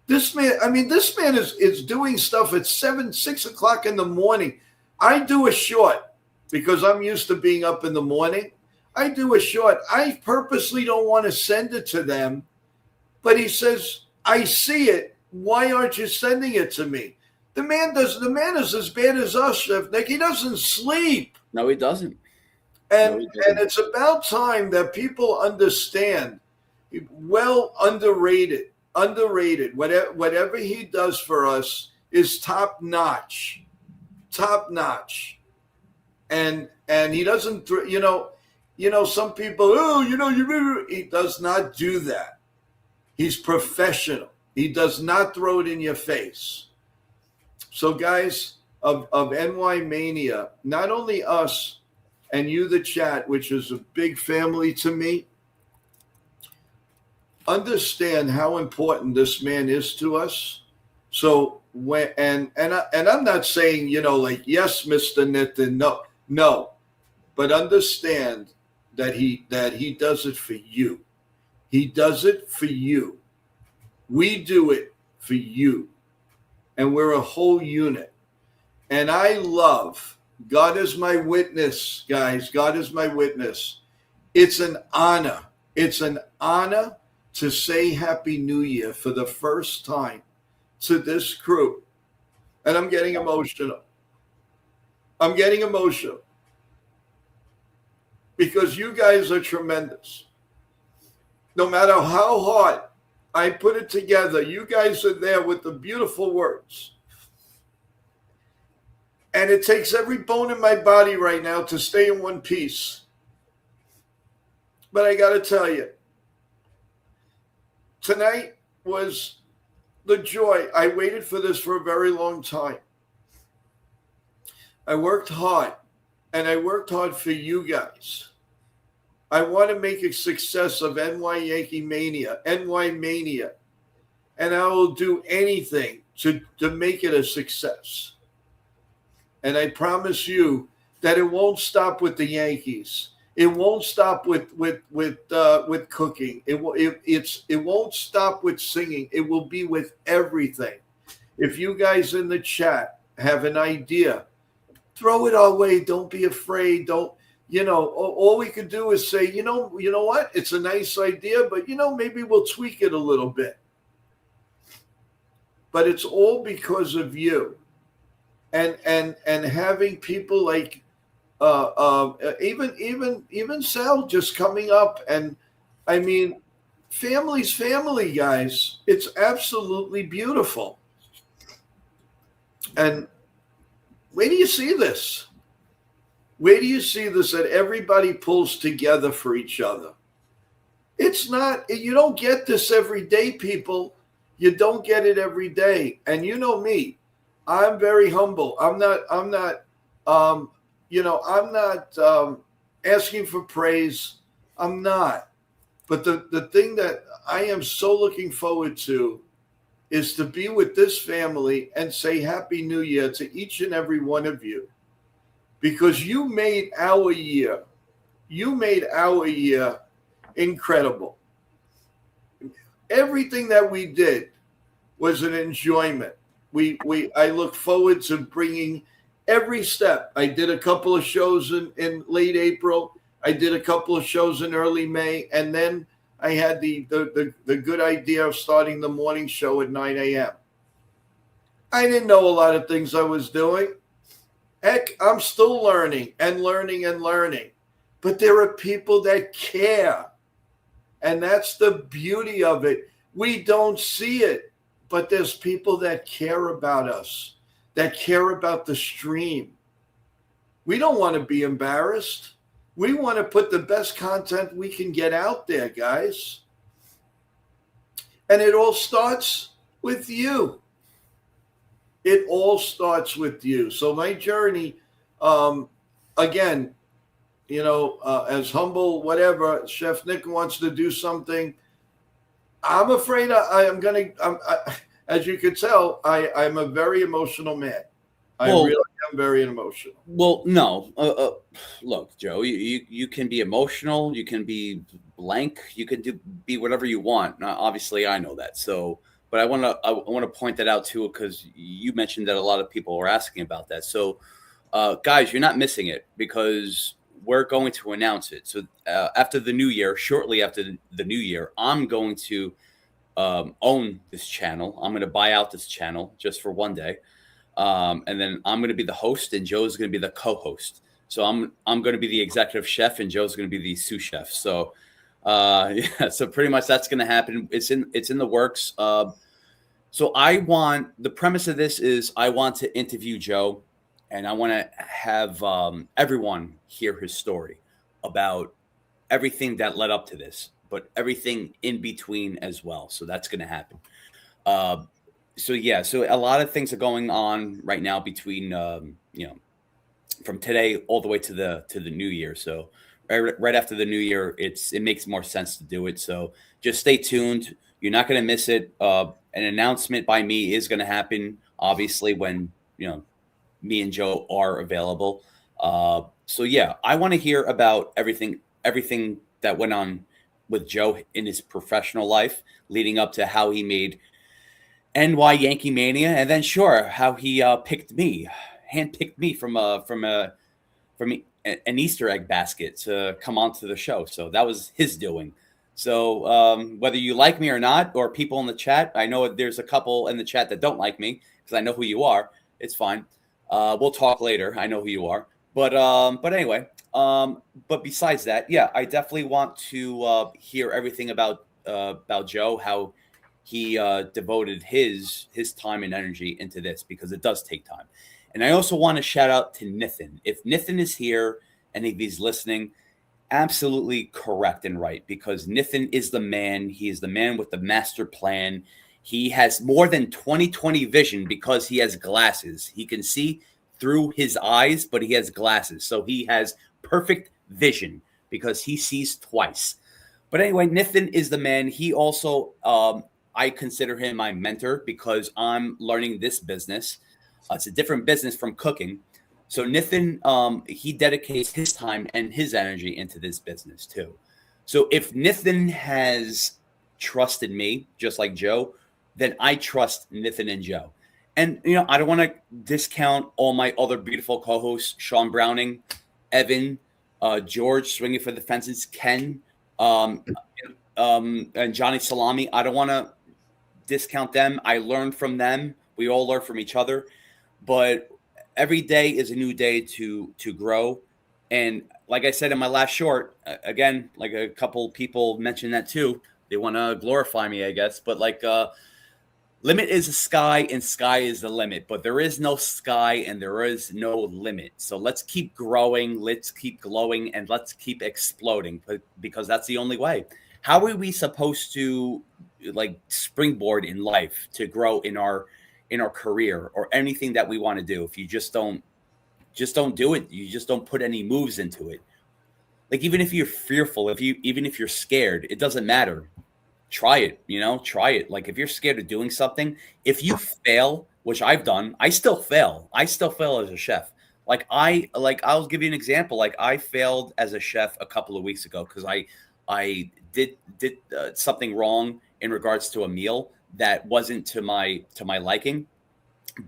This man is doing stuff at 6 o'clock in the morning. I do a short because I'm used to being up in the morning. I do a short. I purposely don't want to send it to them, but he says, I see it. Why aren't you sending it to me? The man is as bad as us, Chef Nick. He doesn't sleep.
No, he doesn't.
And it's about time that people understand. Well, underrated. Whatever he does for us is top notch. And he doesn't, some people, he does not do that. He's professional. He does not throw it in your face. So, guys of YankeeMania, not only us and you, the chat, which is a big family to me, understand how important this man is to us. So when and I'm not saying, like, yes, Mr. Nitin, no, but understand that he does it for you. He does it for you. We do it for you. And we're a whole unit. And I love, God is my witness, guys. God is my witness. It's an honor. It's an honor to say Happy New Year for the first time to this crew. And I'm getting emotional. I'm getting emotional. Because you guys are tremendous. No matter how hard I put it together, you guys are there with the beautiful words. And it takes every bone in my body right now to stay in one piece. But I got to tell you, tonight was the joy. I waited for this for a very long time. I worked hard, and I worked hard for you guys. I want to make a success of YankeeMania, and I will do anything to make it a success. And I promise you that it won't stop with the Yankees. It won't stop with cooking. It won't stop with singing. It will be with everything. If you guys in the chat have an idea, throw it our way. Don't be afraid. Don't, all we could do is say, you know what? It's a nice idea, but maybe we'll tweak it a little bit. But it's all because of you. And having people like even Sal just coming up, and I mean, family's family, guys. It's absolutely beautiful. And where do you see this? Where do you see this, that everybody pulls together for each other? It's not, you don't get this every day, people. You don't get it every day. And you know me, I'm very humble. I'm not asking for praise. I'm not. But the thing that I am so looking forward to is to be with this family and say Happy New Year to each and every one of you. Because you made our year. You made our year incredible. Everything that we did was an enjoyment. I look forward to bringing every step. I did a couple of shows in late April. I did a couple of shows in early May. And then I had the good idea of starting the morning show at 9 a.m. I didn't know a lot of things I was doing. Heck, I'm still learning. But there are people that care. And that's the beauty of it. We don't see it, but there's people that care about us, that care about the stream. We don't want to be embarrassed. We want to put the best content we can get out there, guys. And it all starts with you. It all starts with you. So my journey, again, as humble, whatever, Chef Nick wants to do something, I'm afraid as you could tell, I'm a very emotional man. I really am very emotional.
Well, no. Look, Joe, you can be emotional. You can be blank. You can be whatever you want. Now, obviously, I know that. So, but I want to point that out too, because you mentioned that a lot of people were asking about that. So, guys, you're not missing it, because we're going to announce it. So after the new year, shortly after the new year, I'm going to own this channel. I'm going to buy out this channel just for one day. And then I'm going to be the host, and Joe's going to be the co-host. So I'm going to be the executive chef, and Joe's going to be the sous chef. So so pretty much that's going to happen. It's in the works. So the premise of this is I want to interview Joe, and I want to have everyone hear his story about everything that led up to this. but everything in between as well. So that's going to happen. So a lot of things are going on right now between from today all the way to the new year. So right after the new year, it makes more sense to do it. So just stay tuned. You're not going to miss it. An announcement by me is going to happen, obviously, when me and Joe are available. So yeah, I want to hear about everything that went on with Joe in his professional life, leading up to how he made YankeeMania, and then how he handpicked me from an Easter egg basket to come onto the show. So that was his doing. So whether you like me or not, or people in the chat, I know there's a couple in the chat that don't like me because I know who you are. It's fine. We'll talk later. I know who you are. But anyway, but besides that, yeah, I definitely want to hear everything about Joe, how he devoted his time and energy into this, because it does take time. And I also want to shout out to Nithin. If Nithin is here and if he's listening, absolutely correct and right, because Nithin is the man. He is the man with the master plan. He has more than 20/20 vision because he has glasses. He can see through his eyes, but he has glasses. So he has perfect vision because he sees twice. But anyway, Nithin is the man. He also, I consider him my mentor because I'm learning this business. It's a different business from cooking. So Nithin, he dedicates his time and his energy into this business too. So if Nithin has trusted me, just like Joe, then I trust Nithin and Joe. And, I don't want to discount all my other beautiful co-hosts, Sean Browning, Evan, George, Swinging for the Fences, Ken, and Johnny Salami. I don't want to discount them. I learned from them. We all learn from each other. But every day is a new day to grow. And like I said in my last short, again, like a couple people mentioned that too. They want to glorify me, I guess. But limit is the sky and sky is the limit. But there is no sky and there is no limit. So let's keep growing. Let's keep glowing and let's keep exploding, because that's the only way. How are we supposed to springboard in life to grow in our career or anything that we want to do if you just don't do it? You just don't put any moves into it. Like, even if you're fearful, even if you're scared, it doesn't matter. Try it, try it. Like, if you're scared of doing something, if you fail, which I've done, I still fail. I still fail as a chef. I'll give you an example. Like, I failed as a chef a couple of weeks ago because I did something wrong in regards to a meal that wasn't to my liking.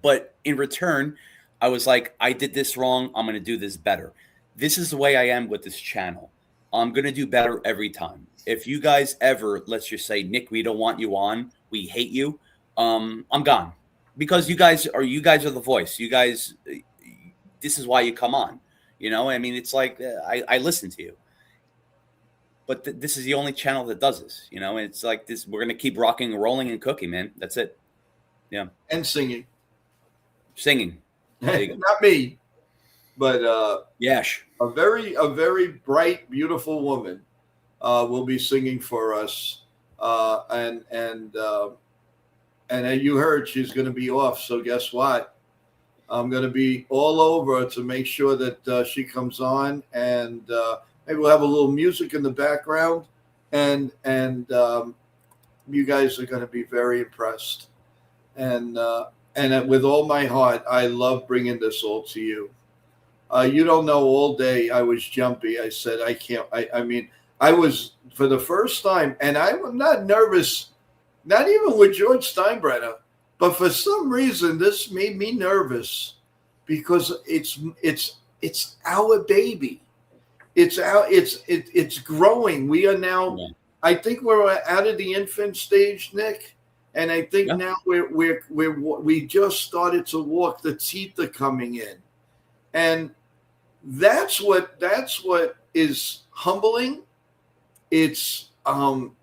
But in return, I was like, I did this wrong. I'm going to do this better. This is the way I am with this channel. I'm going to do better every time. If you guys ever, let's just say, Nick, we don't want you on, we hate you, I'm gone. Because you guys are the voice. You guys, this is why you come on. I mean, it's like, I listen to you. But this is the only channel that does this, and it's like this. We're going to keep rocking and rolling and cooking, man. That's it. Yeah.
And singing.
Not
me, but
Yash.
A very bright, beautiful woman will be singing for us. And you heard she's going to be off. So guess what? I'm going to be all over to make sure that she comes on, and maybe we'll have a little music in the background, and you guys are going to be very impressed. And with all my heart, I love bringing this all to you. You don't know, all day I was jumpy. I said, I can't. I mean, I was, for the first time, and I'm not nervous, not even with George Steinbrenner, but for some reason this made me nervous because it's our baby. It's growing. We are now. Yeah. I think we're out of the infant stage, Nick, and I think now we just started to walk. The teeth are coming in, and that's what is humbling. It's so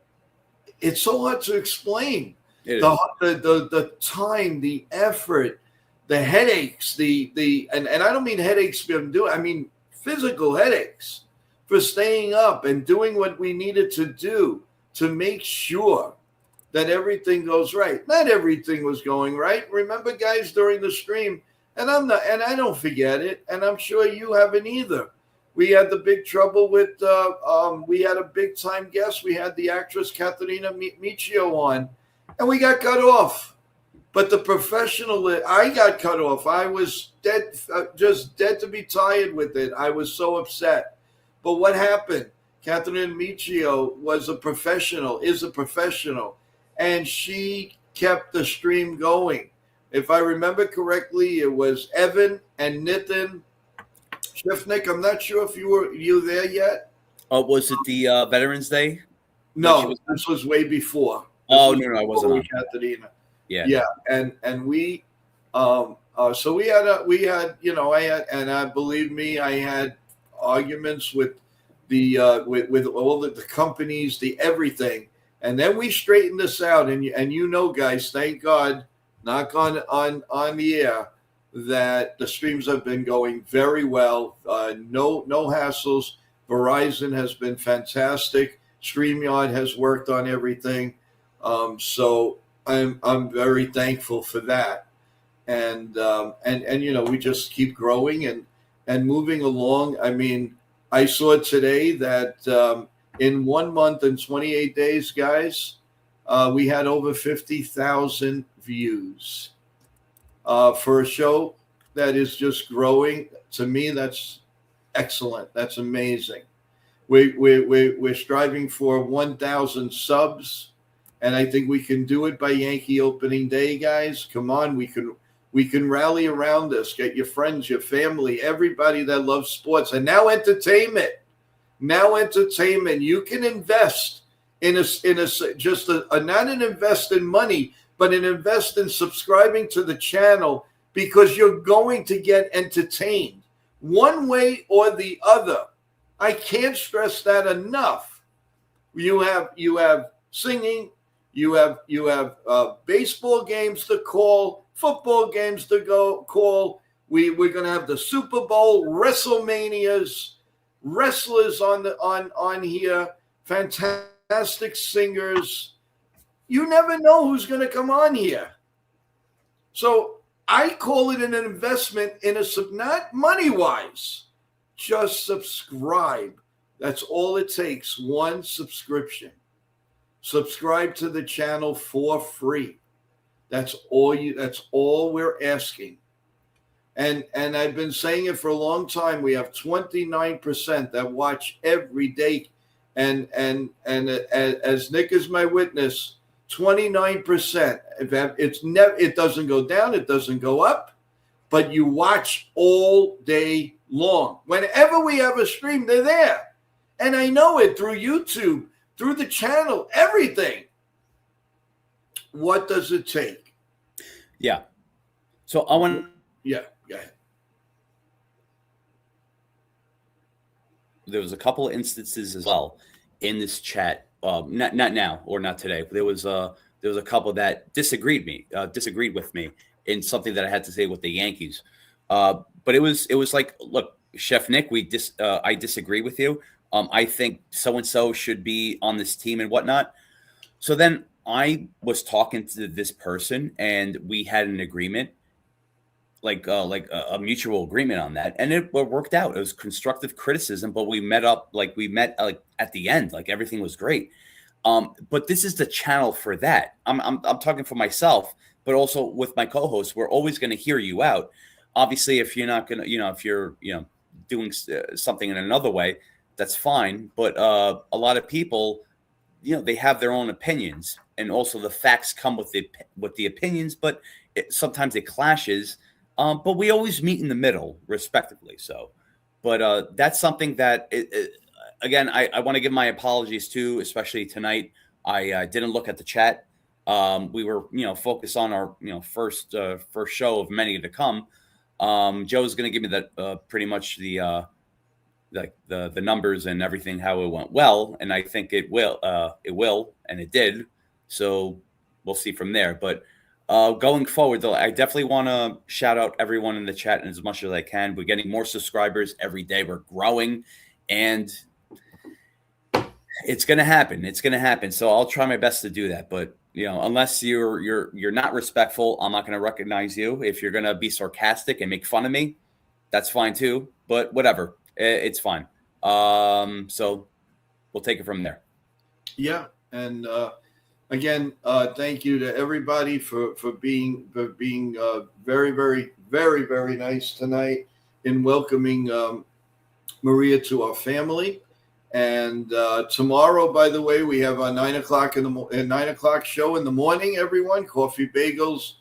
hard to explain. The time, the effort, the headaches, and I don't mean headaches I mean physical headaches for staying up and doing what we needed to do. to make sure that everything goes right. Not everything was going right. Remember, guys, during the stream, and I don't forget it, and I'm sure you haven't either. We had the big trouble with, we had a big time guest. We had the actress Katharina Michio on, and we got cut off. But the professional, I got cut off. I was dead, just dead to be tired with it. I was so upset. But what happened? Katharina Michio was a professional, is a professional, and she kept the stream going. If I remember correctly, it was Evan and Nitin. Chef Nick, I'm not sure if you there yet.
Oh, was it the Veterans Day?
No, this was way before.
No, I wasn't on.
Katarina.
Yeah,
and we, so we had, you know, believe me, I had arguments with the with all the companies, the everything, and then we straightened this out, and you know, guys, thank God, knock on the air, that the streams have been going very well. No hassles. Verizon has been fantastic. StreamYard has worked on everything. So I'm very thankful for that. And you know, we just keep growing and moving along. I mean, I saw today that in 1 month and 28 days, guys, we had over 50,000 views. For a show that is just growing, to me, that's excellent. That's amazing. We're striving for 1,000 subs, and I think we can do it by Yankee Opening Day, guys. Come on, we can rally around this. Get your friends, your family, everybody that loves sports, and now entertainment. You can invest in not an invest in money, but an invest in subscribing to the channel, because you're going to get entertained one way or the other. I can't stress that enough. You have singing, you have baseball games to call, football games to call. We're going to have the Super Bowl, WrestleManias, wrestlers on here, fantastic singers. You never know who's going to come on here. So I call it an investment in not money-wise, just subscribe. That's all it takes, one subscription. Subscribe to the channel for free. That's all we're asking. And I've been saying it for a long time. We have 29% that watch every day. And as Nick is my witness, 29%. It doesn't go down, it doesn't go up, but you watch all day long. Whenever we have a stream, they're there. And I know it through YouTube, through the channel, everything. What does it take?
Yeah. So I want.
Yeah, go ahead.
There was a couple of instances as well in this chat. Not now or not today. There was a couple that disagreed with me in something that I had to say with the Yankees. But it was like, look, Chef Nick, I disagree with you. I think so and so should be on this team and whatnot. So then I was talking to this person, and we had an agreement, like a mutual agreement on that, and it worked out. It was constructive criticism, but we met at the end, like everything was great. But this is the channel for that. I'm talking for myself, but also with my co-host. We're always going to hear you out. Obviously, if you're not going to, if you're, doing something in another way, that's fine. But a lot of people, they have their own opinions, and also the facts come with the opinions, but sometimes it clashes. But we always meet in the middle, respectively. So, but that's something that, again, I want to give my apologies too, especially tonight. I didn't look at the chat. We were, focused on our, first show of many to come. Joe's going to give me that pretty much the numbers and everything, how it went well, and I think it will, and it did. So we'll see from there. But going forward, though, I definitely want to shout out everyone in the chat as much as I can. We're getting more subscribers every day. We're growing, and It's gonna happen. It's gonna happen. So I'll try my best to do that. But unless you're not respectful, I'm not gonna recognize you. If you're gonna be sarcastic and make fun of me, that's fine too. But whatever, it's fine. So we'll take it from there.
Yeah, and again, thank you to everybody for being very, very, very, very nice tonight in welcoming Maria to our family. And tomorrow, by the way, we have our 9 o'clock show in the morning. Everyone, coffee, bagels,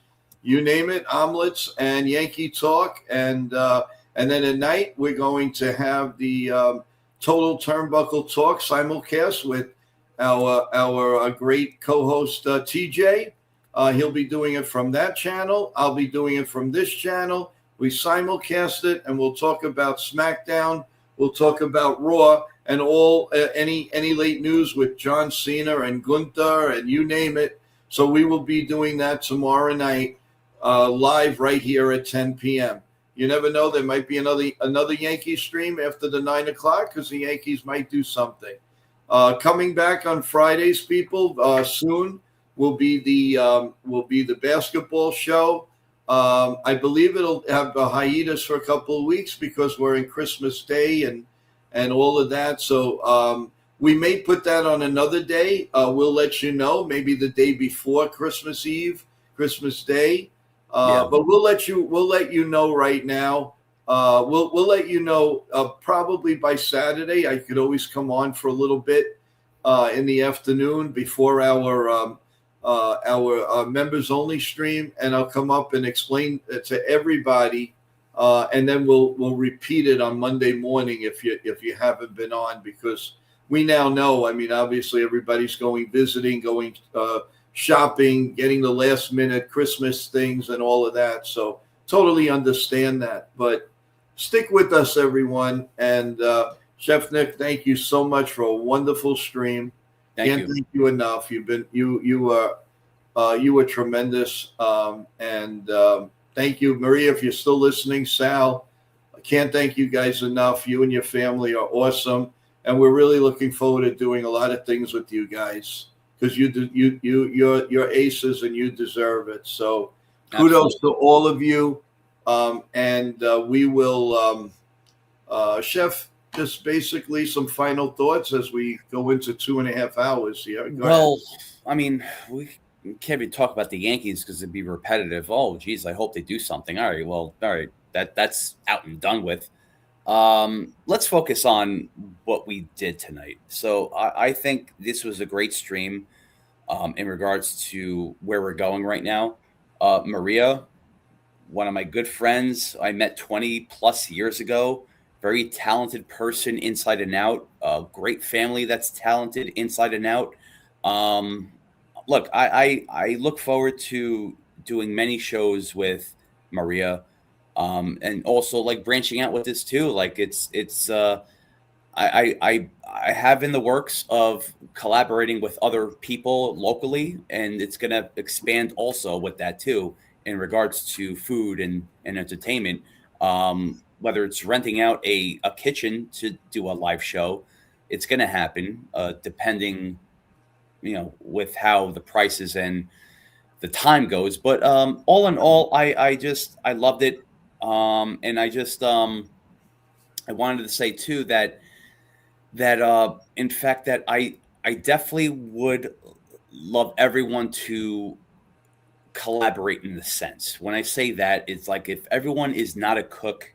you name it, omelets, and Yankee talk. And then at night, we're going to have the Total Turnbuckle Talk simulcast with our great co-host TJ. He'll be doing it from that channel. I'll be doing it from this channel. We simulcast it, and we'll talk about SmackDown. We'll talk about Raw and all any late news with John Cena and Gunther and you name it. So we will be doing that tomorrow night live right here at 10 p.m. You never know. There might be another Yankee stream after the 9 o'clock because the Yankees might do something. Coming back on Fridays, people, soon will be the basketball show. I believe it'll have a hiatus for a couple of weeks because we're in Christmas Day and all of that. So we may put that on another day. We'll let you know, maybe the day before Christmas Eve, Christmas Day. But we'll let you know right now. We'll let you know probably by Saturday. I could always come on for a little bit in the afternoon before our members only stream, and I'll come up and explain it to everybody, and then we'll repeat it on Monday morning if you haven't been on, because we now know. I mean, obviously everybody's going visiting, going shopping, getting the last minute Christmas things and all of that. So totally understand that, but stick with us, everyone. And Chef Nick, thank you so much for a wonderful stream. Can't thank you enough. You were tremendous. And thank you, Maria, if you're still listening. Sal, I can't thank you guys enough. You and your family are awesome, and we're really looking forward to doing a lot of things with you guys because you're aces and you deserve it. So kudos to all of you. And we will, Chef, just basically some final thoughts as we go into 2.5 hours here. Go ahead.
I mean, we can't even talk about the Yankees because it'd be repetitive. Oh, geez, I hope they do something. All right. That's out and done with. Let's focus on what we did tonight. So I think this was a great stream in regards to where we're going right now. Maria, one of my good friends I met 20 plus years ago, very talented person inside and out, a great family that's talented inside and out. Look, I look forward to doing many shows with Maria, and also like branching out with this too. Like I have in the works of collaborating with other people locally, and it's going to expand also with that too in regards to food and entertainment. Whether it's renting out a kitchen to do a live show, it's going to happen depending, with how the prices and the time goes. But all in all, I loved it. And I wanted to say too that in fact that I definitely would love everyone to collaborate in the sense. When I say that, it's like if everyone is not a cook,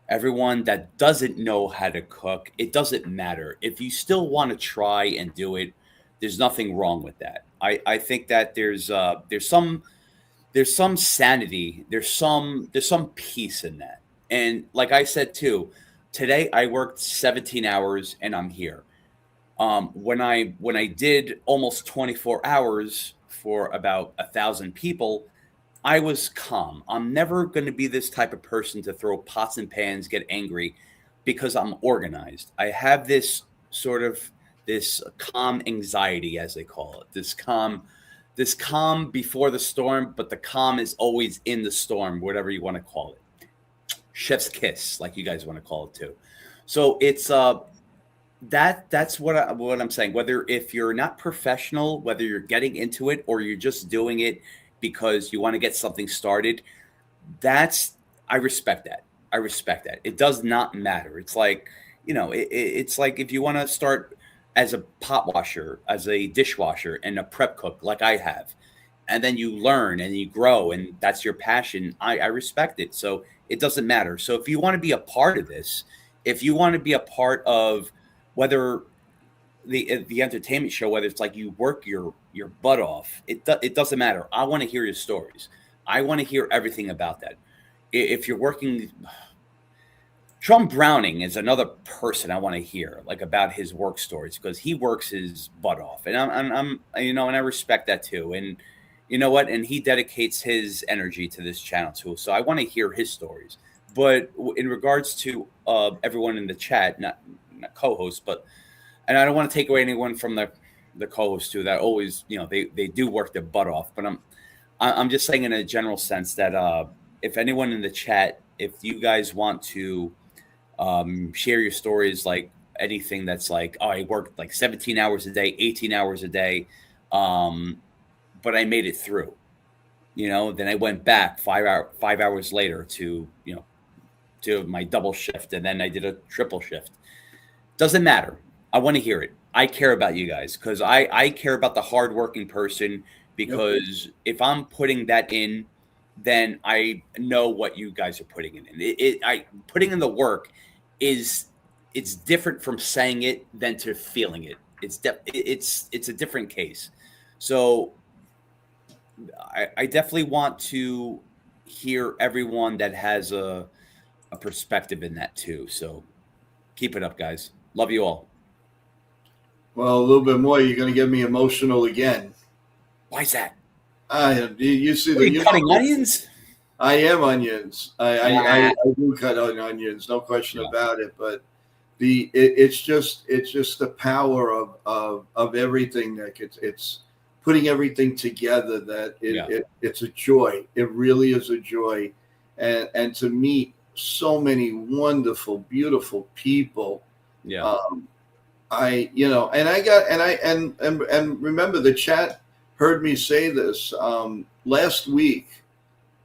everyone that doesn't know how to cook, it doesn't matter. If you still want to try and do it, there's nothing wrong with that. I think that there's some sanity, there's some peace in that. And like I said too, today I worked 17 hours and I'm here. When I did almost 24 hours for about 1,000 people, I was calm. I'm never going to be this type of person to throw pots and pans, get angry, because I'm organized. I have this calm anxiety, as they call it, this calm before the storm, but the calm is always in the storm, whatever you want to call it. Chef's kiss, like you guys want to call it too. So it's That's what I'm saying. Whether if you're not professional, whether you're getting into it or you're just doing it because you want to get something started, that's I respect that. I respect that. It does not matter. It's like, it's like if you want to start as a pot washer, as a dishwasher, and a prep cook like I have, and then you learn and you grow, and that's your passion. I respect it. So it doesn't matter. So if you want to be a part of this, if you want to be a part of whether the entertainment show, whether it's like you work your butt off, it doesn't matter. I want to hear your stories. I want to hear everything about that. If you're working, Trump Browning is another person I want to hear like about his work stories because he works his butt off, and I'm and I respect that too. And you know what? And he dedicates his energy to this channel too. So I want to hear his stories. But in regards to everyone in the chat, not co-hosts, but and I don't want to take away anyone from the co-hosts too. That always, they do work their butt off. But I'm just saying in a general sense that if anyone in the chat, if you guys want to share your stories, like anything that's like, oh, I worked like 17 hours a day, 18 hours a day, but I made it through. Then I went back 5 hours later to to my double shift, and then I did a triple shift. Doesn't matter. I want to hear it. I care about you guys because I care about the hardworking person because if I'm putting that in, then I know what you guys are putting in. Putting in the work it's different from saying it than to feeling it. It's a different case. So I definitely want to hear everyone that has a perspective in that too. So keep it up, guys. Love you all.
Well, a little bit more. You're going to get me emotional again.
Why is that?
You see
Are you cutting onions?
I am onions. I do cut onions, no question about it. But it's just the power of everything that it's putting everything together. That it's a joy. It really is a joy, and to meet so many wonderful, beautiful people.
Yeah.
And remember the chat heard me say this last week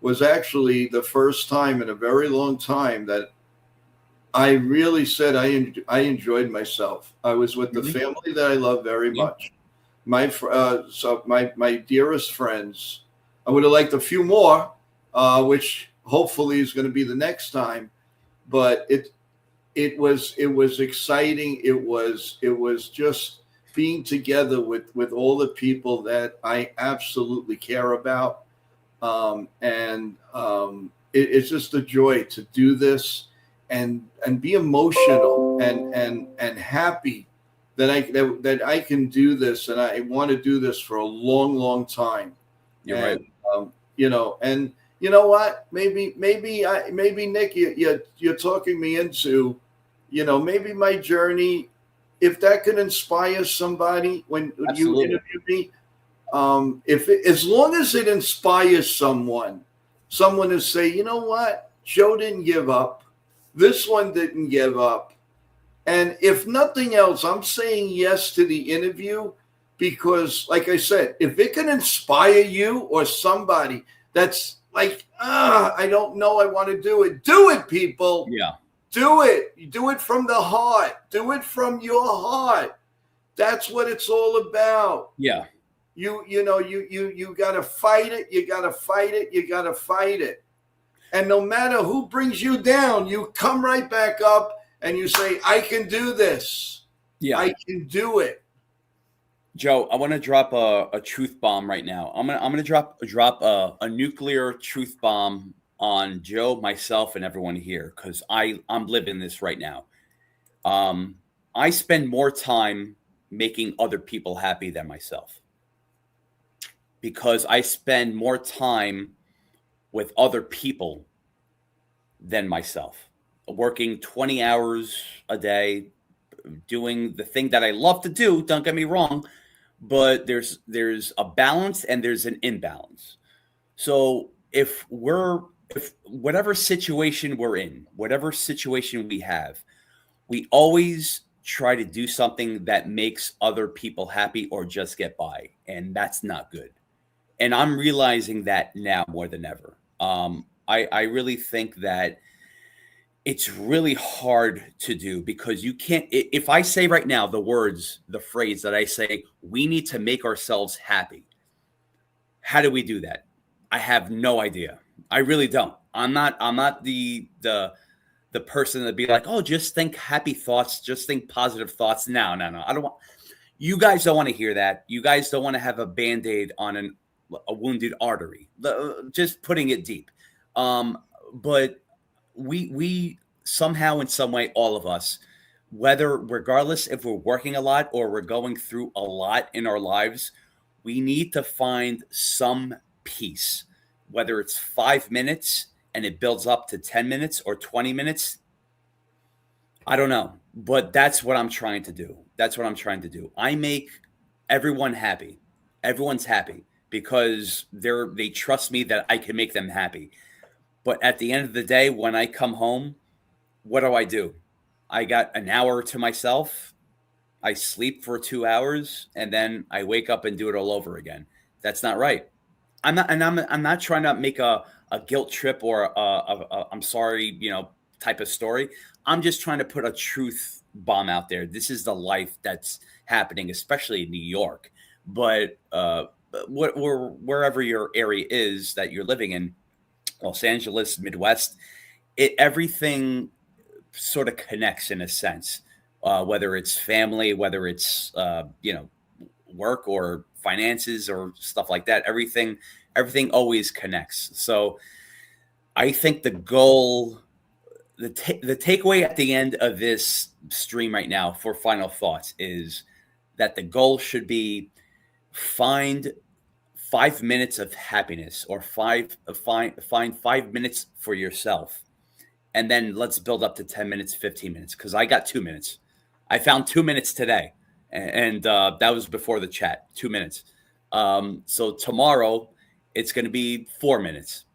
was actually the first time in a very long time that I really said I enjoyed myself. I was with the family that I love very much. My dearest friends. I would have liked a few more, which hopefully is going to be the next time. But it was exciting. It was just being together with all the people that I absolutely care about. It's just a joy to do this and be emotional and happy that I can do this, and I want to do this for a long, long time.
You're right.
And you know what? Maybe Nick, you're talking me into, maybe my journey, if that could inspire somebody when you interview me. As long as it inspires someone to say, you know what, Joe didn't give up, this one didn't give up, and if nothing else, I'm saying yes to the interview because, like I said, if it can inspire you or somebody that's like, I don't know, I want to do it, people.
Yeah, do
it from the heart, do it from your heart. That's what it's all about.
Yeah.
You gotta fight it. You gotta fight it. And no matter who brings you down, you come right back up and you say, I can do this.
Yeah.
I can do it.
Joe, I want to drop a truth bomb right now. I'm gonna drop a nuclear truth bomb on Joe, myself, and everyone here because I'm living this right now. I spend more time making other people happy than myself. Because I spend more time with other people than myself, working 20 hours a day, doing the thing that I love to do. Don't get me wrong, but there's a balance and there's an imbalance. So if whatever situation we're in, whatever situation we have, we always try to do something that makes other people happy or just get by. And that's not good. And I'm realizing that now more than ever. I really think that it's really hard to do because you can't. If I say right now the phrase that I say, we need to make ourselves happy. How do we do that? I have no idea. I really don't. I'm not the person to be like, oh, just think happy thoughts, just think positive thoughts. No. I don't want. You guys don't want to hear that. You guys don't want to have a Band-Aid on a wounded artery. Just putting it deep. But we somehow, in some way, all of us, regardless if we're working a lot or we're going through a lot in our lives, we need to find some peace, whether it's 5 minutes and it builds up to 10 minutes or 20 minutes. I don't know, but that's what I'm trying to do. I make everyone happy. Everyone's happy because they trust me that I can make them happy. But at the end of the day, when I come home, what do? I got an hour to myself. I sleep for 2 hours and then I wake up and do it all over again. That's not right. I'm not trying to make a guilt trip or a I'm sorry, type of story. I'm just trying to put a truth bomb out there. This is the life that's happening, especially in New York. But wherever your area is that you're living in, Los Angeles, Midwest, everything sort of connects in a sense, whether it's family, whether it's, work or finances or stuff like that. Everything always connects. So I think the goal, the takeaway at the end of this stream right now for final thoughts is that the goal should be find 5 minutes of happiness or find 5 minutes for yourself. And then let's build up to 10 minutes, 15 minutes. Cause I got 2 minutes. I found 2 minutes today. And that was before the chat, 2 minutes. So tomorrow it's going to be 4 minutes.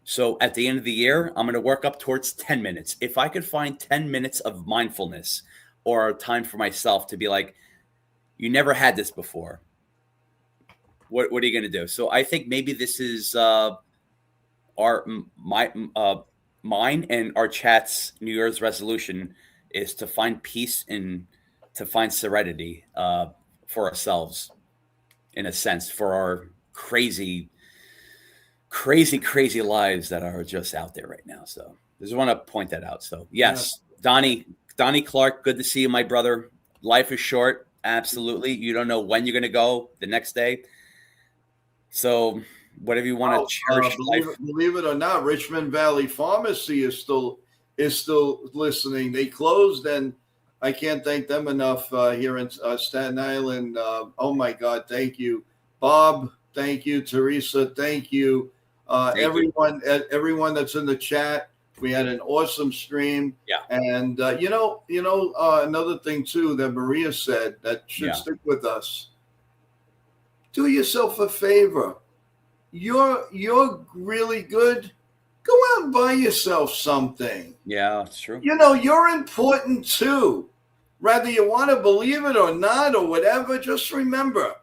So at the end of the year, I'm going to work up towards 10 minutes. If I could find 10 minutes of mindfulness or time for myself to be like, you never had this before. What are you going to do? So I think maybe this is mine and our chat's New Year's resolution is to find peace and to find serenity for ourselves, in a sense, for our crazy lives that are just out there right now. So I just want to point that out. So yes, yeah. Donnie Clark, good to see you, my brother. Life is short. Absolutely. You don't know when you're going to go the next day. So whatever you want to cherish.
Believe it or not, Richmond Valley Pharmacy is still listening. They closed, and I can't thank them enough here in Staten Island. Oh my God, thank you, Bob. Thank you, Teresa. Thank you, everyone that's in the chat. We had an awesome stream.
Yeah.
And another thing too that Maria said that should stick with us. Do yourself a favor. You're really good. Go out and buy yourself something.
Yeah, that's true.
You're important too. Whether you want to believe it or not or whatever, just remember,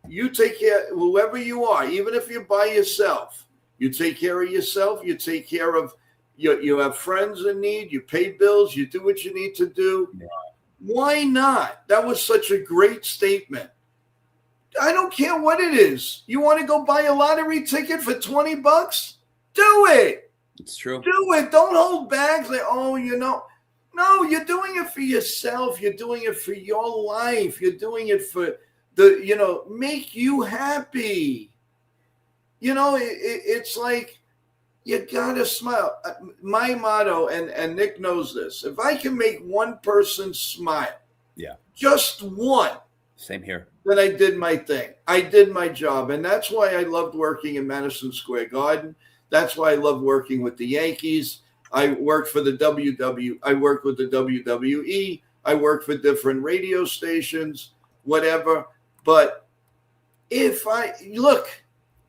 you take care of whoever you are, even if you're by yourself. You take care of yourself. You take care of you have friends in need. You pay bills. You do what you need to do. Yeah. Why not? That was such a great statement. I don't care what it is. You want to go buy a lottery ticket for $20? Do it.
It's true.
Do it. Don't hold back. Say, no, you're doing it for yourself. You're doing it for your life. You're doing it for make you happy. It's like you gotta smile. My motto, and Nick knows this, if I can make one person smile, just one.
Same here.
Then I did my thing. I did my job. And that's why I loved working in Madison Square Garden. That's why I love working with the Yankees. I worked for I worked with the WWE. I worked for different radio stations, whatever. But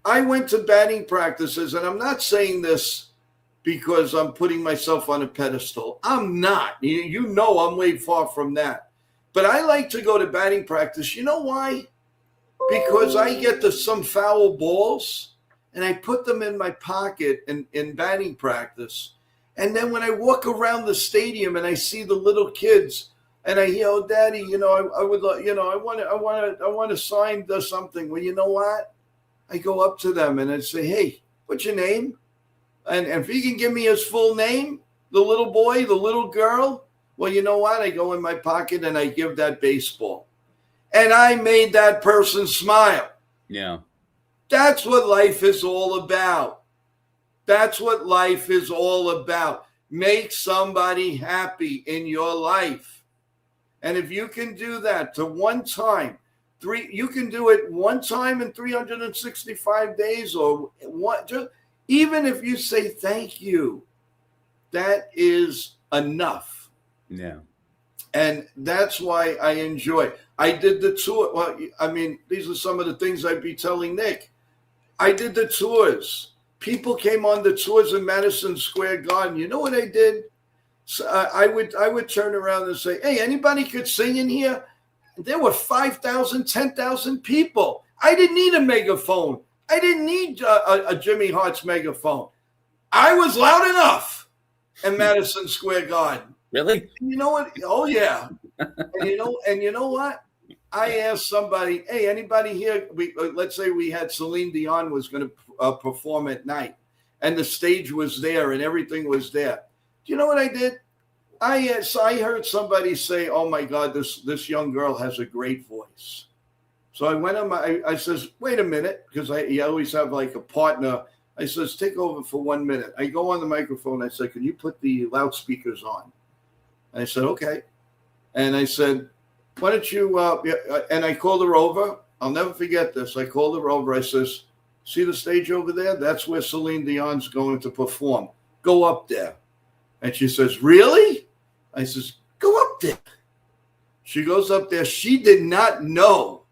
I went to batting practices, and I'm not saying this because I'm putting myself on a pedestal. I'm not. I'm way far from that. But I like to go to batting practice. You know why? Because I get some foul balls and I put them in my pocket in batting practice. And then when I walk around the stadium and I see the little kids and I hear, "Oh, Daddy, I would, I want to sign something." Well, you know what? I go up to them and I say, "Hey, what's your name?" And if he can give me his full name, the little boy, the little girl, well, you know what? I go in my pocket and I give that baseball. And I made that person smile.
Yeah.
That's what life is all about. That's what life is all about. Make somebody happy in your life. And if you can do that to one time, you can do it one time in 365 days, or even if you say thank you, that is enough.
Yeah.
And that's why I enjoy. I did the tour. Well, I mean, these are some of the things I'd be telling Nick. I did the tours. People came on the tours in Madison Square Garden. You know what I did? So, I would turn around and say, "Hey, anybody could sing in here?" There were 5,000, 10,000 people. I didn't need a megaphone. I didn't need a Jimmy Hart's megaphone. I was loud enough in Madison Square Garden.
Really?
You know what? Oh yeah. And you know what? I asked somebody, "Hey, anybody here?" Let's say we had Celine Dion was going to perform at night, and the stage was there and everything was there. Do you know what I did? I heard somebody say, "Oh my God, this young girl has a great voice." So I went on I says, "Wait a minute," because you always have like a partner. I says, "Take over for 1 minute." I go on the microphone. I said, "Can you put the loudspeakers on?" I said, "Okay." And I said, "Why don't you, and I called her over. I'll never forget this. I called her over. I says, "See the stage over there? That's where Celine Dion's going to perform. Go up there." And she says, "Really?" I says, "Go up there." She goes up there. She did not know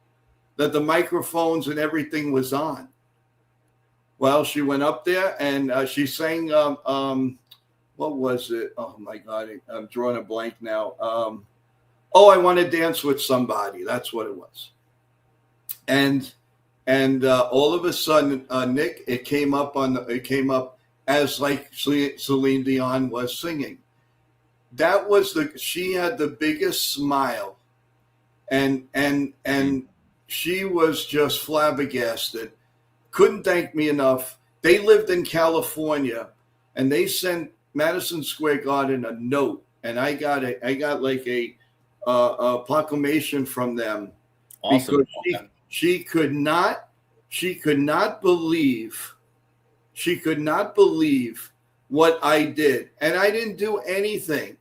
that the microphones and everything was on. Well, she went up there and she sang, what was it? Oh my God, I'm drawing a blank now. "Oh, I Want to Dance with Somebody." That's what it was. And all of a sudden, Nick, it came up as like Celine Dion was singing. She had the biggest smile, and she was just flabbergasted. Couldn't thank me enough. They lived in California, and they sent Madison Square Garden a note, and I got like a proclamation from them.
Awesome.
Because she could not believe what I did, and I didn't do anything.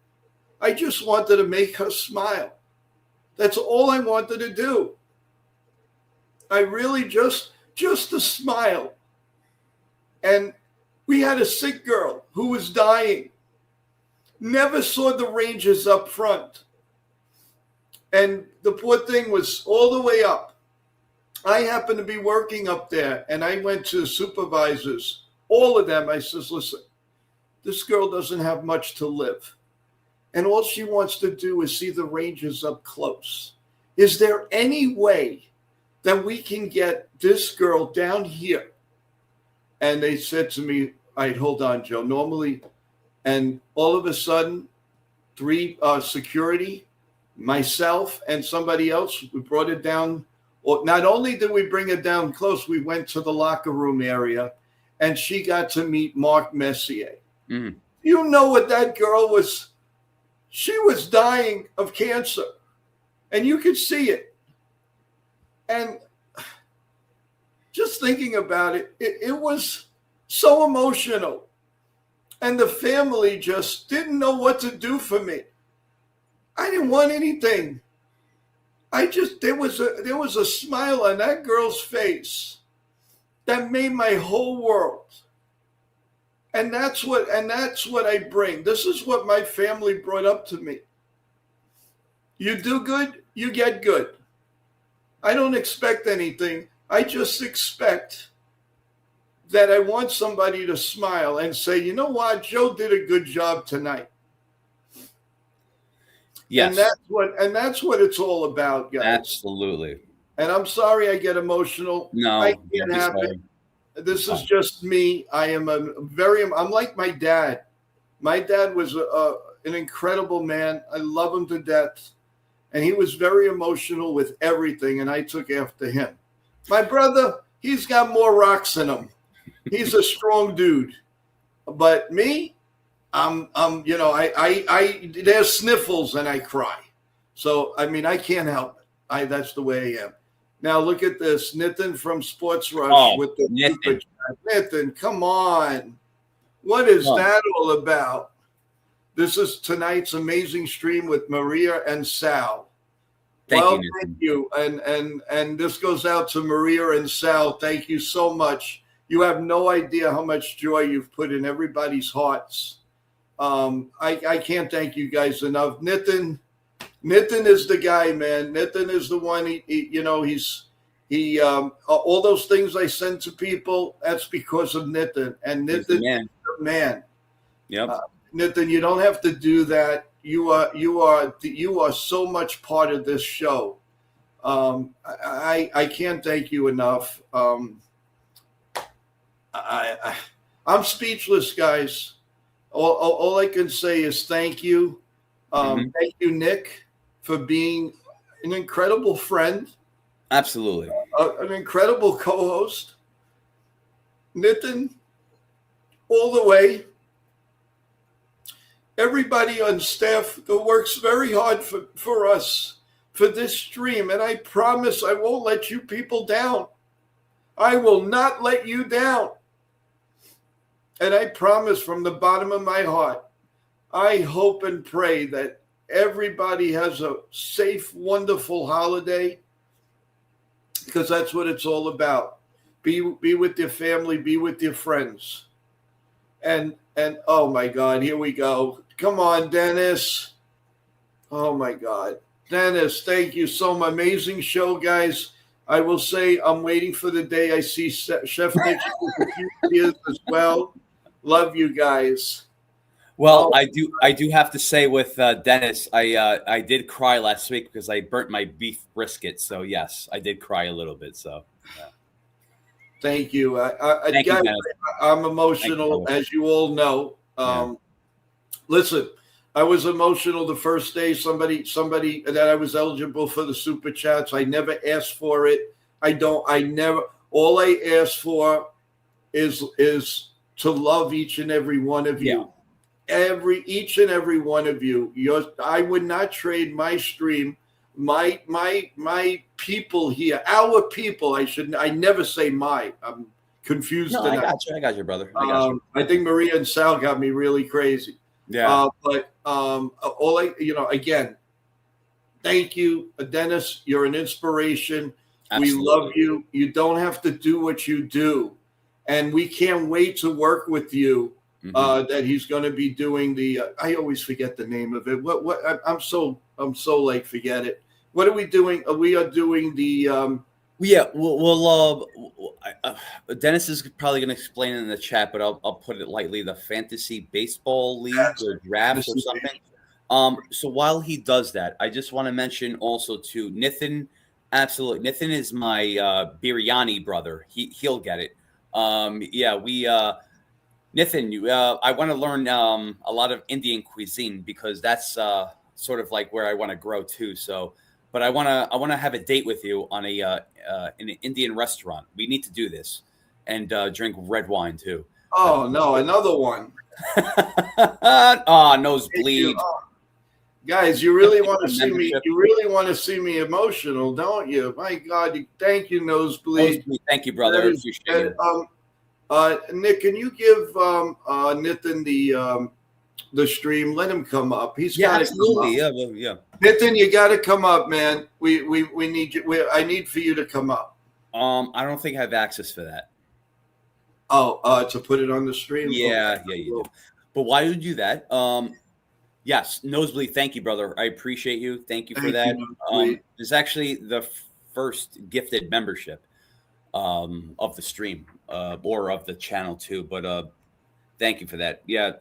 I just wanted to make her smile. That's all I wanted to do. I really just to smile. And we had a sick girl who was dying. Never saw the Rangers up front. And the poor thing was all the way up. I happened to be working up there, and I went to the supervisors, all of them. I says, "Listen, this girl doesn't have much to live. And all she wants to do is see the Rangers up close. Is there any way that we can get this girl down here?" And they said to me, "All right, hold on, Joe. Normally," and all of a sudden, 3 security, myself, and somebody else, we brought it down. Well, not only did we bring it down close, we went to the locker room area, and she got to meet Mark Messier.
Mm.
You know what that girl was? She was dying of cancer, and you could see it. And just thinking about it, it was so emotional. And the family just didn't know what to do for me. I didn't want anything. There was a smile on that girl's face that made my whole world. And that's what I bring. This is what my family brought up to me. You do good, you get good. I don't expect anything. I just expect that I want somebody to smile and say, "You know what? Joe did a good job tonight."
Yes,
And that's what it's all about, guys.
absolutely.
And I'm sorry I get emotional.
No,
I
don't
can't
be
have
sorry.
it. This is
Fine.
just me. I'm like my dad. My dad was an incredible man. I love him to death. And he was very emotional with everything, and I took after him. My brother, he's got more rocks in him. He's a strong dude. But me, there's sniffles and I cry. So, I mean, I can't help it. That's the way I am. Now, look at this. Nitin from Sports Rush
Oh,
with the
Nitin.
super chat. Nitin, come on. What is
Oh.
that all about? This is tonight's amazing stream with Maria and Sal.
Thank
Well,
you, Nitin.
thank you. And this goes out to Maria and Sal. Thank you so much. You have no idea how much joy you've put in everybody's hearts. I can't thank you guys enough. Nitin is the guy, man. Nitin is the one. All those things I send to people. That's because of Nitin, and
He's the
Nitin
man.
is the man.
Yep.
Nitin, you don't have to do that. You are so much part of this show. I can't thank you enough. I'm speechless, guys. All I can say is thank you. Thank you, Nick, for being an incredible friend,
Absolutely.
an incredible co-host. Nitin, all the way. Everybody on staff that works very hard for us for this stream, and I promise I won't let you people down. I will not let you down. And I promise from the bottom of my heart, I hope and pray that everybody has a safe, wonderful holiday, because that's what it's all about. Be with your family, be with your friends. And oh my God, here we go. Come on, Dennis. Oh my God. Dennis, thank you so much. Amazing show, guys. I will say I'm waiting for the day I see Chef Nick with a few years as well. Love you guys.
Well, I do have to say with Dennis, I did cry last week because I burnt my beef brisket. So yes, I did cry a little bit. So yeah.
Thank you.
Thank you,
Guys,
Dennis.
I'm emotional, as you all know. Listen, I was emotional the first day somebody that I was eligible for the super chats. I never asked for it. All I asked for is to love each and every one of you. Each and every one of you. I would not trade my stream, my people here, our people. I never say my. I'm confused.
No,
tonight.
I got you, brother. I got you.
I think Maria and Sal got me really crazy.
Yeah.
Again, thank you, Dennis. You're an inspiration.
Absolutely.
We love you. You don't have to do what you do, and we can't wait to work with you. That he's going to be doing the. I always forget the name of it. What? I'm so like forget it. What are we doing? We are doing the.
Dennis is probably going to explain it in the chat, but I'll put it lightly: the fantasy baseball league or draft or something. So while he does that, I just want to mention also to Nitin. Absolutely, Nitin is my biryani brother. He'll get it. Nitin, I want to learn a lot of Indian cuisine because that's sort of like where I want to grow too. So. But I want to have a date with you on in an Indian restaurant. We need to do this and drink red wine too.
Oh no, another one.
Nosebleed.
Guys, you really want to see me? You really want to see me emotional, don't you? My God, thank you, Nosebleed.
Thank you, brother. I appreciate
it. Nick, can you give Nitin the stream? Let him come up. He's got to come up.
Yeah.
Nitin, you got to come up, man. We need you. I need for you to come up.
I don't think I have access for that.
Oh, to put it on the stream.
Yeah, you do. But why do you do that? Yes, Nosebleed. Thank you, brother. I appreciate you. Thank you for that. It's actually the first gifted membership of the stream or of the channel too. But thank you for that. Yeah.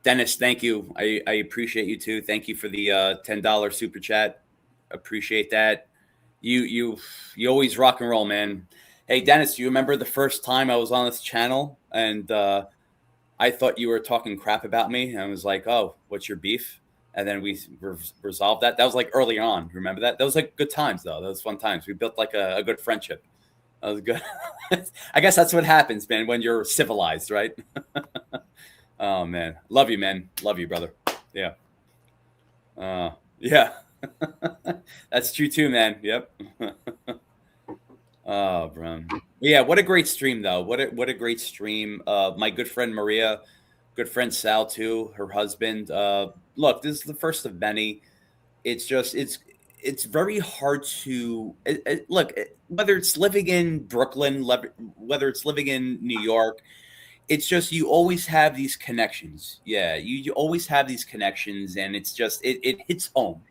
Dennis, thank you. I appreciate you too. Thank you for the $10 super chat. Appreciate that. You always rock and roll, man. Hey, Dennis, do you remember the first time I was on this channel and I thought you were talking crap about me? And I was like, oh, what's your beef? And then we resolved that. That was like early on. Remember that? That was like good times, though. That was fun times. We built like a good friendship. That was good. I guess that's what happens, man, when you're civilized, right? Oh, man. Love you, man. Love you, brother. Yeah. Yeah. That's true, too, man. Yep. Oh, bro. Yeah, what a great stream, though. What a great stream. My good friend Maria, good friend Sal, too, her husband. Look, this is the first of many. It's just, it's very hard to look, whether it's living in Brooklyn, whether it's living in New York, it's just you always have these connections. Yeah, you always have these connections, and it's just it hits home.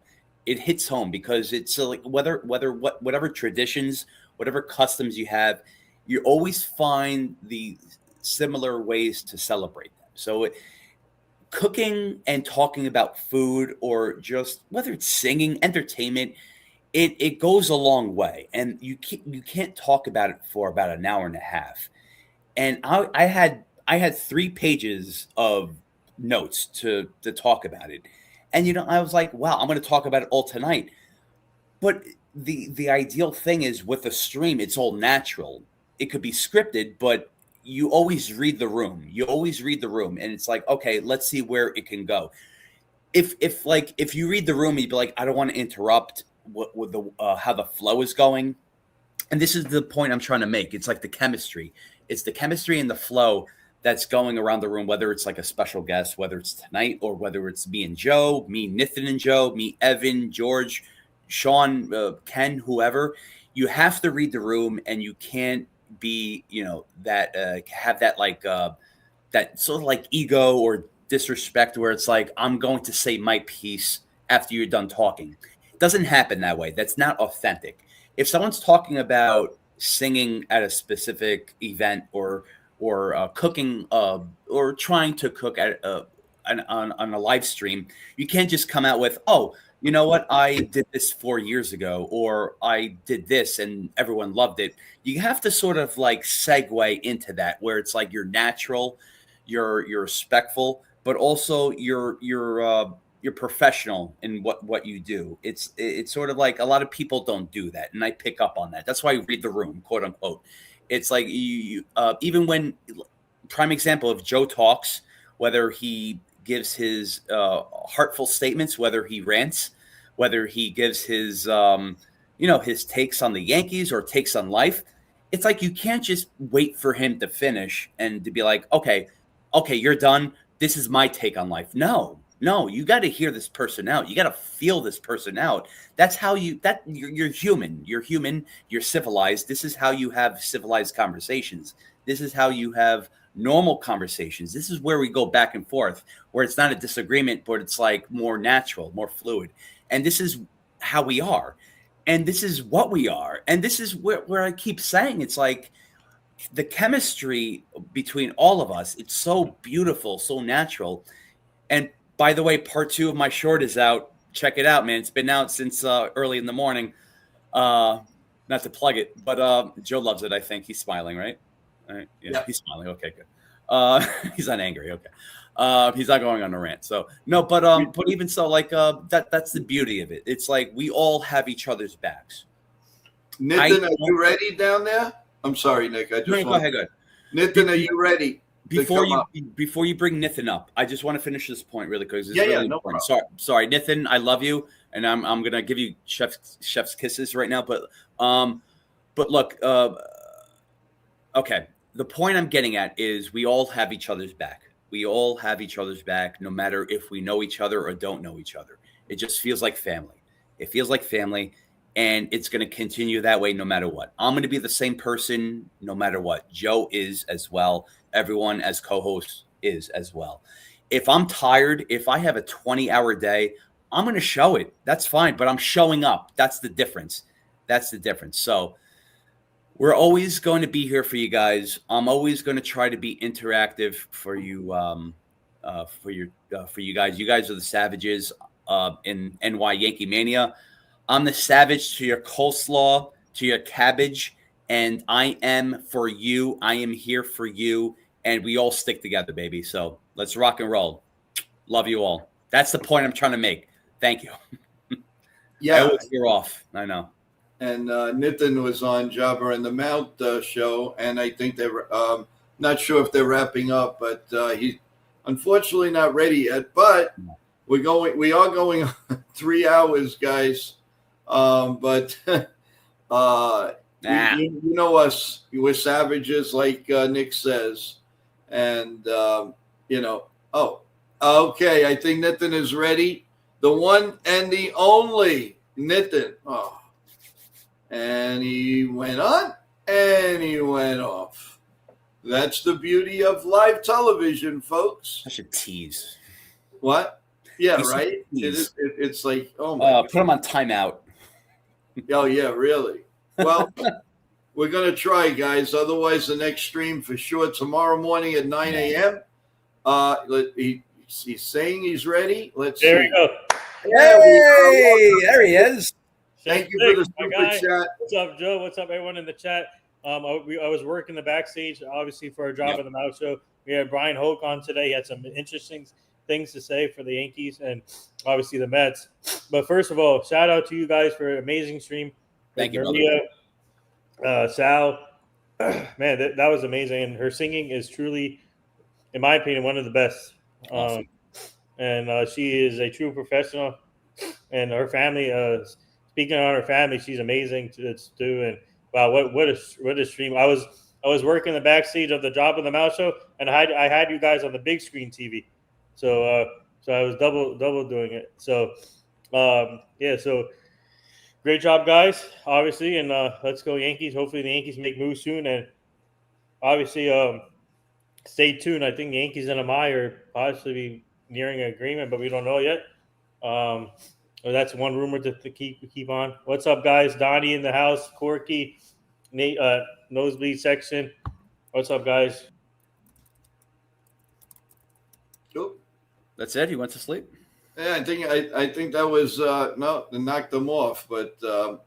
It hits home because it's like whatever traditions, whatever customs you have, you always find the similar ways to celebrate them. So cooking and talking about food, or just whether it's singing, entertainment, it goes a long way, and you can't talk about it for about an hour and a half. And I had 3 pages of notes to talk about it, and I was like, wow, I'm going to talk about it all tonight. But the ideal thing is with a stream, it's all natural. It could be scripted, but you always read the room. You always read the room, and it's like, okay, let's see where it can go. If you read the room, you'd be like, I don't want to interrupt what the how the flow is going. And this is the point I'm trying to make. It's like the chemistry. It's the chemistry and the flow that's going around the room, whether it's like a special guest, whether it's tonight, or whether it's me and Joe, me, Nathan and Joe, me, Evan, George, Sean, Ken, whoever. You have to read the room, and you can't be, that have that like that sort of like ego or disrespect where it's like, I'm going to say my piece after you're done talking. It doesn't happen that way. That's not authentic. If someone's talking about singing at a specific event, or cooking, or trying to cook at on a live stream, you can't just come out with, oh, you know what, I did this 4 years ago, or I did this and everyone loved it. You have to sort of like segue into that, where it's like you're natural, you're respectful, but also you're professional in what you do. It's sort of like a lot of people don't do that, and I pick up on that. That's why you read the room, quote unquote. It's like you even when, prime example, if Joe talks, whether he gives his heartful statements, whether he rants, whether he gives his his takes on the Yankees or takes on life, it's like you can't just wait for him to finish and to be like, okay, you're done. This is my take on life. No, you got to hear this person out. You got to feel this person out. That's how you're human. You're human. You're civilized. This is how you have civilized conversations. This is how you have normal conversations. This is where we go back and forth, where it's not a disagreement, but it's like more natural, more fluid. And this is how we are. And this is what we are. And this is where I keep saying, it's like the chemistry between all of us, it's so beautiful, so natural. And by the way, part 2 of my short is out. Check it out, man. It's been out since early in the morning. Not to plug it, but Joe loves it, I think. He's smiling, right? All right. Yeah, yep. He's smiling. Okay, good. He's not angry. Okay. He's not going on a rant. So no, but even so, like that's the beauty of it. It's like we all have each other's backs.
Nathan, are you ready down there? I'm sorry, Nick. Go ahead. Nathan, are you ready?
Before you bring Nathan up, I just want to finish this point really quick. It's really important. Sorry, Nathan, I love you, and I'm gonna give you chef's kisses right now. But look, okay. The point I'm getting at is we all have each other's back. We all have each other's back, no matter if we know each other or don't know each other. It just feels like family. It feels like family, and it's going to continue that way no matter what. I'm going to be the same person no matter what. Joe is as well. Everyone as co-host is as well. If I'm tired, if I have a 20-hour day, I'm going to show it. That's fine, but I'm showing up. That's the difference. So we're always going to be here for you guys. I'm always going to try to be interactive for you for you guys. You guys are the savages in NY Yankee Mania. I'm the savage to your coleslaw, to your cabbage, and I am for you. I am here for you, and we all stick together, baby. So let's rock and roll. Love you all. That's the point I'm trying to make. Thank you.
Yeah.
I always veer off. I know.
And Nitin was on Jabber and the Mount show, and I think they're not sure if they're wrapping up, but he's unfortunately not ready yet. But we are going 3 hours, guys. But you know us, we're savages, like Nick says, and Oh, okay. I think Nitin is ready. The one and the only Nitin. Oh. And he went on and he went off. That's the beauty of live television, folks.
I should tease.
What? Yeah,
You
right?
tease.
It's like, oh my God.
Put him on timeout.
Oh, yeah, really? Well, we're going to try, guys. Otherwise, the next stream for sure tomorrow morning at 9 a.m. He's saying he's ready. Let's see.
There we go.
Hey, there he is.
Thank you for the super chat.
What's up, Joe? What's up, everyone in the chat? I was working the backstage, obviously, for a job at the Mouse Show. We had Brian Hoke on today. He had some interesting things to say for the Yankees and obviously the Mets. But first of all, shout out to you guys for an amazing stream.
Thank you,
Maria, Sal. Man, that was amazing. And her singing is truly, in my opinion, one of the best.
Awesome.
And she is a true professional. And her family, speaking on her family, she's amazing to do. And wow, what a stream! I was working the backstage of the Job of the Mouse Show, and I had you guys on the big screen TV, so I was double doing it. So so great job, guys. Obviously, and let's go Yankees. Hopefully, the Yankees make moves soon, and obviously, stay tuned. I think the Yankees and MI are possibly nearing an agreement, but we don't know yet. That's one rumor to keep on. What's up, guys? Donnie in the house. Corky, Nate, nosebleed section. What's up, guys?
Cool.
That's it. He went to sleep.
Yeah, I think that was no, to knock them off, but I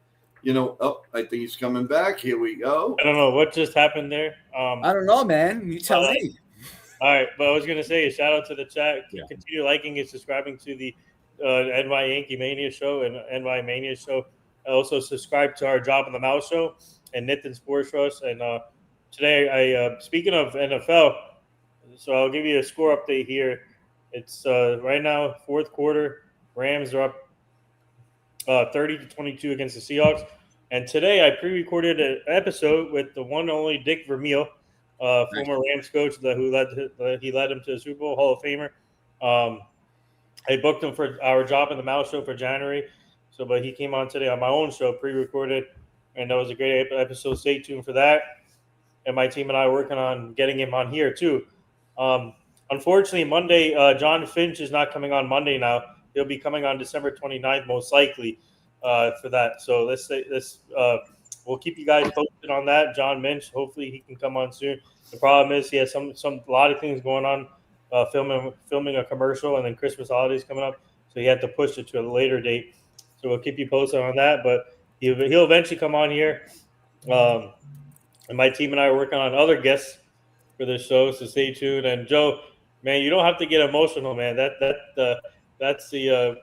think he's coming back. Here we go.
I don't know what just happened there.
I don't know, man. You tell me.
All right, but I was gonna say a shout out to the chat.
Yeah.
Continue liking and subscribing to the NY Yankee Mania show and NY Mania show. Also subscribe to our Job in the Mouse show and Nitin Sports Trust. And today, I speaking of NFL, so I'll give you a score update here. It's right now fourth quarter. Rams are up 30-22 against the Seahawks. And today, I pre-recorded an episode with the one and only Dick Vermeil, former Rams coach who led him to the Super Bowl, Hall of Famer. I booked him for our Job in the Mouse show for January. But he came on today on my own show, pre-recorded, and that was a great episode. Stay tuned for that. And my team and I are working on getting him on here too. Unfortunately, Monday, John Finch is not coming on Monday now. He'll be coming on December 29th, most likely, for that. So we'll keep you guys posted on that. John Finch, hopefully he can come on soon. The problem is he has a lot of things going on. Filming a commercial, and then Christmas holidays coming up, so he had to push it to a later date. So we'll keep you posted on that, but he'll eventually come on here. And my team and I are working on other guests for this show, so stay tuned. And Joe, man, you don't have to get emotional, man. That's the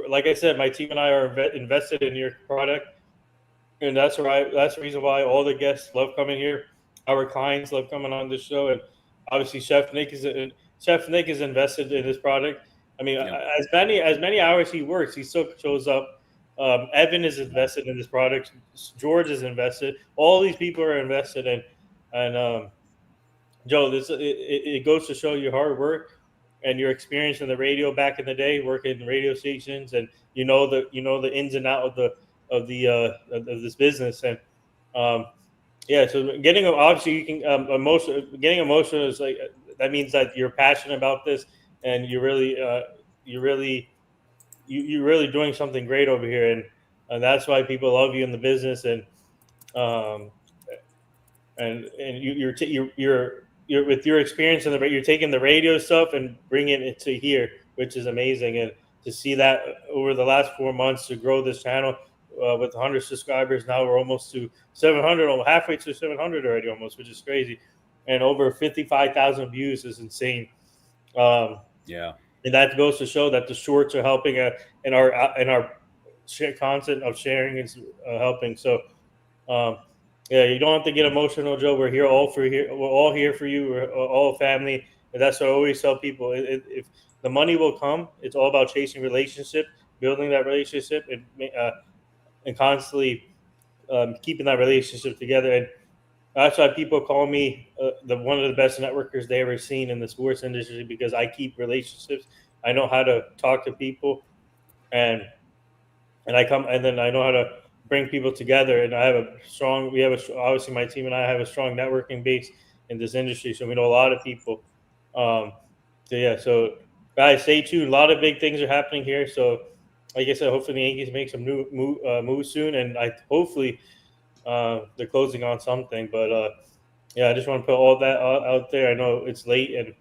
like I said, my team and I are invested in your product, and that's the reason why all the guests love coming here. Our clients love coming on this show, and obviously Chef Nick is invested in this product. I mean, as many hours he works, he still shows up. Evan is invested in this product. George is invested. All these people are invested in. And Joe, it goes to show your hard work and your experience in the radio back in the day, working in radio stations, and you know the ins and outs of this business. And so getting emotional is like, that means that you're passionate about this, and you're really doing something great over here, and that's why people love you in the business, and you're with your experience in you're taking the radio stuff and bringing it to here, which is amazing. And to see that over the last 4 months to grow this channel with 100 subscribers, now we're almost to 700, halfway to 700 already, almost, which is crazy. And over 55,000 views is insane.
Yeah.
And that goes to show that the shorts are helping, and our content of sharing is helping. So, yeah, you don't have to get emotional, Joe. We're here all for here. We're all here for you. We're all family, and that's what I always tell people. If the money will come, it's all about chasing relationship, building that relationship, and constantly keeping that relationship together. And that's why people call me one of the best networkers they ever seen in the sports industry, because I keep relationships. I know how to talk to people, and then I know how to bring people together. And I have obviously my team and I have a strong networking base in this industry, so we know a lot of people. So guys, stay tuned. A lot of big things are happening here. So, like I said, hopefully the Yankees make some new moves soon, and hopefully they're closing on something. But I just want to put all that out there. I know it's late, and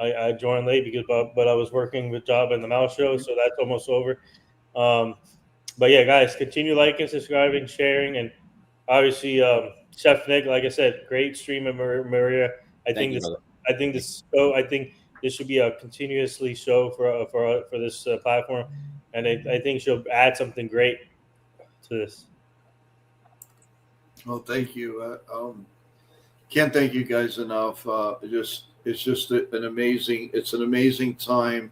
I joined late but I was working with Job and the Mouse Show, so that's almost over. But yeah, guys, continue liking, subscribing, sharing, and obviously Chef Nick, like I said, great stream of Maria. I think this should be a continuously show for this platform, and I think she'll add something great to this.
Well, thank you. Can't thank you guys enough. It's just an amazing time,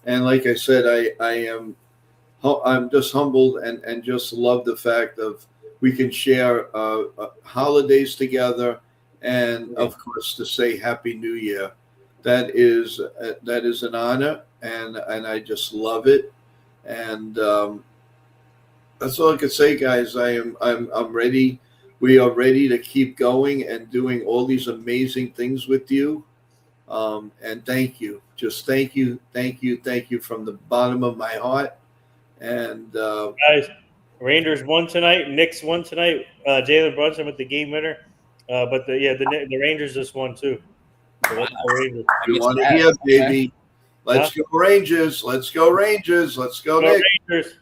and like I said, I'm just humbled and just love the fact of we can share holidays together, and of course to say Happy New Year. That is an honor, and I just love it, and that's all I could say, guys. I'm ready. We are ready to keep going and doing all these amazing things with you. And thank you. Just thank you from the bottom of my heart. And
guys, Rangers won tonight. Knicks won tonight. Jalen Brunson with the game winner. But the Rangers just won too. So
you want to hear, baby? Let's go Rangers. Let's go Rangers. Let's go
Rangers.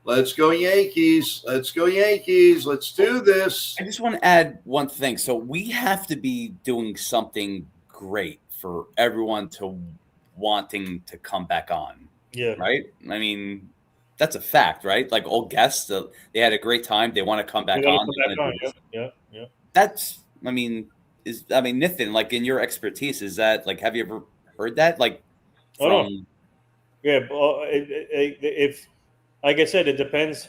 Let's go Yankees. Let's go Yankees. Let's do this.
I just want to add one thing. So we have to be doing something great for everyone to wanting to come back on.
Yeah.
Right? I mean, that's a fact, right? Like all guests, they had a great time. They want to come back on.
Yeah.
That's, Nathan, like in your expertise, is that like, have you ever heard that? Like,
if, like I said, it depends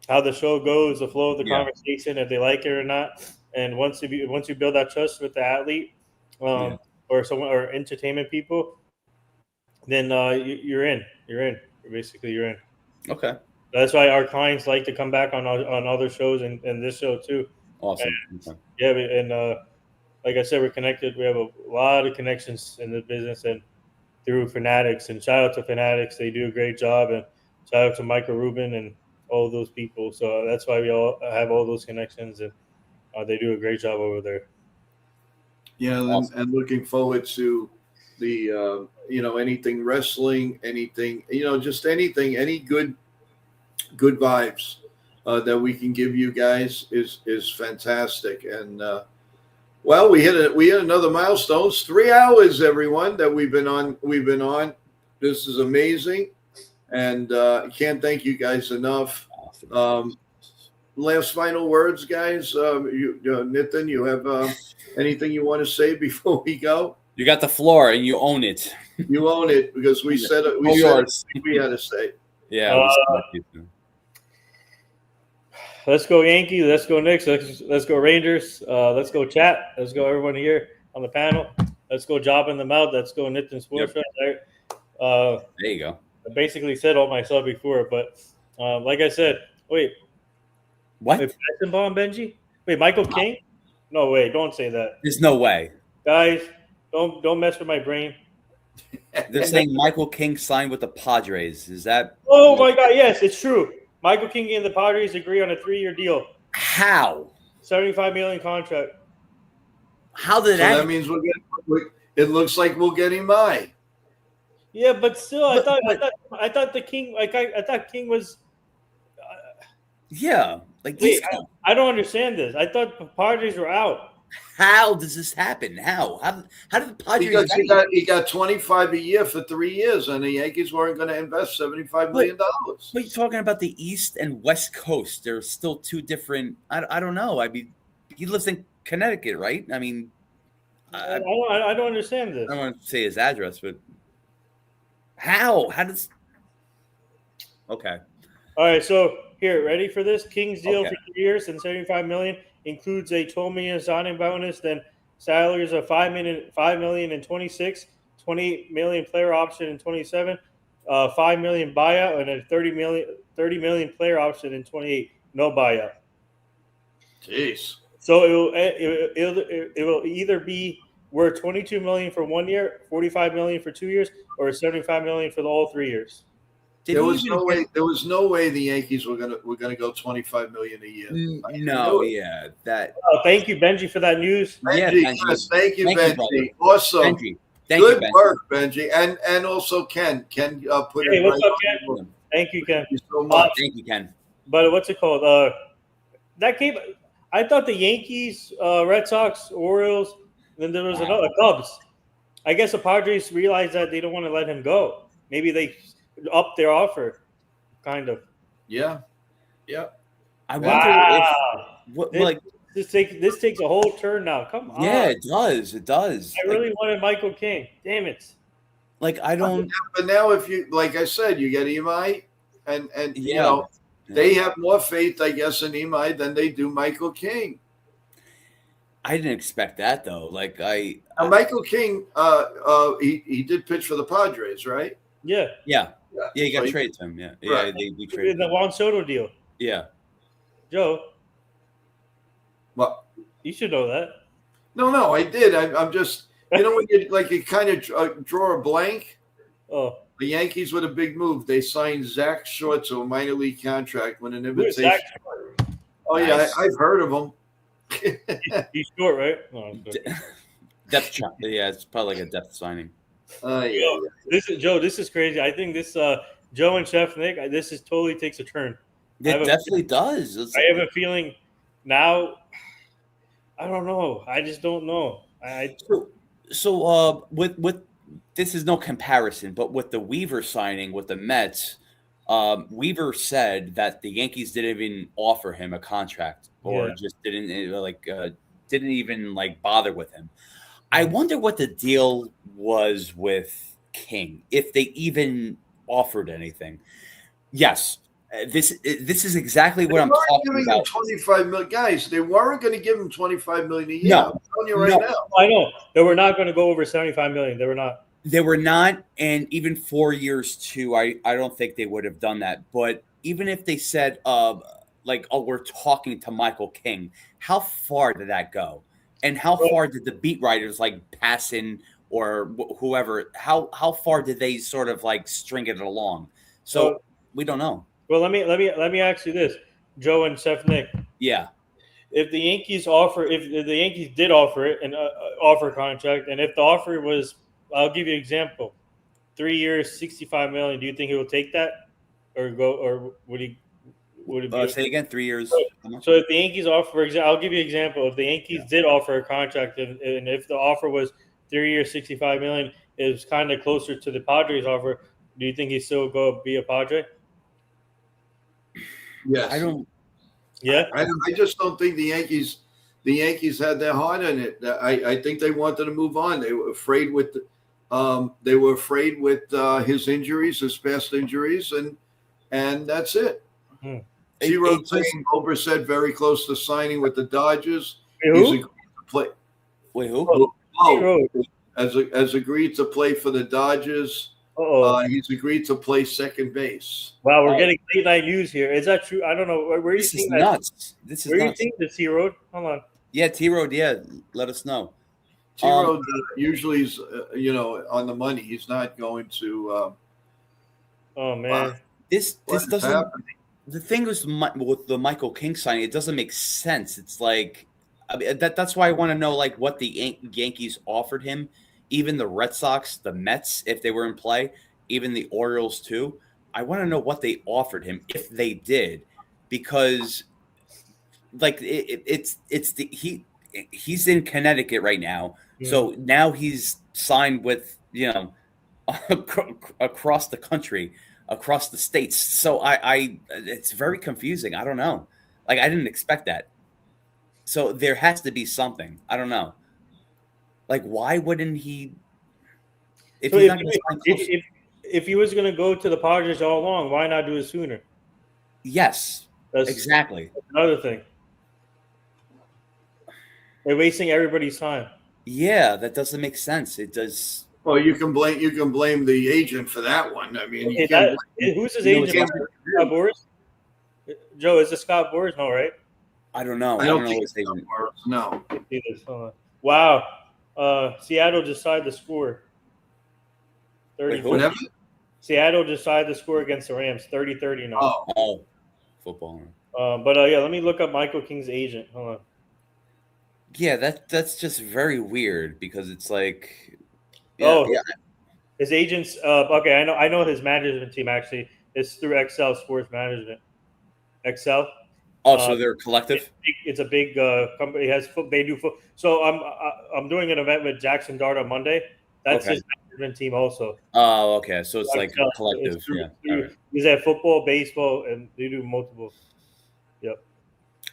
how the show goes, the flow of the conversation, if they like it or not. And once you build that trust with the athlete, or someone or entertainment people, then you're in. Basically, you're in.
Okay.
That's why our clients like to come back on other shows and this show too.
Awesome.
And like I said, we're connected. We have a lot of connections in the business and through Fanatics. And shout out to Fanatics; they do a great job. And shout out to Michael Rubin and all those people. So that's why we all have all those connections, and they do a great job over there.
Yeah, awesome. And looking forward to the anything wrestling, anything, just anything, any good vibes that we can give you guys is fantastic. And well, we hit another milestone. It's 3 hours, everyone, that we've been on. This is amazing, and can't thank you guys enough. Last final words, guys. Nathan, you have anything you want to say before we go?
You got the floor, and you own it.
You own it because we said it. We said we had to say.
Yeah.
Let's go Yankees. Let's go Knicks. Let's go Rangers. Let's go chat. Let's go everyone here on the panel. Let's go Job in the Mouth. Let's go Nitin Sports.
Yep. There you go.
I basically said all myself before, but like I said, wait.
What?
Wait, Bomb Benji? Wait, Michael King? No way. Don't say that.
There's no way.
Guys, don't mess with my brain.
They're saying Michael King signed with the Padres. Is that?
Oh my God! Yes, it's true. Michael King and the Padres agree on a 3-year deal.
How?
$75 million contract.
How did
So that means it looks like we'll get Imai.
Yeah, but still,
But-
I thought the King, I thought King was.
Yeah, like
Wait,
these.
I don't understand this. I thought the Padres were out.
How does this happen? How did the Padres?
Because he got 25 a year for 3 years, and the Yankees weren't going to invest $75 million.
But you're talking about the East and West Coast. There's still two different. I don't know. I mean, he lives in Connecticut, right? I mean,
I don't understand this.
I don't want to say his address, but how? How does? Okay.
All right, so here, ready for this? King's deal
Okay.
for 3 years and $75 million includes a $12 million signing bonus, then salaries of $5 million in 26, $28 million player option in 27, $5 million buyout, and a $30 million player option in 28. No buyout.
Jeez.
So it will either be worth $22 million for 1 year, $45 million for 2 years, or $75 million for the all 3 years.
There was no way. There was no way the Yankees were gonna go $25 million a year.
No, yeah, that.
Oh, thank you, Benji, for that news.
Yeah,
Benji,
Benji.
yes, thank you,
Thank you,
Benji.
brother.
Awesome.
Benji, thank
Good
you, Benji.
work, Benji, and also Ken. Ken put
Hey,
it
what's
right
up,
on.
Ken? Thank you, Ken.
Thank you so much.
Thank you, Ken.
But what's it called? That game. I thought the Yankees, Red Sox, Orioles, then there was another Cubs. I guess the Padres realized that they don't want to let him go. Maybe they upped their offer, kind of.
Yeah.
I wonder if what
This,
like.
this takes a whole turn now. Come on.
Yeah, it does. It does.
I really wanted Michael King. Damn it.
Like I don't.
But now, if you, like I said, you get Imai, and you
Yeah.
know they have more faith, I guess, in Imai than they do Michael King.
I didn't expect that though. Like
Now, Michael King, he did pitch for the Padres, right?
Yeah.
Yeah, he got
So
traded to him. Yeah,
Right.
they traded.
The
him.
Juan Soto deal.
Yeah,
Joe,
Well,
you should know that.
no, I did. I'm just, when you kind of draw a blank.
Oh.
The Yankees with a big move. They signed Zach Short to a minor league contract with an
Who is
invitation.
Zach?
Oh yeah,
Nice.
I've heard of him.
He's short, right? Oh,
depth chart. Yeah, it's probably like a depth signing.
Yeah.
This is Joe. This is crazy. I think this Joe and Chef Nick. This is totally takes a turn.
It definitely does.
I have a feeling now. I don't know. I just don't know.
So with this is no comparison, but with the Weaver signing with the Mets, Weaver said that the Yankees didn't even offer him a contract or just didn't even like bother with him. I wonder what the deal was with King, if they even offered anything. Yes, this is exactly what I'm talking about.
Giving him $25 million, guys. They weren't going to give him $25 million a year.
No.
I'm telling you right now.
I know they were not going to go over $75 million. They were not.
They were not, and even 4 years too. I don't think they would have done that. But even if they said, we're talking to Michael King, how far did that go? And how far did the beat writers like Passon or whoever? How far did they sort of like string it along? So we don't know.
Well, let me ask you this, Joe and Chef Nick.
Yeah.
If the Yankees did offer it and offer a contract, and if the offer was, I'll give you an example, 3 years, $65 million. Do you think he will take that, or go, or would he? Would it be?
Say again. 3 years.
So if the Yankees offer, for example, I'll give you an example. If the Yankees did offer a contract, and if the offer was 3 years, $65 million, it was kind of closer to the Padres offer. Do you think he'd still go be a Padre?
Yes.
I don't.
Yeah.
I just don't think the Yankees had their heart in it. I think they wanted to move on. They were afraid with his injuries, his past injuries, and that's it. T-Road saying Ober said very close to signing with the Dodgers.
Who?
He's agreed to play.
Wait, who?
Has agreed to play for the Dodgers. He's agreed to play second base.
Wow, we're getting late night news here. Is that true? I don't know. Where you
This is
seeing that?
nuts. This is
Where you
nuts.
seeing this, T-Road? Hold on.
Yeah, T-Road. Yeah, let us know.
T-Road usually is, on the money. He's not going to.
Oh man,
This
What is
doesn't.
happening?
The thing is with the Michael King signing, it doesn't make sense. It's like I mean, that's why I want to know like what the Yankees offered him, even the Red Sox, the Mets, if they were in play, even the Orioles too. I want to know what they offered him if they did, because like it's the he's in Connecticut right now, so now he's signed with across the country, across the states. So I it's very confusing. I don't know. Like I didn't expect that. So there has to be something. I don't know. Like why wouldn't he? If
So
he's not going to sign close,
if he was going to go to the Padres all along, why not do it sooner?
yes,
That's
exactly.
another thing. They're wasting everybody's time.
Yeah, that doesn't make sense. It does.
Well, you can blame the agent for that one. I mean, you
Hey,
can't
who's his
You know,
agent? Scott Boras? Joe, is it Scott Boras? No, right?
I don't know.
I
I
don't
don't know
think
his agent.
no.
See this. Hold on. Wow. Seattle decided to score.
Wait, who?
Whatever.
Seattle decided to score against the Rams, 30-30 now.
Oh,
Football.
But yeah, let me look up Michael King's agent. Hold on.
Yeah, that's just very weird because it's like,
Oh,
yeah.
his agents. Okay, I know his management team actually. It's through Excel Sports Management. Excel.
Oh, so they're collective.
It's a big company. They do. So I'm doing an event with Jackson Dart on Monday. That's
Okay.
his management team also.
Oh, okay. So it's like
Excel.
a collective.
It's through-
Yeah. All right.
He's at football, baseball, and they do multiple. Yep.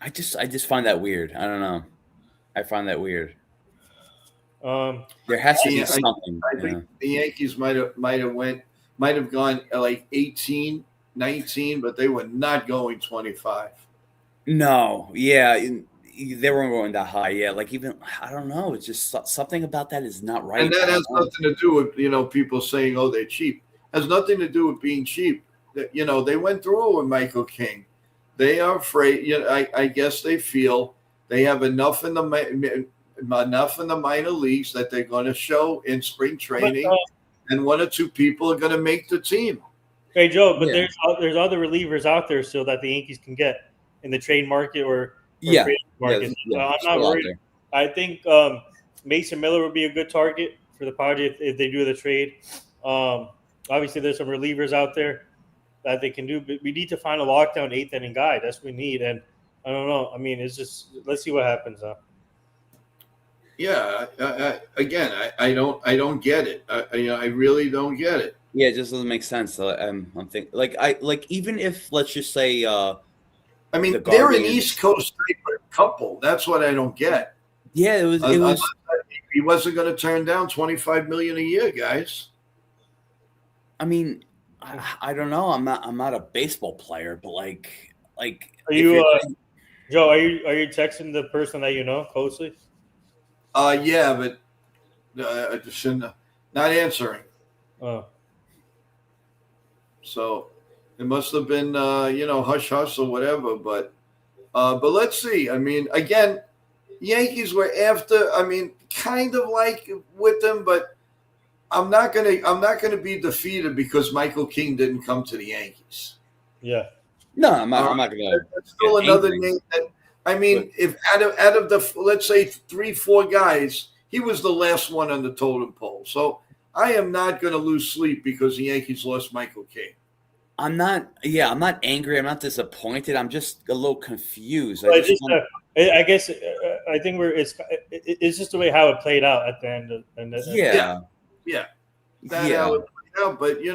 I just find that weird. I don't know. I find that weird. There has to be something.
I think the Yankees might have gone like 18, 19, but they were not going 25.
No, yeah, they weren't going that high. Yeah, like even I don't know. It's just something about that is not right.
And that has nothing to do with people saying, "Oh, they're cheap." It has nothing to do with being cheap. They went through it with Michael King. They are afraid. I guess they feel they have enough in the minor leagues that they're going to show in spring training, and one or two people are going to make the team.
Hey Joe, but there's other relievers out there still that the Yankees can get in the trade market or trade market. I'm not worried. I think Mason Miller would be a good target for the Padres if they do the trade. Obviously, there's some relievers out there that they can do, but we need to find a lockdown eighth inning guy. That's what we need, and I don't know. I mean, it's just let's see what happens.
Yeah. Again, I don't get it. I really don't get it.
Yeah, it just doesn't make sense. I'm thinking like even if let's just say
I mean, they're an East Coast couple. That's what I don't get.
Yeah, it was.
He wasn't going to turn down $25 million a year, guys.
I mean, I don't know. I'm not a baseball player, but like.
Are you, Joe? Are you texting the person that you know closely?
Yeah, but not answering.
Oh.
So it must have been, hush hush or whatever. But let's see. I mean, again, Yankees were after. I mean, kind of like with them, but I'm not gonna be defeated because Michael King didn't come to the Yankees.
Yeah.
No, I'm not gonna.
That's still another name. I mean, if out of the let's say 3-4 guys, he was the last one on the totem pole. So I am not going to lose sleep because the Yankees lost Michael King.
I'm not angry. I'm not disappointed. I'm just a little confused.
I guess I think it's just the way how it played out at the end.
Yeah.
That's how it played out. But you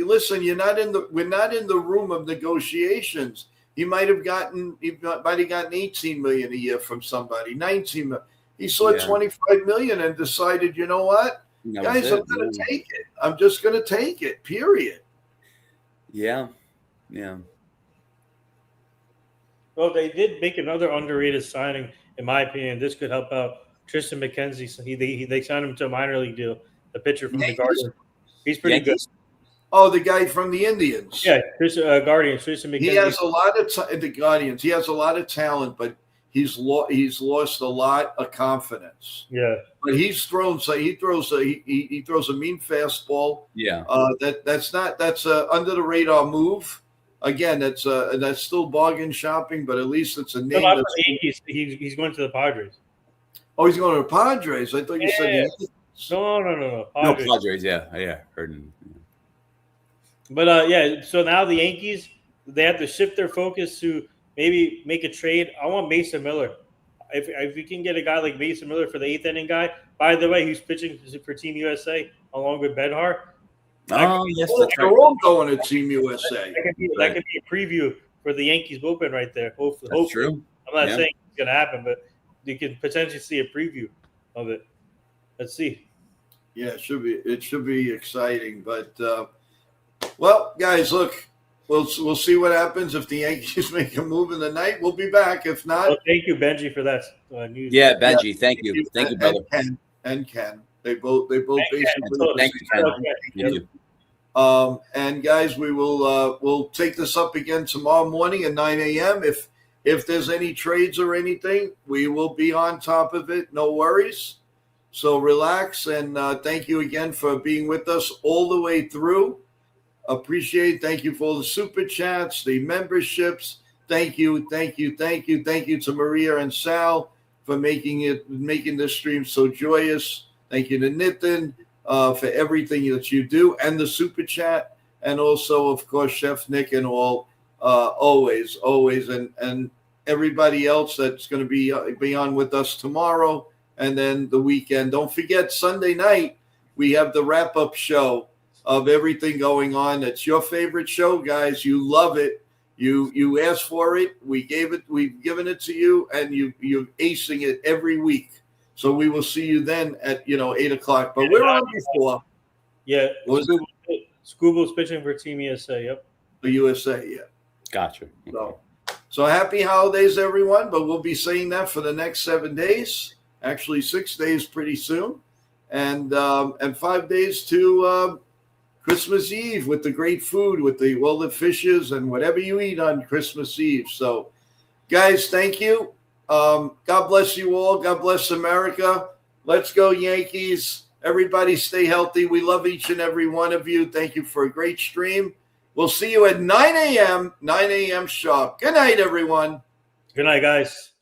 listen. We're not in the room of negotiations. He might have gotten 18 million a year from somebody, 19 million. He saw 25 million and decided, you know what, guys, I'm going to take it. I'm just going to take it. Period.
Yeah.
Well, they did make another underrated signing, in my opinion. This could help out Tristan McKenzie. So they signed him to a minor league deal. The pitcher from the Guardians. He's pretty good.
Oh, the guy from the Indians.
Yeah, Guardians. Tristan McKenzie.
He has a lot of the Guardians. He has a lot of talent, but he's lost a lot of confidence.
Yeah,
but he throws a mean fastball.
Yeah,
that's a under the radar move. again, that's still bargain shopping, but at least it's a
No,
name.
not for
That's,
the Yankees. He's going to the Padres.
oh, he's going to the Padres. I thought you said the
Yeah.
Yankees.
No.
No,
Padres.
Padres. Yeah. Heard him.
But yeah, so now the Yankees, they have to shift their focus to maybe make a trade. I want Mason Miller. If we can get a guy like Mason Miller for the eighth inning guy, by the way, he's pitching for Team USA along with Benhar.
Oh, yes,
Oh,
that's
they're
right.
all going to Team USA.
That could be a preview for the Yankees bullpen right there. Hopefully.
That's true.
I'm not
Yeah.
saying it's going to happen, but you can potentially see a preview of it. Let's see.
Yeah, it should be exciting. But well, guys, look, we'll see what happens if the Yankees make a move in the night. We'll be back. If not,
Well, thank you, Benji, for that news.
Yeah, Benji. Thank you, brother.
And Ken. They both basically.
Thank you, Ken. Thank you.
And guys, we'll take this up again tomorrow morning at 9 a.m. If there's any trades or anything, we will be on top of it. No worries. So relax, and thank you again for being with us all the way through. Appreciate. Thank you for all the super chats, the memberships. Thank you to Maria and Sal for making this stream so joyous. Thank you to Nitin for everything that you do, and the super chat, and also, of course, Chef Nick and all, always, and everybody else that's going to be on with us tomorrow, and then the weekend. Don't forget, Sunday night we have the wrap-up show of everything going on. It's your favorite show, guys. You love it. You asked for it. We've given it to you, and you're acing it every week. So we will see you then at 8 o'clock. But we're on before.
Yeah.
What was
Scubo's pitching for Team USA. Yep.
the USA, yeah.
Gotcha.
So happy holidays, everyone. But we'll be saying that for the next 7 days. Actually, 6 days pretty soon, and 5 days to Christmas Eve with the great food, with all the fishes and whatever you eat on Christmas Eve. So, guys, thank you. God bless you all. God bless America. Let's go, Yankees. Everybody stay healthy. We love each and every one of you. Thank you for a great stream. We'll see you at 9 a.m. sharp. Good night, everyone.
Good night, guys.